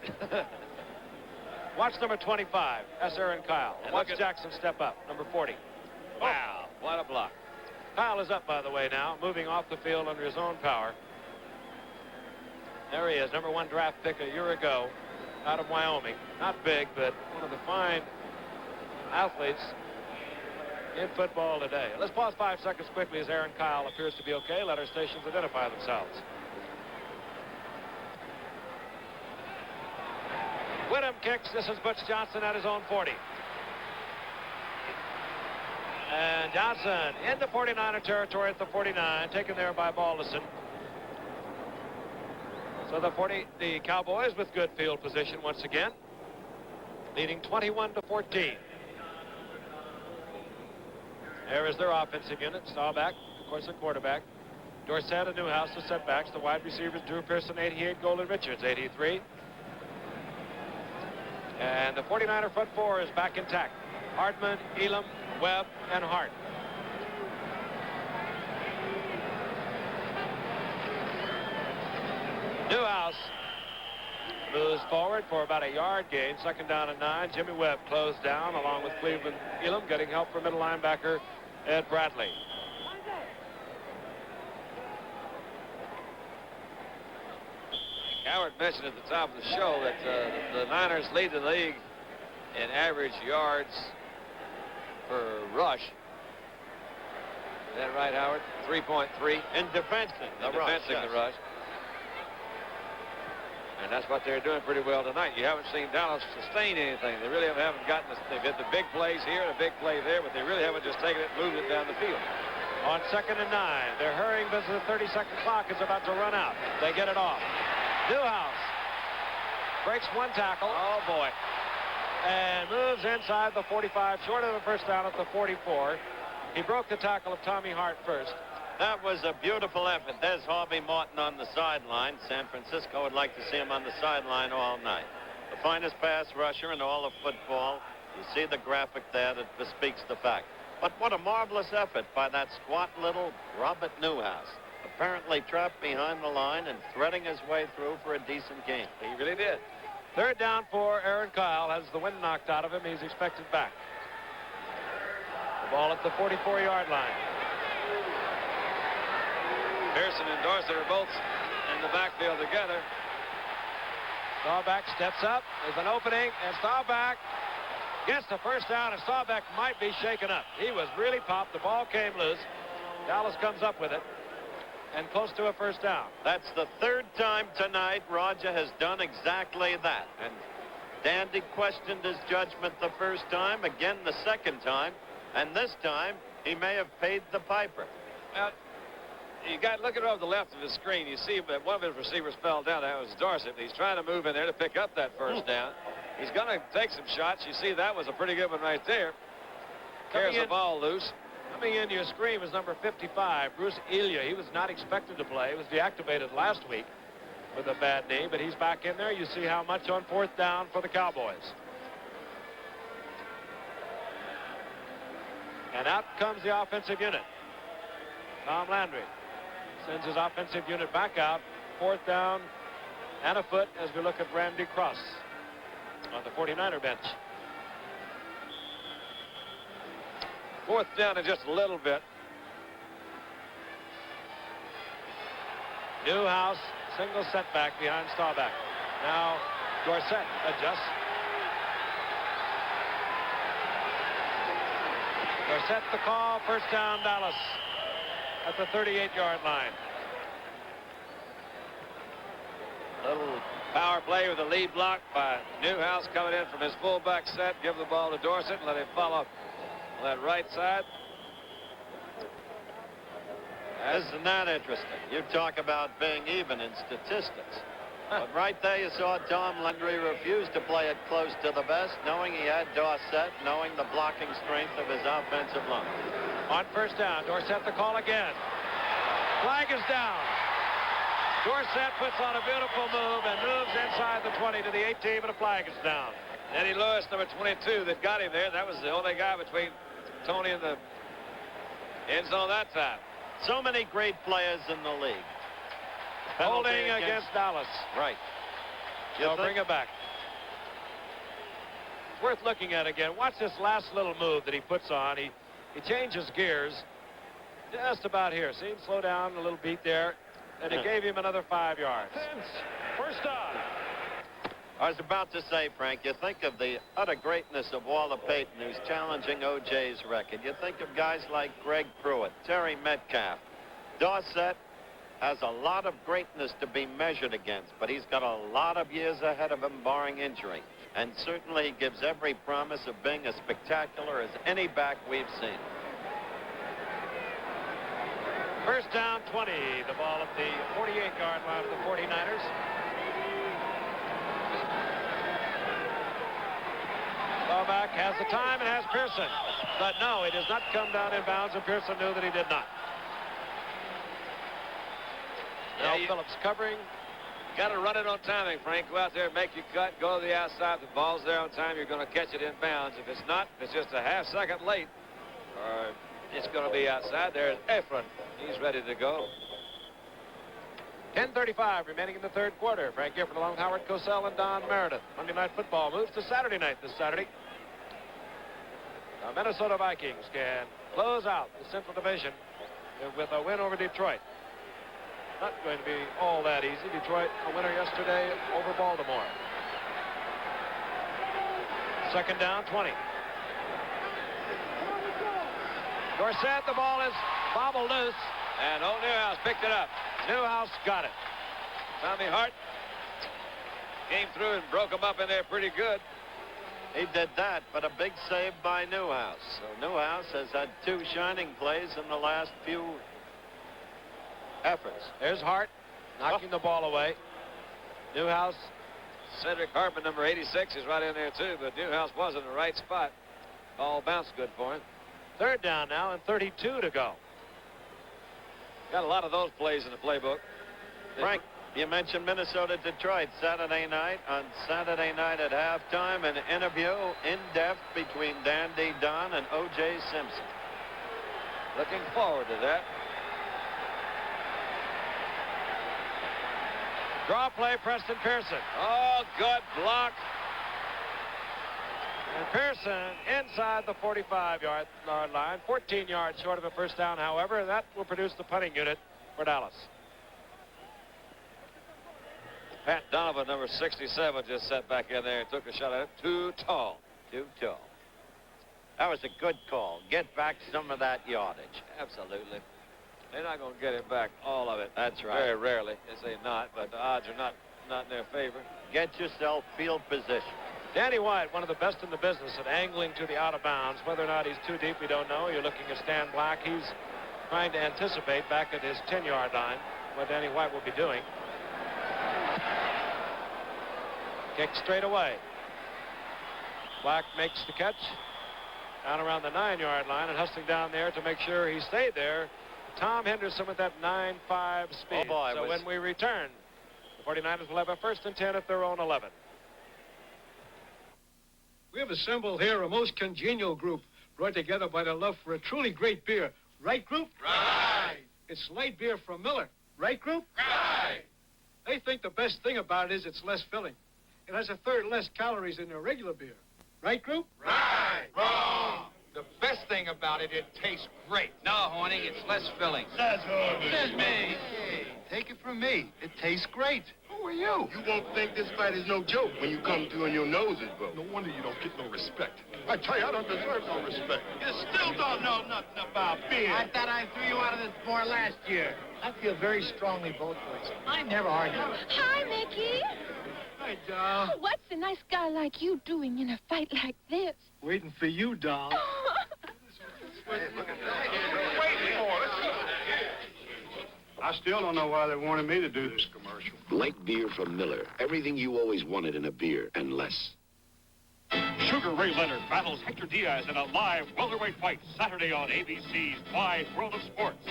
Watch number 25. That's Aaron Kyle. And watch Jackson step up. Number 40. Wow, what a block. Kyle is up, by the way, now, moving off the field under his own power. There he is, number 1 draft pick a year ago out of Wyoming. Not big, but one of the fine athletes in football today. Let's pause 5 seconds quickly as Aaron Kyle appears to be okay. Let our stations identify themselves. Whittam kicks. This is Butch Johnson at his own 40. And Johnson into 49er territory at the 49, taken there by Balderson. So the Cowboys with good field position once again, leading 21-14. There is their offensive unit. Staubach, of course, the quarterback. Dorsett and Newhouse, the setbacks. The wide receivers, Drew Pearson, 88. Golden Richards, 83. And the 49er front four is back intact. Hardman, Elam, Webb, and Hart. Newhouse moves forward for about a yard gain. 2nd down and 9. Jimmy Webb closed down along with Cleveland Elam, getting help from middle linebacker Ed Bradley. Howard mentioned at the top of the show that the Niners lead the league in average yards per rush. Is that right, Howard? 3.3. In defensing the rush. And that's what they're doing pretty well tonight. You haven't seen Dallas sustain anything. They really haven't gotten this. They've hit the big plays here, the big play there, but they really haven't just taken it and moved it down the field. On 2nd and 9, they're hurrying because the 30-second clock is about to run out. They get it off. Newhouse breaks one tackle. Oh, boy. And moves inside the 45, short of the first down at the 44. He broke the tackle of Tommy Hart first. That was a beautiful effort. There's Harvey Martin on the sideline. San Francisco would like to see him on the sideline all night. The finest pass rusher in all of football. You see the graphic there that bespeaks the fact. But what a marvelous effort by that squat little Robert Newhouse. Apparently trapped behind the line and threading his way through for a decent game. He really did. 3rd down for Aaron Kyle. Has the wind knocked out of him. He's expected back. The ball at the 44-yard line. Pearson and Dorsett are both in the backfield together. Staubach steps up. There's an opening, and Staubach gets the first down, and Staubach might be shaken up. He was really popped. The ball came loose. Dallas comes up with it, and close to a first down. That's the 3rd time tonight Roger has done exactly that. And Dandy questioned his judgment the first time, again the 2nd time, and this time he may have paid the piper. Well, you got to look at it over the left of the screen. You see that one of his receivers fell down. That was Dorsett. He's trying to move in there to pick up that first down. He's going to take some shots. You see that was a pretty good one right there. Carries the ball loose. Coming into your screen was number 55, Bruce Elia. He was not expected to play. He was deactivated last week with a bad knee, but he's back in there. You see how much on 4th down for the Cowboys. And out comes the offensive unit. Tom Landry sends his offensive unit back out. 4th down and a foot as we look at Randy Cross on the 49er bench. 4th down in just a little bit. Newhouse, single setback behind Staubach. Now Dorsett adjusts. Dorsett the call, first down Dallas at the 38-yard line. Little power play with a lead block by Newhouse coming in from his fullback set. Give the ball to Dorsett and let him follow on that right side. Isn't that interesting? You talk about being even in statistics. But right there you saw Tom Landry refuse to play it close to the best, knowing he had Dorsett, knowing the blocking strength of his offensive line. On first down, Dorsett the call again. Flag is down. Dorsett puts on a beautiful move and moves inside the 20 to the 18, but a flag is down. Eddie Lewis, number 22, that got him there. That was the only guy between Tony and the end zone that time. So many great players in the league. Holding against Dallas. Right. They'll bring it back. It's worth looking at again. Watch this last little move that he puts on. He changes gears just about here. See him slow down a little beat there, and it gave him another 5 yards. First down. I was about to say, Frank, you think of the utter greatness of Walter Payton, who's challenging O.J.'s record. You think of guys like Greg Pruitt, Terry Metcalf. Dorsett has a lot of greatness to be measured against, but he's got a lot of years ahead of him, barring injury. And certainly he gives every promise of being as spectacular as any back we've seen. First down, 20. The ball at the 48-yard line of the 49ers. Staubach has the time and has Pearson. But no, he does not come down in bounds, and Pearson knew that he did not. Now Phillips covering. Got to run it on timing, Frank. Go out there and make your cut. Go to the outside. If the ball's there on time, you're going to catch it in bounds. If it's not, if it's just a half second late, or it's going to be outside. There's Efron. He's ready to go. 10:35 remaining in the third quarter. Frank Gifford along with Howard Cosell and Don Meredith. Monday Night Football moves to Saturday night this Saturday. The Minnesota Vikings can close out the Central Division with a win over Detroit. Not going to be all that easy. Detroit a winner yesterday over Baltimore. Second down, 20. Dorsett, the ball is bobbled loose. And old Newhouse picked it up. Newhouse got it. Tommy Hart came through and broke him up in there pretty good. He did that, but a big save by Newhouse. So Newhouse has had 2 shining plays in the last few efforts. There's Hart knocking the ball away. Newhouse. Cedric Hartman, number 86, is right in there too, but Newhouse was in the right spot. Ball bounced good for him. Third down now and 32 to go. Got a lot of those plays in the playbook. Frank, you mentioned Minnesota-Detroit Saturday night. On Saturday night at halftime, an interview in depth between Dandy Don and O.J. Simpson. Looking forward to that. Draw play, Preston Pearson. Oh, good block. And Pearson inside the 45-yard line, 14 yards short of a first down, however, and that will produce the punting unit for Dallas. Pat Donovan, number 67, just sat back in there and took a shot at it. Too tall. Too tall. That was a good call. Get back some of that yardage. Absolutely. They're not going to get it back, all of it. That's right. Very rarely. They say not, but the odds are not in their favor. Get yourself field position. Danny White, one of the best in the business at angling to the out of bounds. Whether or not he's too deep, we don't know. You're looking at Stan Black. He's trying to anticipate back at his 10-yard line what Danny White will be doing. Kick straight away. Black makes the catch down around the 9-yard line and hustling down there to make sure he stayed there. Tom Henderson with that 9.5 speed. Oh boy, so when we return, the 49ers will have a 1st and 10 at their own 11. We have assembled here a most congenial group brought together by the love for a truly great beer. Right, group? Right. It's light beer from Miller. Right, group? Right. They think the best thing about it is it's less filling. It has a third less calories than their regular beer. Right, group? Right. Wrong. The best thing about it, it tastes great. No, Horning, it's less filling. That's Horning. Says me. Hey, take it from me. It tastes great. Who are you? You won't think this fight is no joke when you come to and your nose is broke. No wonder you don't get no respect. I tell you, I don't deserve no respect. You still don't know nothing about beer. I thought I threw you out of this bar last year. I feel very strongly both ways. I never argue. Hi, Mickey. Hi, Doll. What's a nice guy like you doing in a fight like this? Waiting for you, Doll. I still don't know why they wanted me to do this commercial. Light beer from Miller. Everything you always wanted in a beer, and less. Sugar Ray Leonard battles Hector Diaz in a live welterweight fight Saturday on ABC's Wide World of Sports.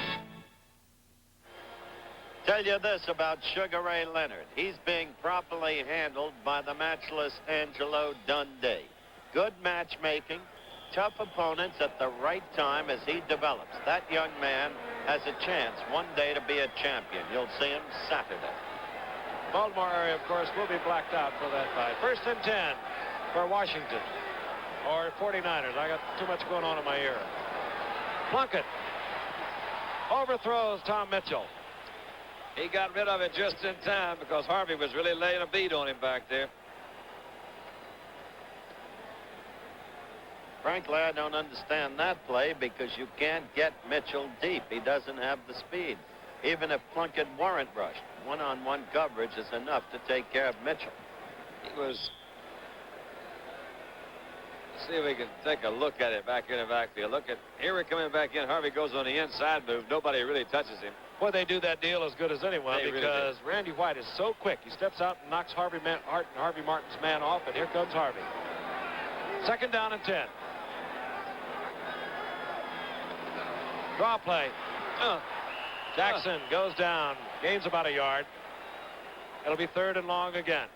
Tell you this about Sugar Ray Leonard. He's being properly handled by the matchless Angelo Dundee. Good matchmaking, tough opponents at the right time as he develops. That young man has a chance one day to be a champion. You'll see him Saturday. Baltimore, of course, will be blacked out for that fight. 1st and 10 for Washington. Or 49ers. I got too much going on in my ear. Plunkett overthrows Tom Mitchell. He got rid of it just in time because Harvey was really laying a beat on him back there. Frankly, I don't understand that play because you can't get Mitchell deep. He doesn't have the speed. Even if Plunkett weren't rushed, one-on-one coverage is enough to take care of Mitchell. He was... Let's see if we can take a look at it back in the backfield. Look at, here we're coming back in. Harvey goes on the inside move. Nobody really touches him. Boy, they do that deal as good as anyone because really Randy White is so quick. He steps out and knocks Harvey Martin's man off, and here comes Harvey. 2nd down and 10. Draw play. Jackson goes down, gains about a yard. It'll be 3rd and long again.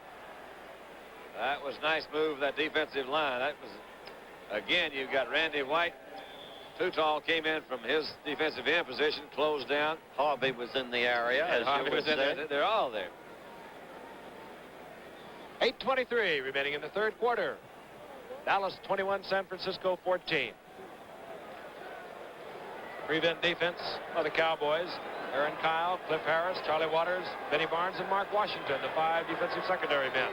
That was nice move, that defensive line. That was, again, you've got Randy White. Too Tall came in from his defensive end position, closed down. Harvey was in the area, And as Harvey you was would in say. there. They're all there. 8:23 remaining in the 3rd quarter. Dallas 21, San Francisco 14. Prevent defense of the Cowboys. Aaron Kyle, Cliff Harris, Charlie Waters, Benny Barnes, and Mark Washington, the 5 defensive secondary men.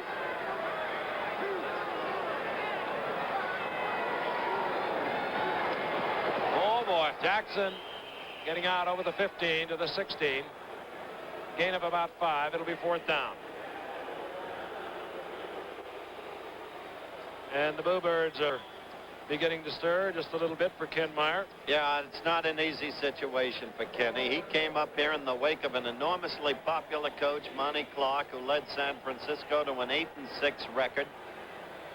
Oh boy, Jackson getting out over the 15 to the 16. Gain of about 5. It'll be 4th down. And the Bluebirds are beginning to stir just a little bit for Ken Meyer. Yeah, it's not an easy situation for Kenny. He came up here in the wake of an enormously popular coach, Monty Clark, who led San Francisco to an 8-6 record.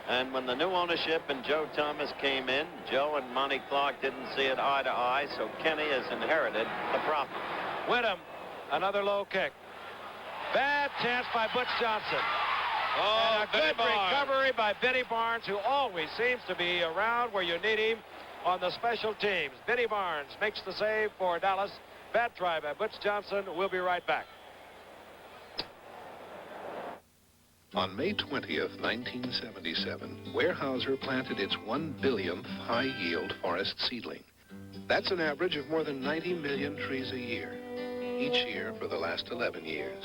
And when the new ownership and Joe Thomas came in, Joe and Monty Clark didn't see it eye to eye, so Kenny has inherited the problem. Whittam, another low kick. Bad chance by Butch Johnson. Oh, and a good recovery by Benny Barnes, who always seems to be around where you need him on the special teams. Benny Barnes makes the save for Dallas. Bad try by Butch Johnson. We'll be right back. On May 20th, 1977, Weyerhaeuser planted its 1 billionth high-yield forest seedling. That's an average of more than 90 million trees a year, each year for the last 11 years.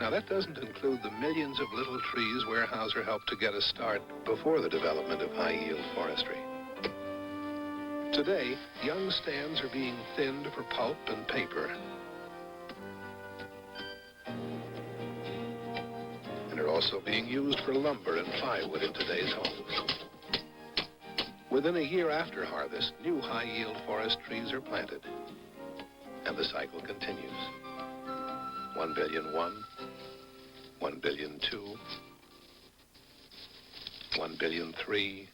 Now, that doesn't include the millions of little trees Weyerhaeuser helped to get a start before the development of high-yield forestry. Today, young stands are being thinned for pulp and paper. And are also being used for lumber and plywood in today's homes. Within a year after harvest, new high-yield forest trees are planted. And the cycle continues. 1 billion 1, 1 billion 2, 1 billion 3.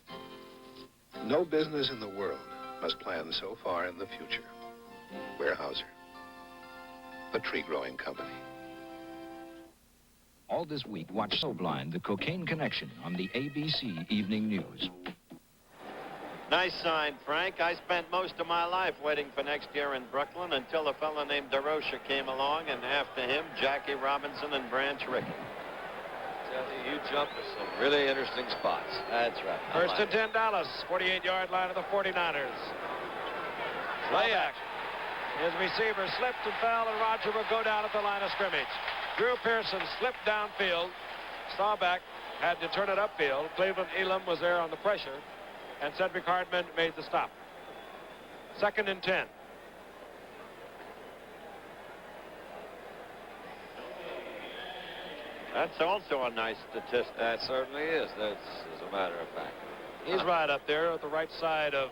No business in the world must plan so far in the future. Weyerhaeuser, the tree-growing company. All this week, watch So Blind, The Cocaine Connection on the ABC Evening News. Nice sign, Frank. I spent most of my life waiting for next year in Brooklyn until a fellow named DeRocha came along, and after him, Jackie Robinson and Branch Rickey. You jumped to some really interesting spots. That's right. First and 10 Dallas, 48-yard line of the 49ers. Play action. His receiver slipped and fell, and Roger will go down at the line of scrimmage. Drew Pearson slipped downfield. Staubach had to turn it upfield. Cleveland Elam was there on the pressure, and Cedric Hardman made the stop. 2nd and 10. That's also a nice statistic. That certainly is. That's as a matter of fact. He's right up there at the right side of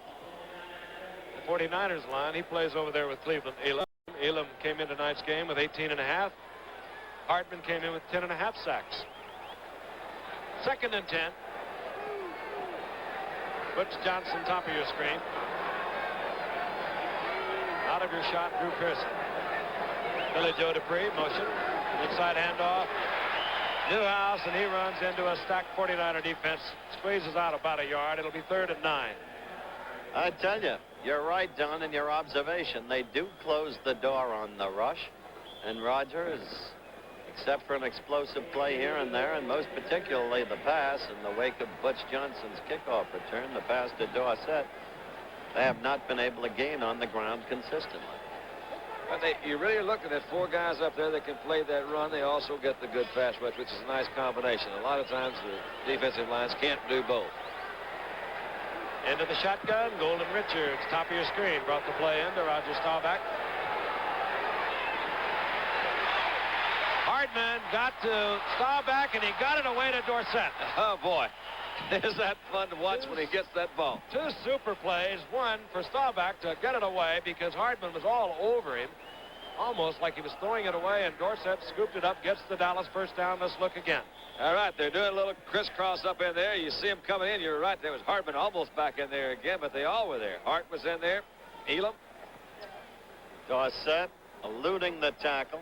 the 49ers line. He plays over there with Cleveland Elam. Elam came in tonight's game with 18.5. Hartman came in with 10.5 sacks. 2nd and 10. Butch Johnson, top of your screen. Out of your shot, Drew Pearson. Billy Joe Dupree, motion. Inside handoff. Newhouse, and he runs into a stacked 49er defense. Squeezes out about a yard. It'll be 3rd and 9. I tell you, you're right, Don, in your observation. They do close the door on the rush. And Roger is, except for an explosive play here and there, and most particularly the pass in the wake of Butch Johnson's kickoff return, the pass to Dorsett, they have not been able to gain on the ground consistently. But you really are looking at 4 guys up there that can play that run. They also get the good pass rush, which is a nice combination. A lot of times the defensive lines can't do both. Into the shotgun, Golden Richards, top of your screen, brought the play into Roger Staubach. Hardman got to Staubach, and he got it away to Dorsett. Oh, boy. Is that fun to watch when he gets that ball? 2 super plays, one for Staubach to get it away because Hardman was all over him, almost like he was throwing it away, and Dorsett scooped it up, gets the Dallas first down. Let's look again. All right, they're doing a little crisscross up in there. You see him coming in. You're right. There was Hardman almost back in there again, but they all were there. Hart was in there. Elam. Dorsett eluding the tackle.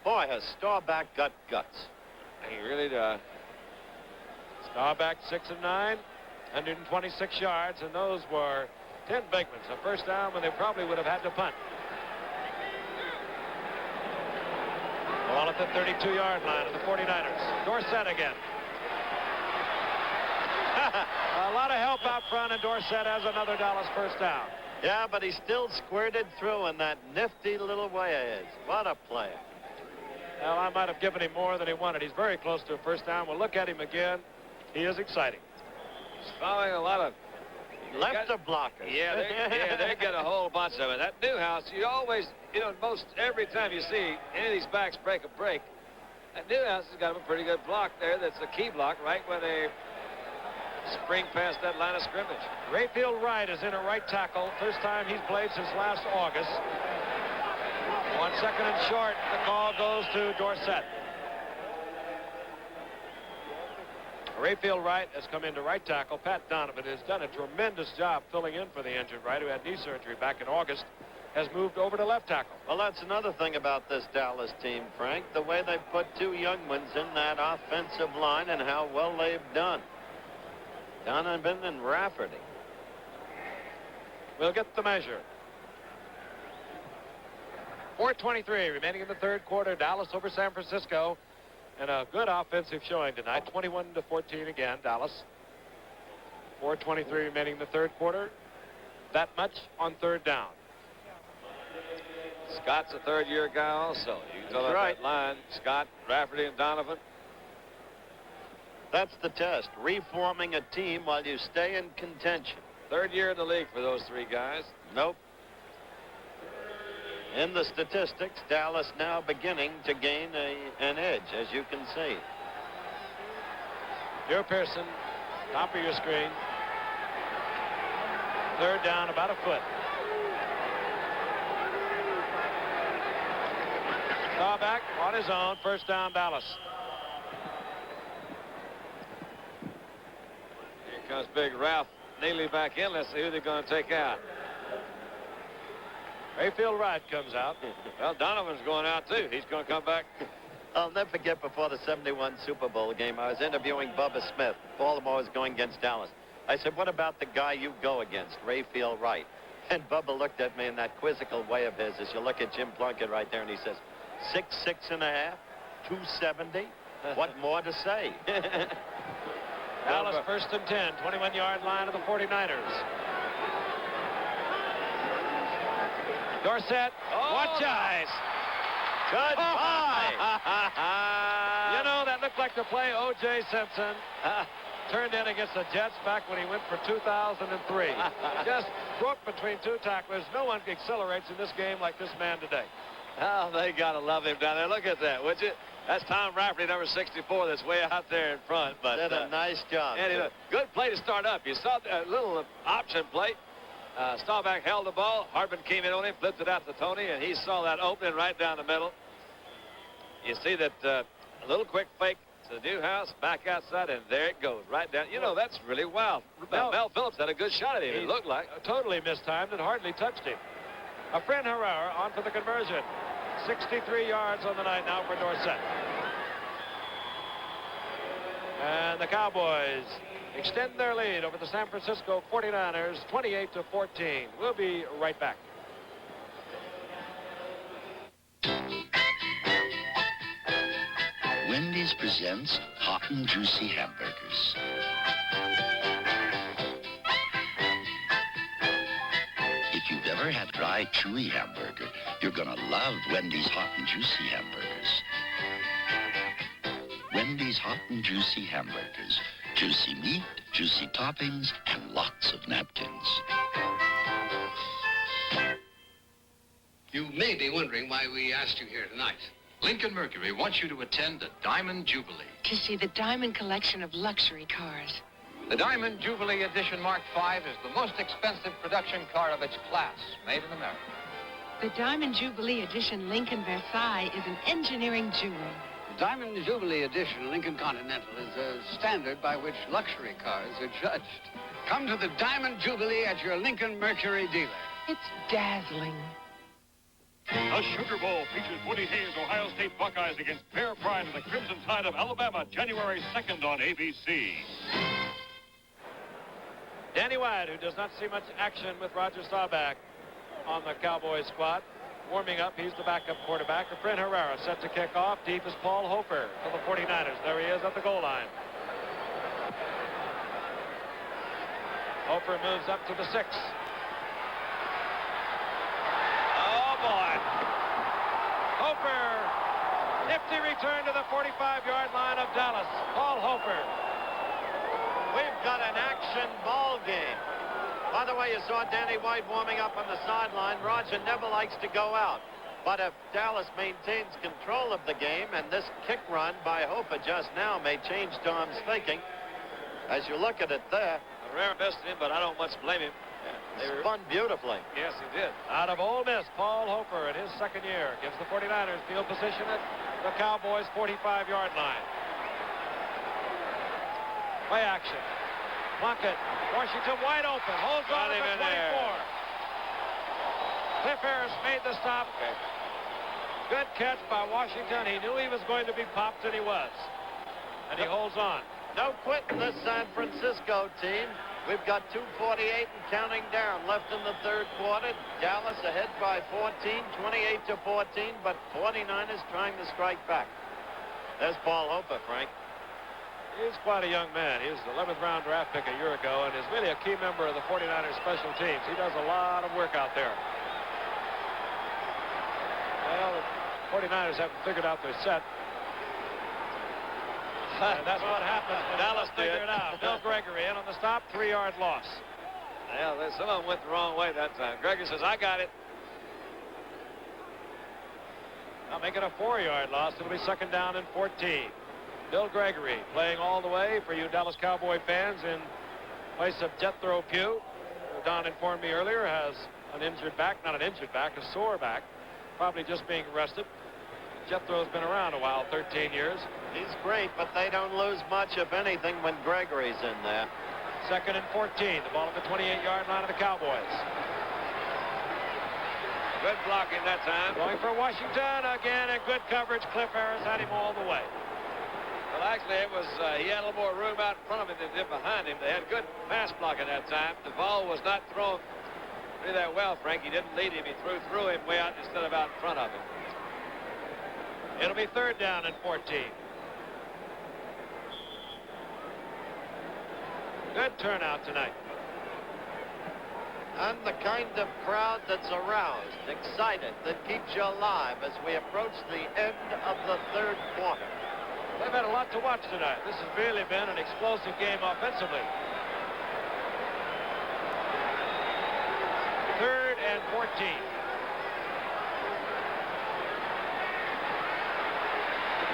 Boy, has Staubach got guts. He really does. Staubach 6 of 9, 126 yards, and those were 10 big ones. A first down when they probably would have had to punt. Ball at the 32-yard line of the 49ers. Dorsett again. A lot of help out front, and Dorsett has another Dallas first down. Yeah, but he still squirted through in that nifty little way of his. What a player. Well, I might have given him more than he wanted. He's very close to a first down. We'll look at him again. He is exciting. He's following a lot of lefter blockers. Yeah, they get a whole bunch of it. That Newhouse, you always, every time you see any of these backs break a break, that Newhouse has got him a pretty good block there. That's a key block right when they spring past that line of scrimmage. Rayfield Wright is in a right tackle. First time he's played since last August. 1 second and short. The call goes to Dorsett. Rayfield Wright has come into right tackle. Pat Donovan has done a tremendous job filling in for the injured Wright, who had knee surgery back in August, has moved over to left tackle. Well, that's another thing about this Dallas team, Frank, the way they put two young ones in that offensive line and how well they've done. Donovan and Rafferty. We'll get the measure. 4:23 remaining in the third quarter. Dallas over San Francisco. And a good offensive showing tonight. 21-14 again, Dallas. 4:23 remaining in the third quarter. That much on third down. Scott's a third-year guy also. You can tell that line. Scott, Rafferty, and Donovan. That's the test. Reforming a team while you stay in contention. Third year in the league for those three guys. Nope. In the statistics, Dallas now beginning to gain an edge, as you can see. Joe Pearson, top of your screen. Third down, about a foot. Staubach on his own, first down, Dallas. Here comes Big Ralph Neely back in. Let's see who they're going to take out. Rayfield Wright comes out. Well, Donovan's going out, too. He's going to come back. I'll never forget before the '71 Super Bowl game, I was interviewing Bubba Smith. Baltimore was going against Dallas. I said, what about the guy you go against, Rayfield Wright? And Bubba looked at me in that quizzical way of his as you look at Jim Plunkett right there, and he says, 6'6.5", 270. What more to say? Dallas first and 10, 21-yard line of the 49ers. Dorsett, watch eyes. Goodbye. You know, that looked like the play O.J. Simpson turned in against the Jets back when he went for 2003. Just broke between two tacklers. No one accelerates in this game like this man today. Oh, they got to love him down there. Look at that, would you? That's Tom Rafferty, number 64, that's way out there in front. But did a nice job. And good play to start up. You saw a little option play. Staubach held the ball. Harbin came in on him, flipped it out to Tony, and he saw that opening right down the middle. You see that a little quick fake to Newhouse, back outside, and there it goes, right down. You know, that's really wild. Mel Phillips had a good shot at him, it looked like. Totally mistimed and hardly touched him. A friend Herrera on for the conversion. 63 yards on the night now for Dorsett. And the Cowboys extend their lead over the San Francisco 49ers, 28-14. We'll be right back. Wendy's presents hot and juicy hamburgers. If you've ever had dry, chewy hamburger, you're gonna love Wendy's hot and juicy hamburgers. Wendy's hot and juicy hamburgers. Juicy meat, juicy toppings, and lots of napkins. You may be wondering why we asked you here tonight. Lincoln Mercury wants you to attend the Diamond Jubilee. To see the Diamond collection of luxury cars. The Diamond Jubilee Edition Mark V is the most expensive production car of its class, made in America. The Diamond Jubilee Edition Lincoln Versailles is an engineering jewel. The Diamond Jubilee Edition Lincoln Continental is a standard by which luxury cars are judged. Come to the Diamond Jubilee at your Lincoln Mercury dealer. It's dazzling. The Sugar Bowl features Woody Hayes' Ohio State Buckeyes against Bear Pride of the Crimson Tide of Alabama, January 2nd on ABC. Danny White, who does not see much action with Roger Staubach on the Cowboys squad. Warming up, he's the backup quarterback. Efren Herrera set to kick off. Deep is Paul Hofer for the 49ers. There he is at the goal line. Hofer moves up to the 6. Oh, boy. Hofer. Nifty return to the 45-yard line of Dallas. Paul Hofer. We've got an action ball game. By the way, you saw Danny White warming up on the sideline. Roger never likes to go out. But if Dallas maintains control of the game, and this kick run by Hofer just now may change Tom's thinking, as you look at it there. Herrera missed him, but I don't much blame him. They spun beautifully. Yes, he did. Out of Ole Miss, Paul Hofer in his second year gives the 49ers field position at the Cowboys' 45-yard line. Play action. Plunkett. Washington wide open. Holds on at the 24. Cliff Harris made the stop. Okay. Good catch by Washington. He knew he was going to be popped, and he was. And he holds on. No quitting this San Francisco team. We've got 2:48 and counting down left in the third quarter. Dallas ahead by 14, 28-14, but 49ers trying to strike back. There's Paul Hofer, Frank. He's quite a young man. He was the 11th round draft pick a year ago and is really a key member of the 49ers special teams. He does a lot of work out there. Well, the 49ers haven't figured out their set. That's what happened. Dallas figured it out. Bill Gregory in on the stop, 3-yard loss. Yeah, some of them went the wrong way that time. Gregory says, I got it. Now make it a 4-yard loss. It'll be second down and 14. Bill Gregory playing all the way for you Dallas Cowboy fans in place of Jethro Pugh, who Don informed me earlier has an injured back, not an injured back, a sore back, probably just being rested. Jethro's been around a while, 13 years. He's great, but they don't lose much, if anything, when Gregory's in there. Second and 14, the ball at the 28-yard line of the Cowboys. Good blocking that time. Going for Washington again, and good coverage. Cliff Harris had him all the way. Well, actually, it was he had a little more room out in front of him than did behind him. They had good pass blocking that time. The ball was not thrown really that well, Frank. He didn't lead him. He threw him way out instead of out in front of him. It'll be third down and 14. Good turnout tonight. And the kind of crowd that's aroused, excited, that keeps you alive as we approach the end of the third quarter. They've had a lot to watch tonight. This has really been an explosive game offensively. Third and 14.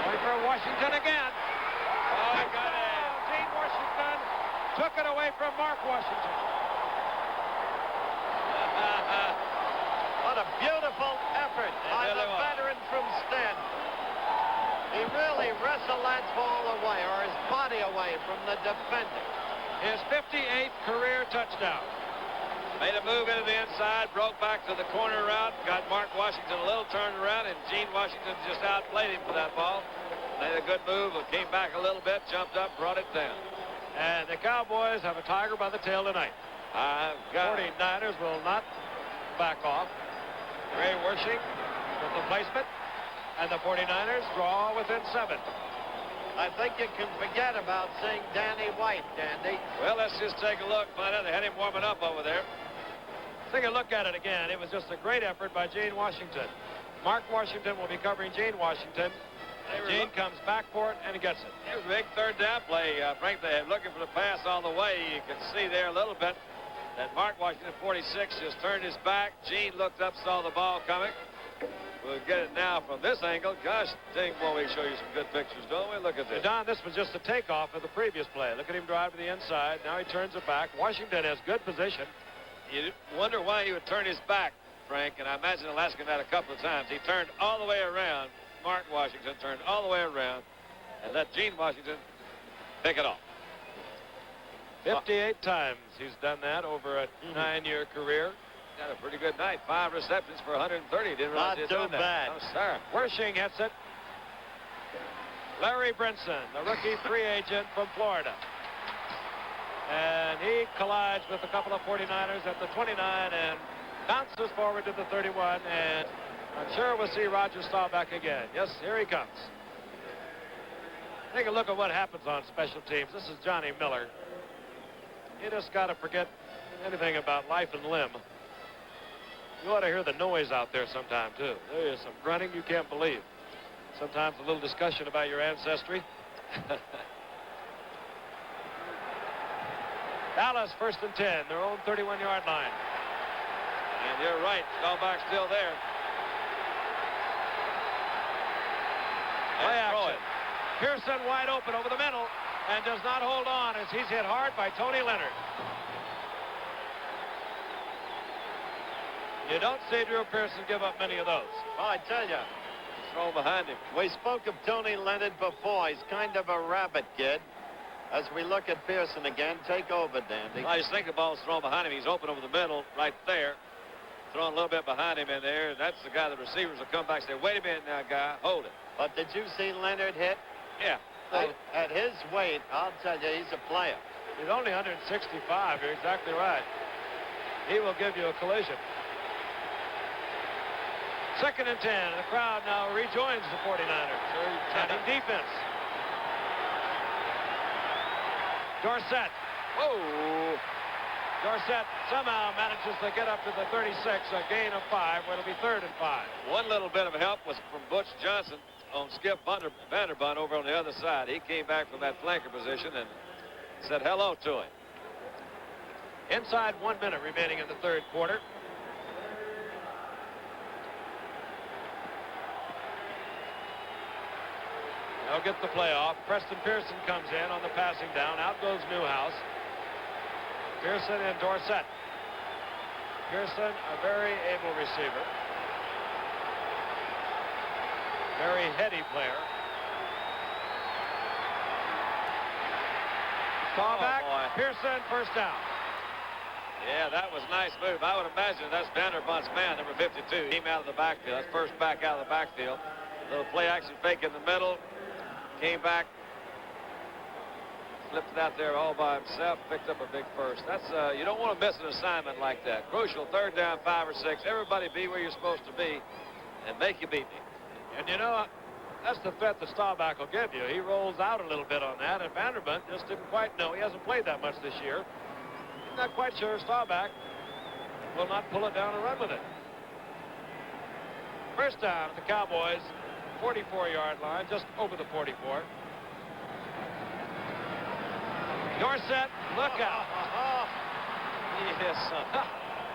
Going for Washington again. Oh, he got it. Gene Washington took it away from Mark Washington. What a beautiful effort by the veteran from Stanton. He really wrestled that ball away, or his body away from the defender. His 58th career touchdown. Made a move into the inside, broke back to the corner route, got Mark Washington a little turned around, and Gene Washington just outplayed him for that ball. Made a good move, came back a little bit, jumped up, brought it down. And the Cowboys have a tiger by the tail tonight. 49ers will not back off. Ray Wersching with the placement, and the 49ers draw within 7. I think you can forget about seeing Danny White, Dandy. Well, let's just take a look, find out. They had him warming up over there. Take a look at it again. It was just a great effort by Gene Washington. Mark Washington will be covering Gene Washington. And Gene comes back for it, and he gets it. It was a big third down play. Frank, they're looking for the pass all the way. You can see there a little bit that Mark Washington, 46, just turned his back. Gene looked up, saw the ball coming. We'll get it now from this angle. Gosh, dang, boy, we show you some good pictures, don't we? Look at this. Don, this was just a takeoff of the previous play. Look at him drive to the inside. Now he turns it back. Washington has good position. You wonder why he would turn his back, Frank, and I imagine he'll ask him that a couple of times. He turned all the way around. Mark Washington turned all the way around and let Gene Washington pick it off. 58 times he's done that over a 9-year career. Got a pretty good night. 5 receptions for 130. Didn't realize Not he'd too done that. bad. No, sir. Wershing hits it. Larry Brinson, the rookie free agent from Florida. And he collides with a couple of 49ers at the 29 and bounces forward to the 31. And I'm sure we'll see Roger Staubach again. Yes, here he comes. Take a look at what happens on special teams. This is Johnny Miller. You just got to forget anything about life and limb. You ought to hear the noise out there sometime, too. There is some grunting you can't believe. Sometimes a little discussion about your ancestry. Dallas 1st and 10, their own 31-yard line. And you're right. Staubach's still there. Play action. Pearson wide open over the middle and does not hold on as he's hit hard by Tony Leonard. You don't see Drew Pearson give up many of those. Well, I tell you, throw behind him. we spoke of Tony Leonard before. He's kind of a rabbit kid. As we look at Pearson again, take over, Dandy. I just think the ball's thrown behind him. He's open over the middle right there. Throwing a little bit behind him in there. That's the guy the receivers will come back and say, wait a minute now, guy. Hold it. But did you see Leonard hit? Yeah. At his weight, I'll tell you, he's a player. He's only 165. You're exactly right. He will give you a collision. 2nd and 10. The crowd now rejoins the 49ers. Counting defense. Dorsett. Whoa. Dorsett somehow manages to get up to the 36, a gain of 5. Well, it'll be 3rd and 5. One little bit of help was from Butch Johnson on Skip Vanderbunt over on the other side. He came back from that flanker position and said hello to him. Inside 1 minute remaining in the 3rd quarter. They'll get the playoff. Preston Pearson comes in on the passing down. Out goes Newhouse. Pearson and Dorsett. Pearson, a very able receiver. Very heady player. Staubach, Pearson, 1st down. Yeah, that was a nice move. I would imagine that's Vanderbunt's man, number 52. Came out of the backfield. That's first back out of the backfield. Little play action fake in the middle. Came back. Slipped it out there all by himself. Picked up a big first. That's you don't want to miss an assignment like that. Crucial 3rd down, 5 or 6. Everybody be where you're supposed to be and make you beat me. And you know, that's the threat that Staubach will give you. He rolls out a little bit on that, and Vanderbunt just didn't quite know. He hasn't played that much this year. I'm not quite sure Staubach will not pull it down and run with it. 1st down at the Cowboys, 44-yard line, just over the 44. Dorsett, look out. Yes, son.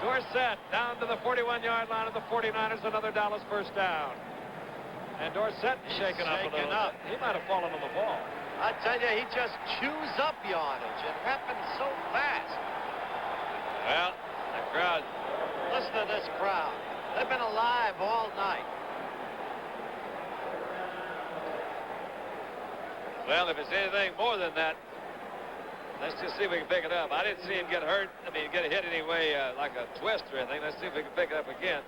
Dorsett down to the 41-yard line of the 49ers, another Dallas 1st down. And Dorsett shaken up a little bit. He might have fallen on the ball. I tell you, he just chews up yardage. It happens so fast. Well, the crowd. Listen to this crowd. They've been alive all night. Well, if it's anything more than that, let's just see if we can pick it up. I didn't see him get hurt. I mean, get a hit anyway, like a twist or anything. Let's see if we can pick it up again.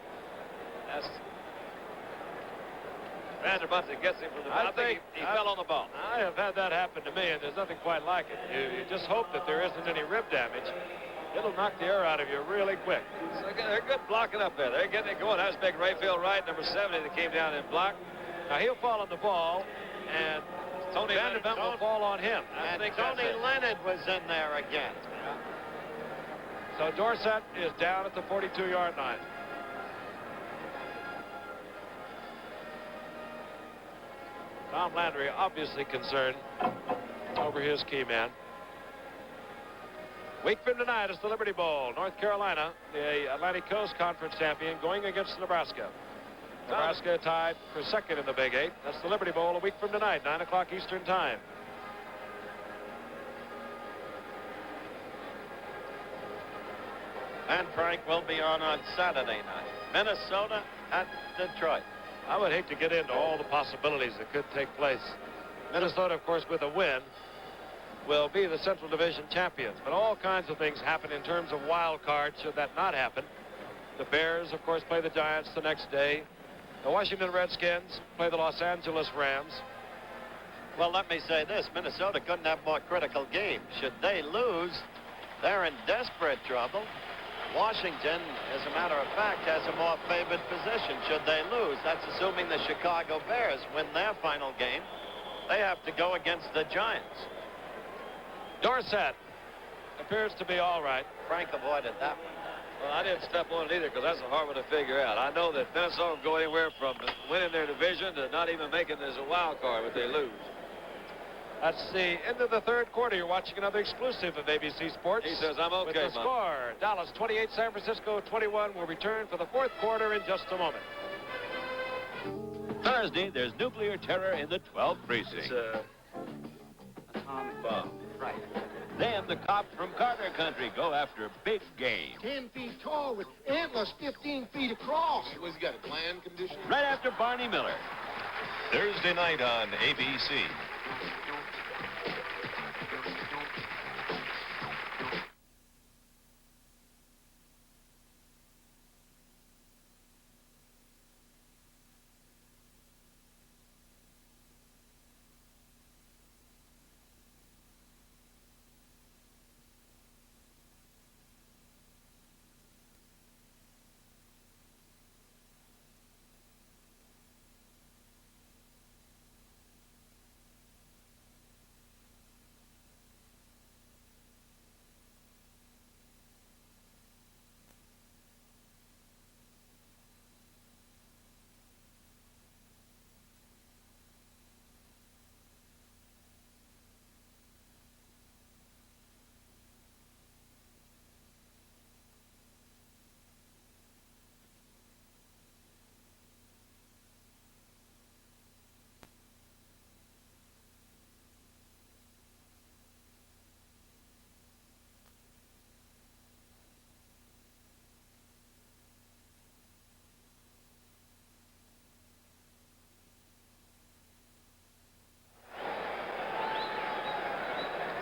That's Vanderbunt that gets him from the ball. I think he fell on the ball. I have had that happen to me, and there's nothing quite like it. You just hope that there isn't any rib damage. It'll knock the air out of you really quick. So they're good blocking up there. They're getting it going. That's big Rayfield Wright, number 70, that came down and blocked. Now, he'll fall on the ball, and Tony Vanderbunt will fall on him. And Tony Leonard was in there again. So Dorsett is down at the 42-yard line. Tom Landry obviously concerned over his key man. Week from tonight is the Liberty Bowl. North Carolina, the Atlantic Coast Conference champion, going against Nebraska. Nebraska tied for 2nd in the Big 8. That's the Liberty Bowl a week from tonight, 9 o'clock Eastern time. And Frank will be on Saturday night. Minnesota at Detroit. I would hate to get into all the possibilities that could take place. Minnesota, of course, with a win, will be the Central Division champions. But all kinds of things happen in terms of wild cards should that not happen. The Bears, of course, play the Giants the next day. The Washington Redskins play the Los Angeles Rams. Well, let me say this. Minnesota couldn't have more critical games. Should they lose, they're in desperate trouble. Washington, as a matter of fact, has a more favored position. Should they lose, that's assuming the Chicago Bears win their final game. They have to go against the Giants. Dorsett appears to be all right. Frank avoided that one. Well, I didn't step on it either because that's a hard one to figure out. I know that Minnesota will go anywhere from winning their division to not even making it as a wild card if they lose. That's the end of the third quarter. You're watching another exclusive of ABC Sports. He says, I'm okay, with the score, Dallas 28, San Francisco 21. We'll return for the fourth quarter in just a moment. Thursday, there's nuclear terror in the 12th precinct. It's atomic bomb. Right. Then the cops from Carter Country go after big game. 10 feet tall with antlers 15 feet across. What's he got, a gland condition? Right after Barney Miller. Thursday night on ABC.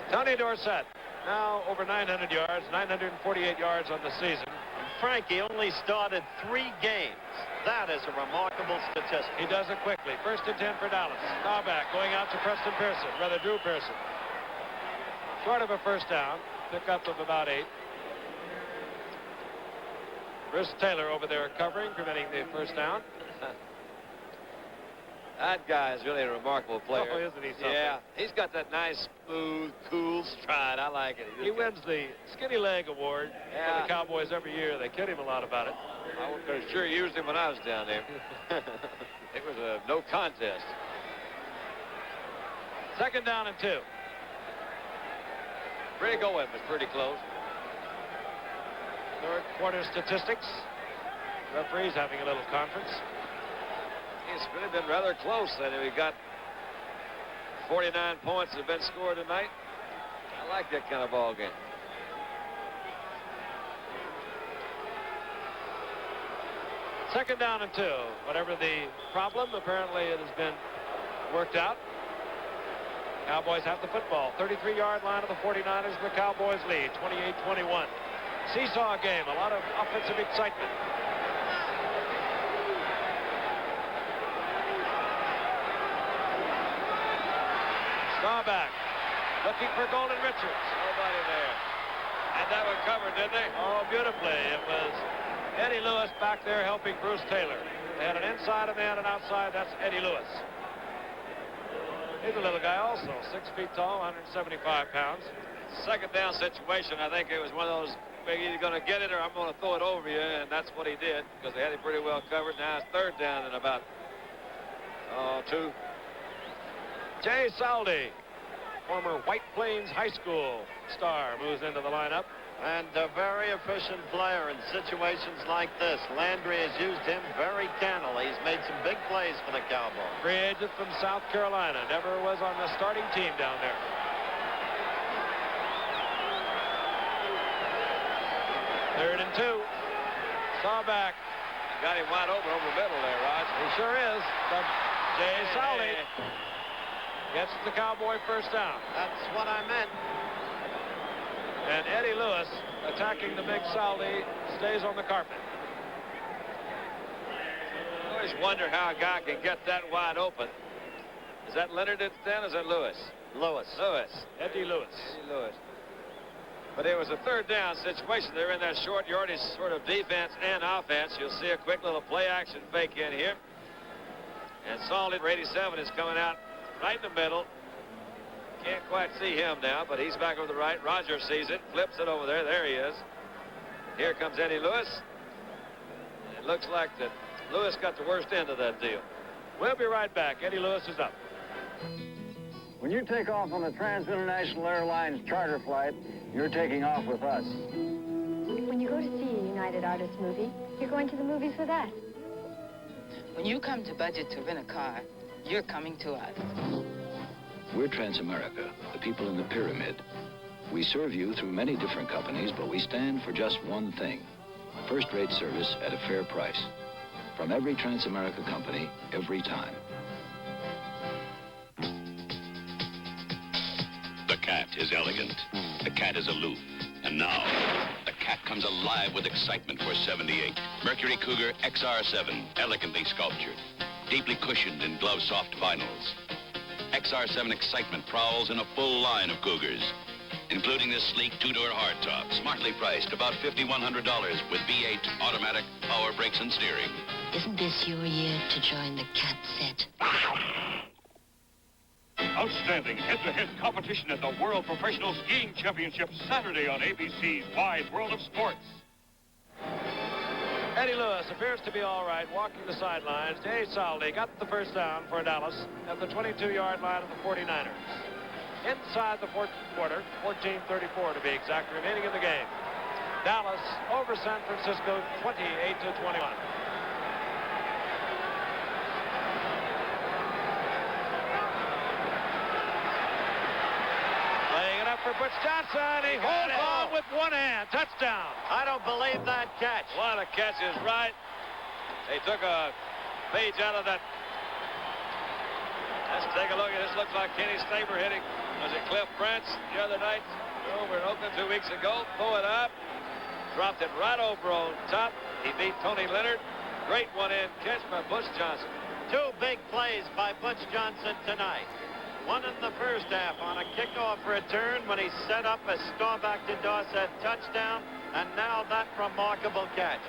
Tony Dorsett, now over 900 yards, 948 yards on the season. Frankie only started 3 games. That is a remarkable statistic. He does it quickly. First and 10 for Dallas. Staubach going out to Preston Pearson, rather Drew Pearson. Short of a first down, pickup of about 8. Bruce Taylor over there covering, preventing the first down. That guy is really a remarkable player. Oh, isn't he something? Yeah, he's got that nice, smooth, cool stride. I like it. He wins the Skinny Leg Award for the Cowboys every year. They kid him a lot about it. I could sure used him when I was down there. It was a no contest. Second down and 2. Pretty going, but pretty close. Third quarter statistics. Referees having a little conference. It's really been rather close. We got 49 points that have been scored tonight. I like that kind of ball game. Second down and 2. Whatever the problem, apparently it has been worked out. Cowboys have the football. 33-yard line of the 49ers. The Cowboys lead 28-21. Seesaw game. A lot of offensive excitement. Staubach looking for Golden Richards. Nobody there. And that one covered, didn't they? Oh, beautifully. It was Eddie Lewis back there helping Bruce Taylor. They had an inside man and outside. That's Eddie Lewis. He's a little guy also. 6 feet tall, 175 pounds. Second down situation, I think it was one of those, you're either going to get it or I'm going to throw it over you, and that's what he did because they had him pretty well covered. Now it's third down and about 2. Jay Saldi, former White Plains High School star, moves into the lineup. And a very efficient player in situations like this. Landry has used him very cannily. He's made some big plays for the Cowboys. Free agent from South Carolina. Never was on the starting team down there. Third and 2. Staubach. Got him wide open over the middle there, Rod. He sure is. But Jay Saldi gets the Cowboy first down. That's what I meant. And Eddie Lewis, attacking the big Saldi, stays on the carpet. always wonder how a guy can get that wide open. Is that Leonard at 10? Is that Lewis? Lewis. Eddie Lewis. But it was a third down situation. They're in that short yardage sort of defense and offense. You'll see a quick little play action fake in here. And Solid for 87 is coming out right in the middle. Can't quite see him now, but he's back over the right. Roger sees it, flips it over there. There he is. Here comes Eddie Lewis. It looks like that Lewis got the worst end of that deal. We'll be right back. Eddie Lewis is up. When you take off on a Trans-International Airlines charter flight, you're taking off with us. When you go to see a United Artists movie, you're going to the movies with us. When you come to budget to rent a car, you're coming to us. We're Transamerica, the people in the pyramid. We serve you through many different companies, but we stand for just one thing: first-rate service at a fair price. From every Transamerica company, every time. The cat is elegant. The cat is aloof. And now, the cat comes alive with excitement for 78. Mercury Cougar XR7, elegantly sculptured, deeply cushioned in glove-soft vinyls. XR7 excitement prowls in a full line of Cougars, including this sleek two-door hardtop, smartly priced about $5,100 with V8 automatic power brakes and steering. Isn't this your year to join the cat set? Outstanding head-to-head competition at the World Professional Skiing Championship Saturday on ABC's Wide World of Sports. Eddie Lewis appears to be all right, walking the sidelines. Jay Soldy got the first down for Dallas at the 22-yard line of the 49ers. Inside the fourth quarter, 14:34 to be exact, remaining in the game. Dallas over San Francisco, 28-21. For Butch Johnson, he holds on with one hand. Touchdown. I don't believe that catch. What a catch is right. They took a page out of that. Let's take a look at this. Looks like Kenny Staber hitting. Was it Cliff Branch the other night over in Oakland 2 weeks ago? Pull it up. Dropped it right over on top. He beat Tony Leonard. Great one-hand catch by Butch Johnson. Two big plays by Butch Johnson tonight. One in the first half on a kickoff return when he set up a Staubach to Dorset touchdown, and now that remarkable catch.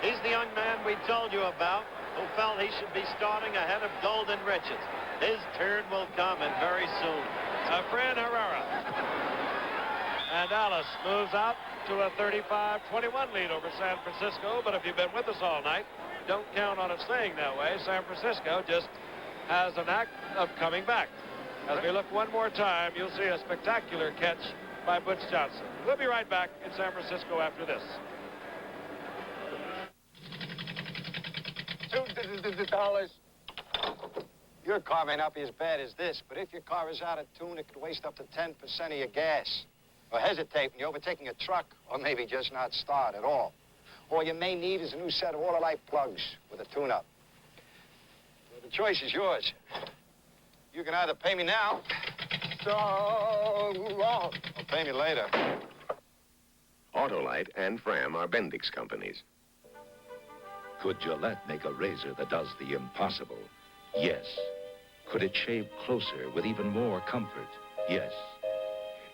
He's the young man we told you about who felt he should be starting ahead of Golden Riches. His turn will come, and very soon. Fran Herrera. And Dallas moves out to a 35-21 lead over San Francisco, but if you've been with us all night, don't count on it staying that way. San Francisco just has an act of coming back. As we look one more time, you'll see a spectacular catch by Butch Johnson. We'll be right back in San Francisco after this. $2. Your car may not be as bad as this, but if your car is out of tune, it could waste up to 10% of your gas. Or hesitate when you're overtaking a truck, or maybe just not start at all. All you may need is a new set of auto-light plugs with a tune-up. Well, the choice is yours. You can either pay me now, or pay me later. Autolite and Fram are Bendix companies. Could Gillette make a razor that does the impossible? Yes. Could it shave closer with even more comfort? Yes.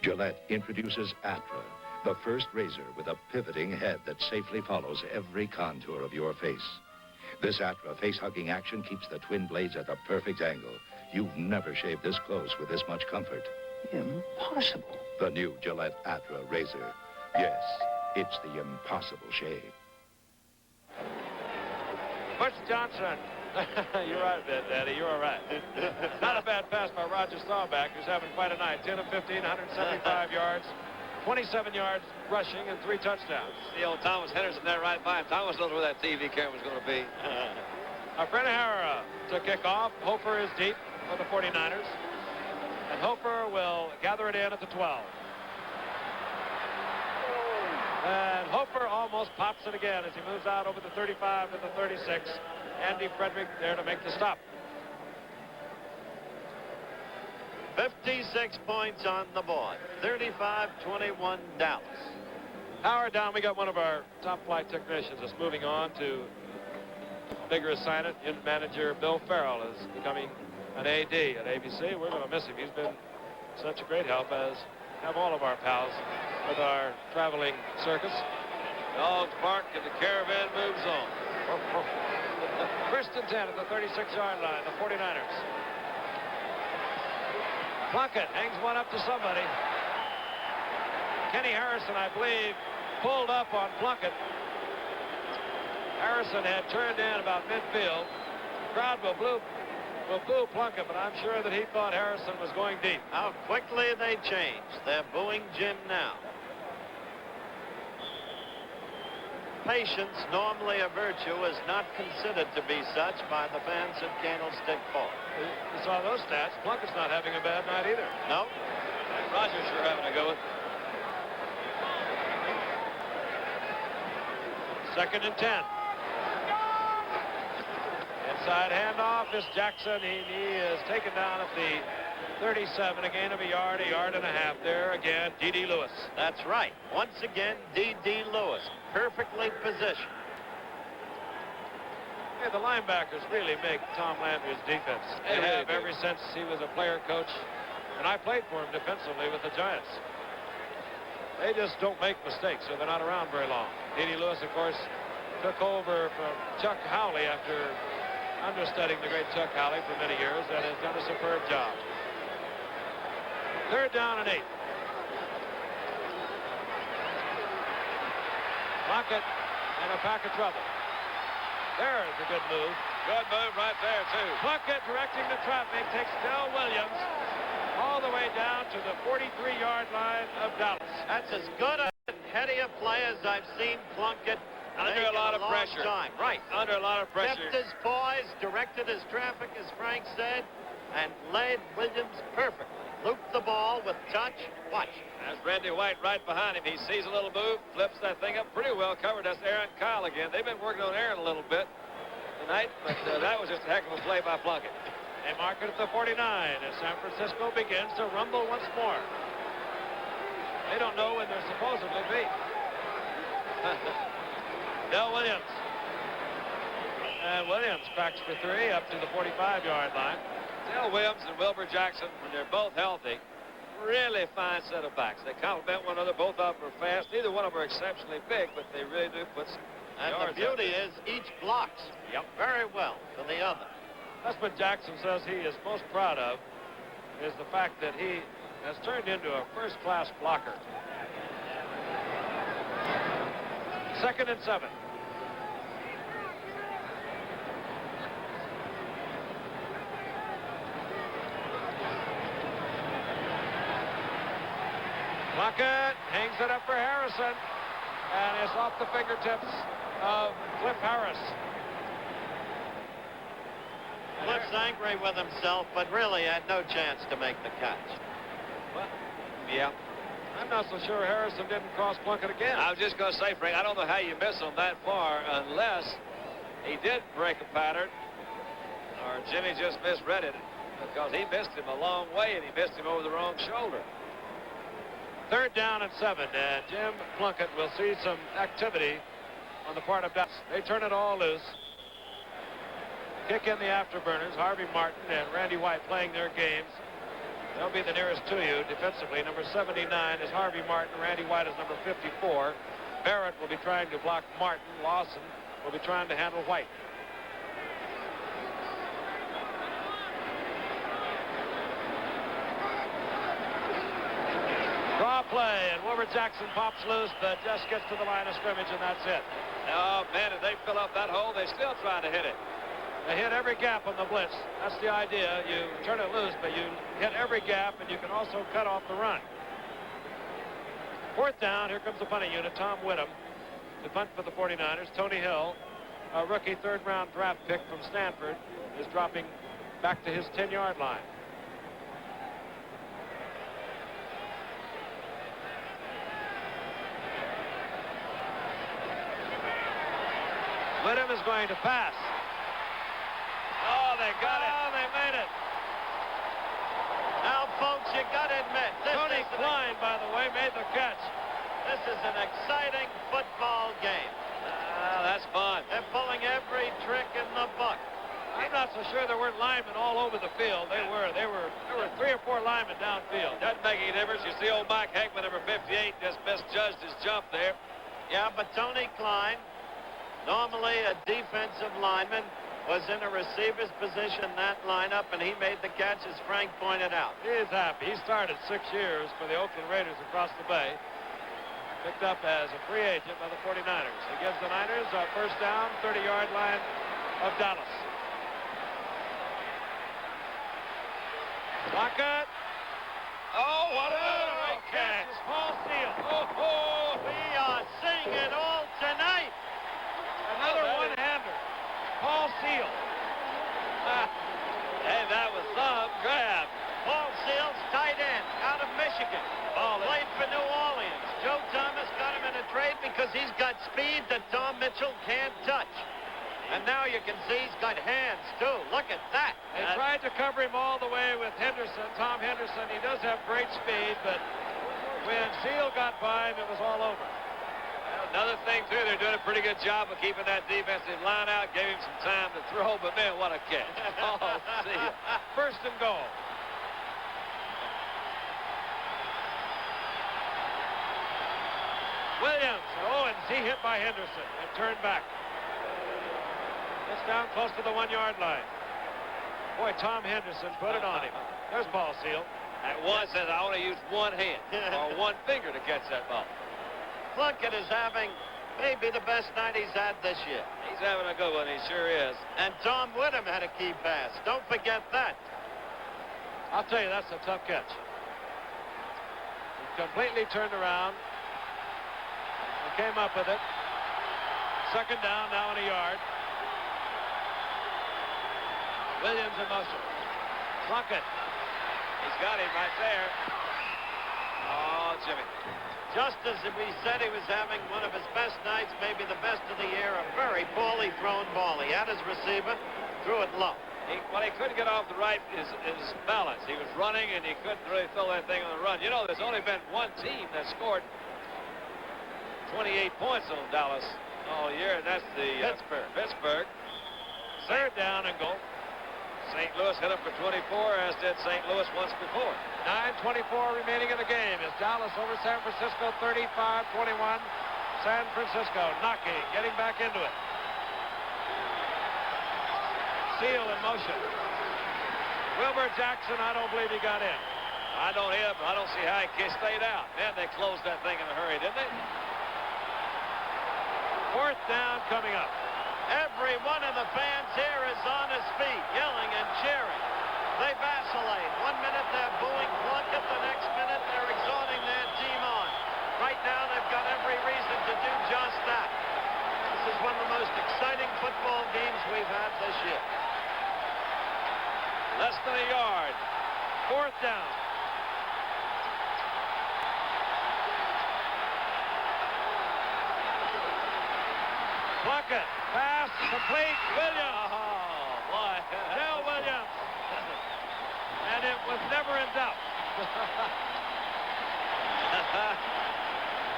Gillette introduces Atra, the first razor with a pivoting head that safely follows every contour of your face. This Atra face-hugging action keeps the twin blades at the perfect angle. You've never shaved this close with this much comfort. Impossible. The new Gillette Atra razor. Yes, it's the impossible shave. Butch Johnson. You're right, Daddy. You're all right. Not a bad pass by Roger Staubach, who's having quite a night. 10 of 15, 175 yards, 27 yards rushing, and 3 touchdowns. The old Thomas Henderson there right by him. Thomas knows where that TV camera was going to be. Fran Herrera to kick off. Hofer is deep for the 49ers. And Hofer will gather it in at the 12. And Hofer almost pops it again as he moves out over the 35 to the 36. Andy Frederick there to make the stop. 56 points on the board. 35-21 Dallas. Howard down. We got one of our top flight technicians that's moving on to bigger assignment. Unit manager Bill Farrell is becoming an AD at ABC. We're going to miss him. He's been such a great help, as have all of our pals with our traveling circus. Dogs bark and the caravan moves on. First and 10 at the 36-yard line, the 49ers. Plunkett hangs one up to somebody. Kenny Harrison, I believe, pulled up on Plunkett. Harrison had turned in about midfield. The crowd will boo Plunkett, but I'm sure that he thought Harrison was going deep. How quickly they changed. They're booing Jim now. Patience, normally a virtue, is not considered to be such by the fans of Candlestick Park. You saw those stats. Plunkett's not having a bad night either. No. Rogers sure having a go with. Second and 10. Inside handoff is Jackson. He is taken down at the 37, a gain of a yard and a half there. Again, D.D. Lewis. That's right. Once again, D.D. Lewis, perfectly positioned. Hey, the linebackers really make Tom Landry's defense. They have ever since he was a player coach, and I played for him defensively with the Giants. They just don't make mistakes, so they're not around very long. D.D. Lewis, of course, took over from Chuck Howley after understudying the great Chuck Howley for many years, and has done a superb job. Third down and 8. Plunkett in a pack of trouble. There's a good move. Good move right there, too. Plunkett directing the traffic takes Del Williams all the way down to the 43-yard line of Dallas. That's as good a heady a play as I've seen Plunkett under a lot of pressure. Time. Right. Under a lot of pressure. Kept his poise, directed his traffic, as Frank said, and laid Williams perfectly. Looped the ball with touch. Watch. That's Randy White right behind him. He sees a little move, flips that thing up pretty well covered. That's Aaron Kyle again. They've been working on Aaron a little bit tonight, but that was just a heck of a play by Plunkett. They mark it at the 49 as San Francisco begins to rumble once more. They don't know when they're supposedly beat. Del Williams. And Williams cracks for 3 up to the 45-yard line. Del Williams and Wilbur Jackson, when they're both healthy, really fine set of backs. They complement one another. Both of them are fast. Neither one of them are exceptionally big, but they really do put some yards. And the beauty is each blocks very well for the other. That's what Jackson says he is most proud of, is the fact that he has turned into a first-class blocker. Second and 7. Plunkett hangs it up for Harrison, and it's off the fingertips of Cliff Harris. Cliff's angry with himself, but really had no chance to make the catch. Well, yeah. I'm not so sure Harrison didn't cross Plunkett again. I was just going to say, Frank, I don't know how you miss him that far unless he did break a pattern or Jimmy just misread it, because he missed him a long way and he missed him over the wrong shoulder. Third down and 7, and Jim Plunkett will see some activity on the part of Dallas. They turn it all loose. Kick in the afterburners. Harvey Martin and Randy White playing their games. They'll be the nearest to you defensively. Number 79 is Harvey Martin. Randy White is number 54. Barrett will be trying to block Martin. Lawson will be trying to handle White. Draw play, and Wilbur Jackson pops loose, but just gets to the line of scrimmage, and that's it. Oh, man, if they fill up that hole, they're still trying to hit it. They hit every gap on the blitz. That's the idea. You turn it loose, but you hit every gap, and you can also cut off the run. Fourth down, here comes the punting unit, Tom Whittam. To punt for the 49ers, Tony Hill, a rookie third-round draft pick from Stanford, is dropping back to his 10-yard line. Whittam is going to pass. Oh, they got it. Oh, they made it. Now, folks, you got to admit, Tony Klein, by the way, made the catch. This is an exciting football game. That's fun. They're pulling every trick in the book. I'm not so sure there weren't linemen all over the field. There were 3 or 4 linemen downfield. Doesn't make any difference. You see old Mike Heckman, number 58, just misjudged his jump there. Yeah, but Tony Klein, normally a defensive lineman, was in a receiver's position in that lineup, and he made the catch, as Frank pointed out. He is happy. He started 6 years for the Oakland Raiders across the bay. Picked up as a free agent by the 49ers. He gives the Niners a first down, 30-yard line of Dallas. Lockett. Oh, what a great catch. Paul Seal. We are seeing it all tonight. Another one-hander. Paul Seal. Hey, that was some grab. Paul Seals, tight end, out of Michigan. Played for New Orleans. Joe Thomas got him in a trade because he's got speed that Tom Mitchell can't touch. And now you can see he's got hands, too. Look at that. They tried to cover him all the way with Henderson, Tom Henderson. He does have great speed, but when Seal got by him, it was all over. Another thing, too, they're doing a pretty good job of keeping that defensive line out, gave him some time to throw, but, man, what a catch. Oh, Seal. First and goal. Williams. Oh, and he hit by Henderson and turned back. It's down close to the 1-yard line. Boy, Tom Henderson put it on him. There's Paul Seal. At one says, I want to use one hand or one finger to catch that ball. Plunkett is having maybe the best night he's had this year. He's having a good one. He sure is. And Tom Whittam had a key pass. Don't forget that. I'll tell you, that's a tough catch. He completely turned around. Came up with it. Second down, now in a yard. Williams in motion. Plunkett. He's got him right there. Oh, Jimmy. Just as we said he was having one of his best nights, maybe the best of the year, a very poorly thrown ball. He had his receiver, threw it low. He couldn't get off the right his balance. He was running, and he couldn't really throw that thing on the run. You know, there's only been one team that scored 28 points on Dallas all year, and that's the Pittsburgh. Third down and goal. St. Louis hit up for 24, as did St. Louis once before. 9:24 remaining in the game. Is Dallas over San Francisco, 35-21. San Francisco knocking, getting back into it. Seal in motion. Wilbur Jackson, I don't believe he got in. I don't see how he stayed out. Man, they closed that thing in a hurry, didn't they? Fourth down coming up. Every one of the fans here is on his feet, yelling and cheering. They vacillate. 1 minute they're booing Plunkett, the next minute they're exhorting their team on. Right now they've got every reason to do just that. This is one of the most exciting football games we've had this year. Less than a yard. Fourth down. Plunkett, pass, complete, Williams. Oh, boy. Dale Williams. And it was never in doubt.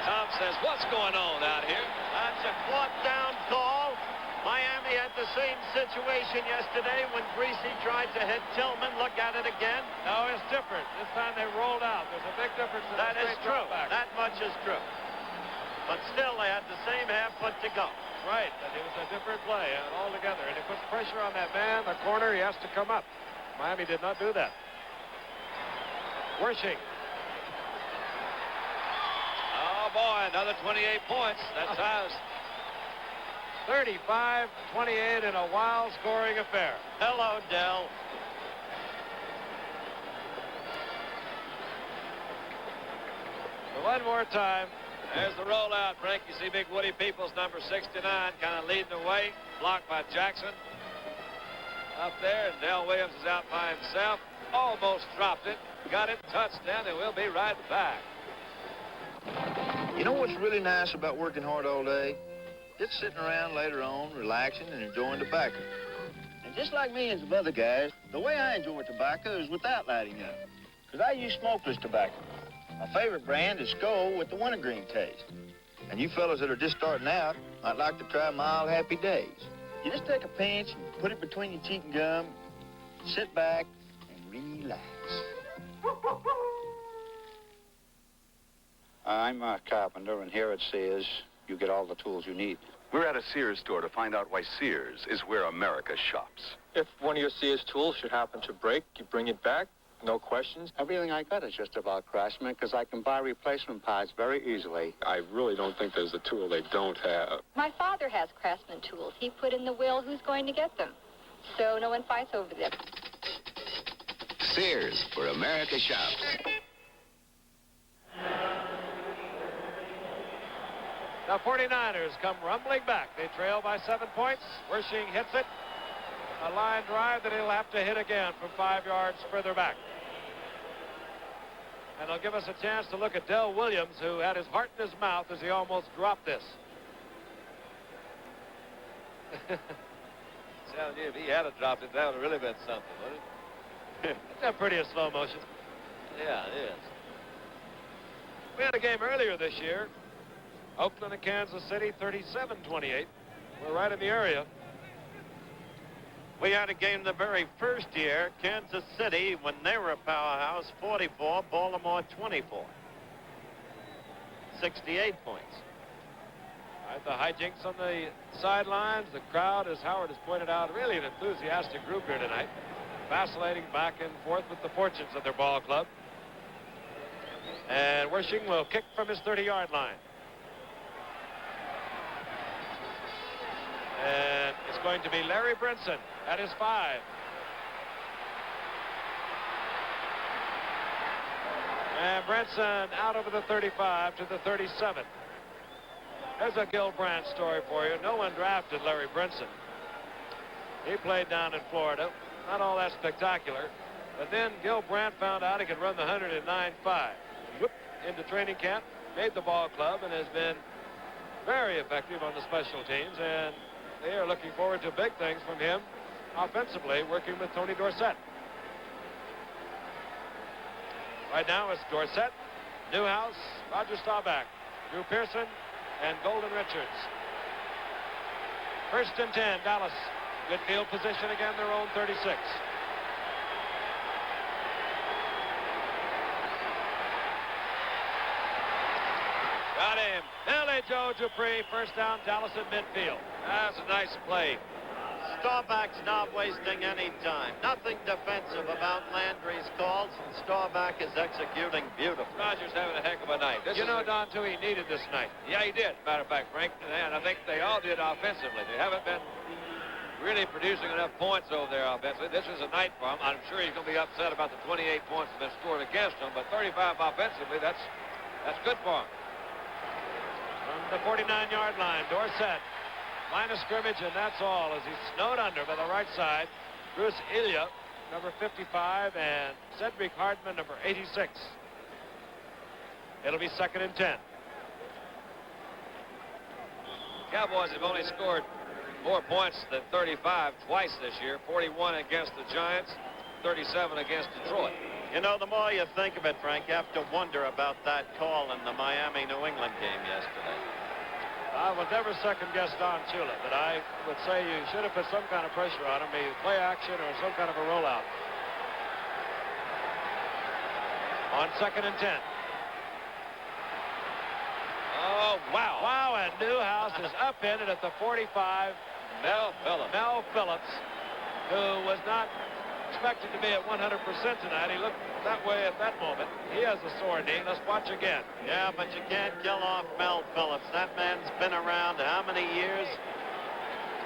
Tom says, what's going on out here? That's a fourth down call. Miami had the same situation yesterday when Greasy tried to hit Tillman. Look at it again. No, it's different. This time they rolled out. There's a big difference in that the is true. back. That much is true. But still, they had the same half foot to go. Right, but it was a different play altogether. And it puts pressure on that man, the corner. He has to come up. Miami did not do that. Wersching. Oh, boy, another 28 points. That ties. 35-28 in a wild scoring affair. Hello, Dell. So one more time. There's the rollout, Frank. You see big Woody Peoples, number 69, kind of leading the way. Blocked by Jackson. Up there, and Dell Williams is out by himself. Almost dropped it. Got it. Touchdown, and we'll be right back. You know what's really nice about working hard all day? Just sitting around later on, relaxing and enjoying tobacco. And just like me and some other guys, the way I enjoy tobacco is without lighting up. Because I use smokeless tobacco. My favorite brand is Skoal with the wintergreen taste. And you fellas that are just starting out, I'd like to try Mild Happy Days. You just take a pinch and put it between your cheek and gum, sit back, and relax. I'm a carpenter, and here at Sears, you get all the tools you need. We're at a Sears store to find out why Sears is where America shops. If one of your Sears tools should happen to break, you bring it back, no questions. Everything I got is just about Craftsman, because I can buy replacement parts very easily. I really don't think there's a tool they don't have. My father has Craftsman tools. He put in the will who's going to get them. So no one fights over them. Sears, where America shops. The 49ers come rumbling back. They trail by 7 points. Wershing hits it. A line drive that he'll have to hit again from 5 yards further back. And it'll give us a chance to look at Del Williams, who had his heart in his mouth as he almost dropped this. Sounds if he had dropped it, that would have really been something, wouldn't it? Isn't that pretty in slow motion? Yeah, it is. We had a game earlier this year. Oakland and Kansas City, 37-28. We're right in the area. We had a game the very first year, Kansas City, when they were a powerhouse, 44, Baltimore 24. 68 points. All right, the hijinks on the sidelines. The crowd, as Howard has pointed out, really an enthusiastic group here tonight. Vacillating back and forth with the fortunes of their ball club. And Wershing will kick from his 30-yard line. And it's going to be Larry Brinson at his 5. And Brinson out over the 35 to the 37. There's a Gil Brandt story for you. No one drafted Larry Brinson. He played down in Florida. Not all that spectacular. But then Gil Brandt found out he could run the 109.5. Whoop, into training camp, made the ball club, and has been very effective on the special teams. And they are looking forward to big things from him offensively, working with Tony Dorsett. Right now it's Dorsett, Newhouse, Roger Staubach, Drew Pearson, and Golden Richards. 1st and 10, Dallas. Good field position again, their own 36. Got him. Billy Joe Dupree, first down, Dallas at midfield. That's a nice play. Staubach's not wasting any time. Nothing defensive about Landry's calls, and Staubach is executing beautifully. Rogers having a heck of a night. You know, Don, too, he needed this night. Yeah, he did, matter of fact, Frank. And I think they all did offensively. They haven't been really producing enough points over there offensively. This is a night for him. I'm sure he's going to be upset about the 28 points that have been scored against him, but 35 offensively, that's good for him. From the 49-yard line, Dorsett. Line of scrimmage, and that's all as he's snowed under by the right side. Bruce Ilya, number 55, and Cedric Hardman, number 86. It'll be 2nd and 10. Cowboys have only scored more points than 35 twice this year. 41 against the Giants, 37 against Detroit. You know, the more you think of it, Frank, you have to wonder about that call in the Miami-New England game yesterday. I would never second-guess Don Shula, but I would say you should have put some kind of pressure on him, either play action or some kind of a rollout. On 2nd and 10. Oh, wow. Wow, and Newhouse is upended at the 45. Mel Phillips, who was not expected to be at 100% tonight. He looked that way at that moment. He has a sore knee. Let's watch again. Yeah, but you can't kill off Mel Phillips. That man's been around how many years?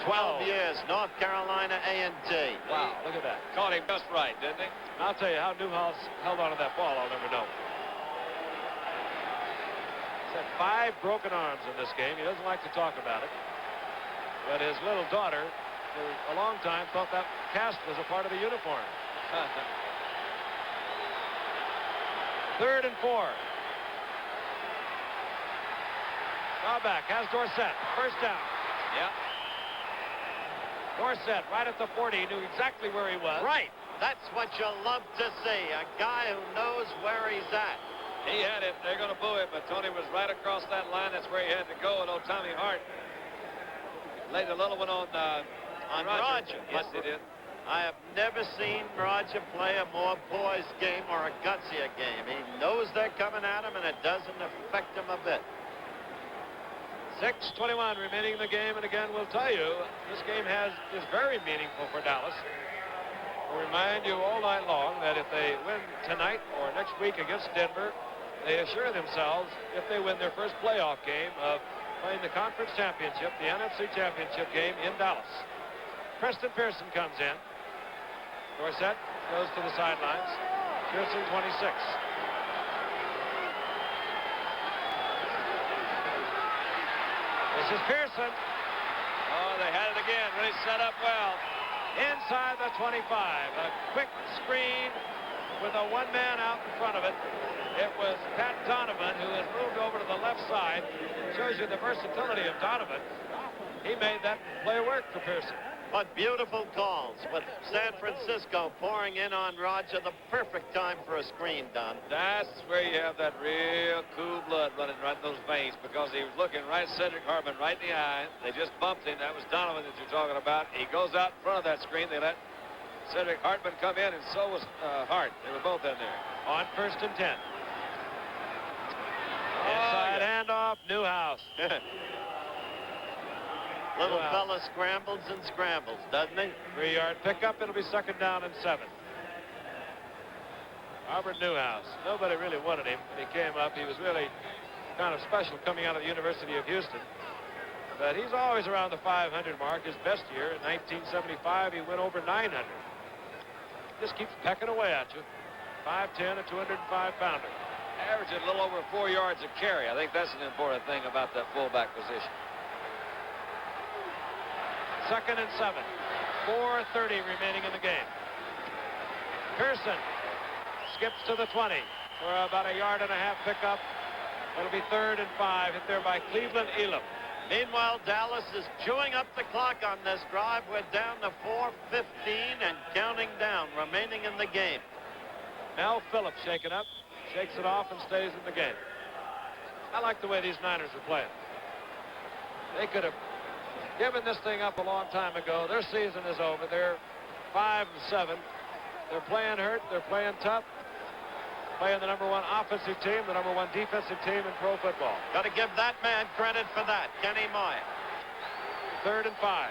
12 years. North Carolina A&T. Wow, look at that. Caught him just right, didn't he? I'll tell you how Newhouse held on to that ball, I'll never know. He's had 5 broken arms in this game. He doesn't like to talk about it. But his little daughter, for a long time, thought that cast was a part of the uniform. 3rd and 4. Staubach has Dorsett. First down. Yeah. Dorsett right at the 40. He knew exactly where he was. Right. That's what you love to see. A guy who knows where he's at. He had it. They're going to boo him, but Tony was right across that line. That's where he had to go. And old Tommy Hart Laid a little one on Roger. Yes, he did. I have never seen Roger play a more poised game or a gutsier game. He knows they're coming at him, and it doesn't affect him a bit. 6:21 remaining in the game, and again, we'll tell you, this game is very meaningful for Dallas. We'll remind you all night long that if they win tonight or next week against Denver, they assure themselves, if they win their first playoff game, of playing the conference championship, the NFC championship game in Dallas. Preston Pearson comes in. Dorsett goes to the sidelines. Pearson, 26. This is Pearson. Oh, they had it again. Really set up well. Inside the 25. A quick screen with a one-man out in front of it. It was Pat Donovan, who has moved over to the left side. Shows you the versatility of Donovan. He made that play work for Pearson. But beautiful calls with San Francisco pouring in on Roger. The perfect time for a screen, Don. That's where you have that real cool blood running right in those veins, because he was looking right Cedric Hartman right in the eye. They just bumped him. That was Donovan that you're talking about. He goes out in front of that screen. They let Cedric Hartman come in, and so was Hart. They were both in there. On 1st and 10. Inside handoff, Newhouse. Little fella scrambles and scrambles, doesn't he? 3-yard pickup. It'll be 2nd down and 7. Robert Newhouse. Nobody really wanted him when he came up. He was really kind of special coming out of the University of Houston. But he's always around the 500 mark. His best year in 1975, he went over 900. Just keeps pecking away at you. 5'10", a 205-pounder. Averaging a little over 4 yards a carry. I think that's an important thing about that fullback position. 2nd and 7. 4:30 remaining in the game. Pearson skips to the 20 for about a 1.5 yard pickup. It'll be 3rd and 5, hit there by Cleveland Elam. Meanwhile, Dallas is chewing up the clock on this drive. We're down to 4:15 and counting down, remaining in the game. Mel Phillips shaken up, shakes it off and stays in the game. I like the way these Niners are playing. They could have given this thing up a long time ago. Their season is over. They're 5 and 7. They're playing hurt. They're playing tough. Playing the #1 offensive team, the #1 defensive team in pro football. Got to give that man credit for that, Kenny Meyer. 3rd and 5.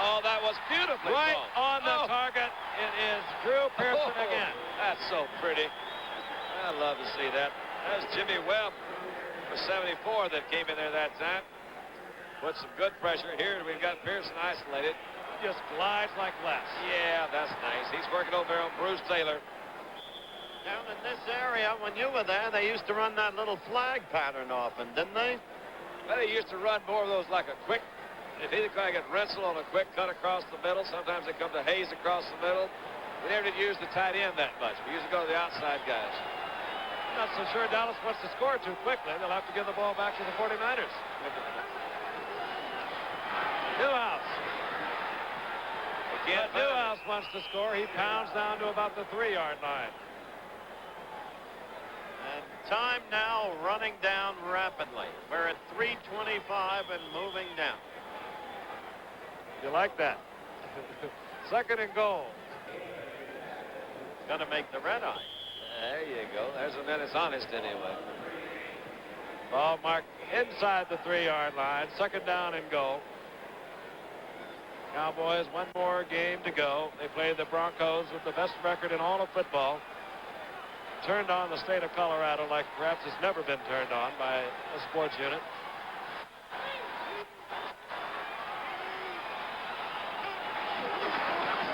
Oh, that was beautifully right thrown. on the target. It is Drew Pearson again. That's so pretty. I love to see that. That was Jimmy Webb for 74 that came in there that time. Put some good pressure. Here we've got Pearson isolated. Just glides like glass. Yeah, that's nice. He's working over there on Bruce Taylor. Down in this area, when you were there, they used to run that little flag pattern often, didn't they? Well, they used to run more of those like a quick, if either guy get Rensselaer on a quick cut across the middle. Sometimes they come to Hayes across the middle. They never did use the tight end that much. We used to go to the outside guys. Not so sure Dallas wants to score too quickly. They'll have to give the ball back to the 49ers. Newhouse. But Newhouse wants to score. He pounds down to about the 3-yard line. And time now running down rapidly. We're at 3:25 and moving down. You like that? 2nd and goal. Gonna make the red eye. There you go. There's a man that's honest anyway. Ball marked inside the 3-yard line. 2nd down and goal. Cowboys, one more game to go. They play the Broncos with the best record in all of football. Turned on the state of Colorado like perhaps it's never been turned on by a sports unit.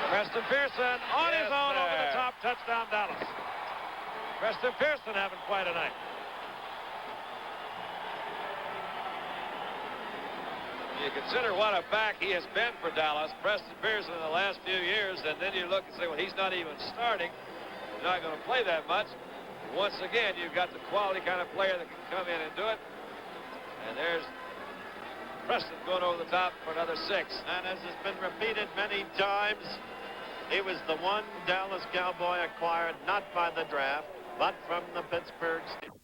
Preston Pearson on his own over the top. Touchdown Dallas. Preston Pearson having quite a night. You consider what a back he has been for Dallas, Preston Pearson, in the last few years, and then you look and say, well, he's not even starting. He's not going to play that much. Once again, you've got the quality kind of player that can come in and do it. And there's Preston going over the top for another 6. And as has been repeated many times, he was the one Dallas Cowboy acquired not by the draft, but from the Pittsburgh Steelers.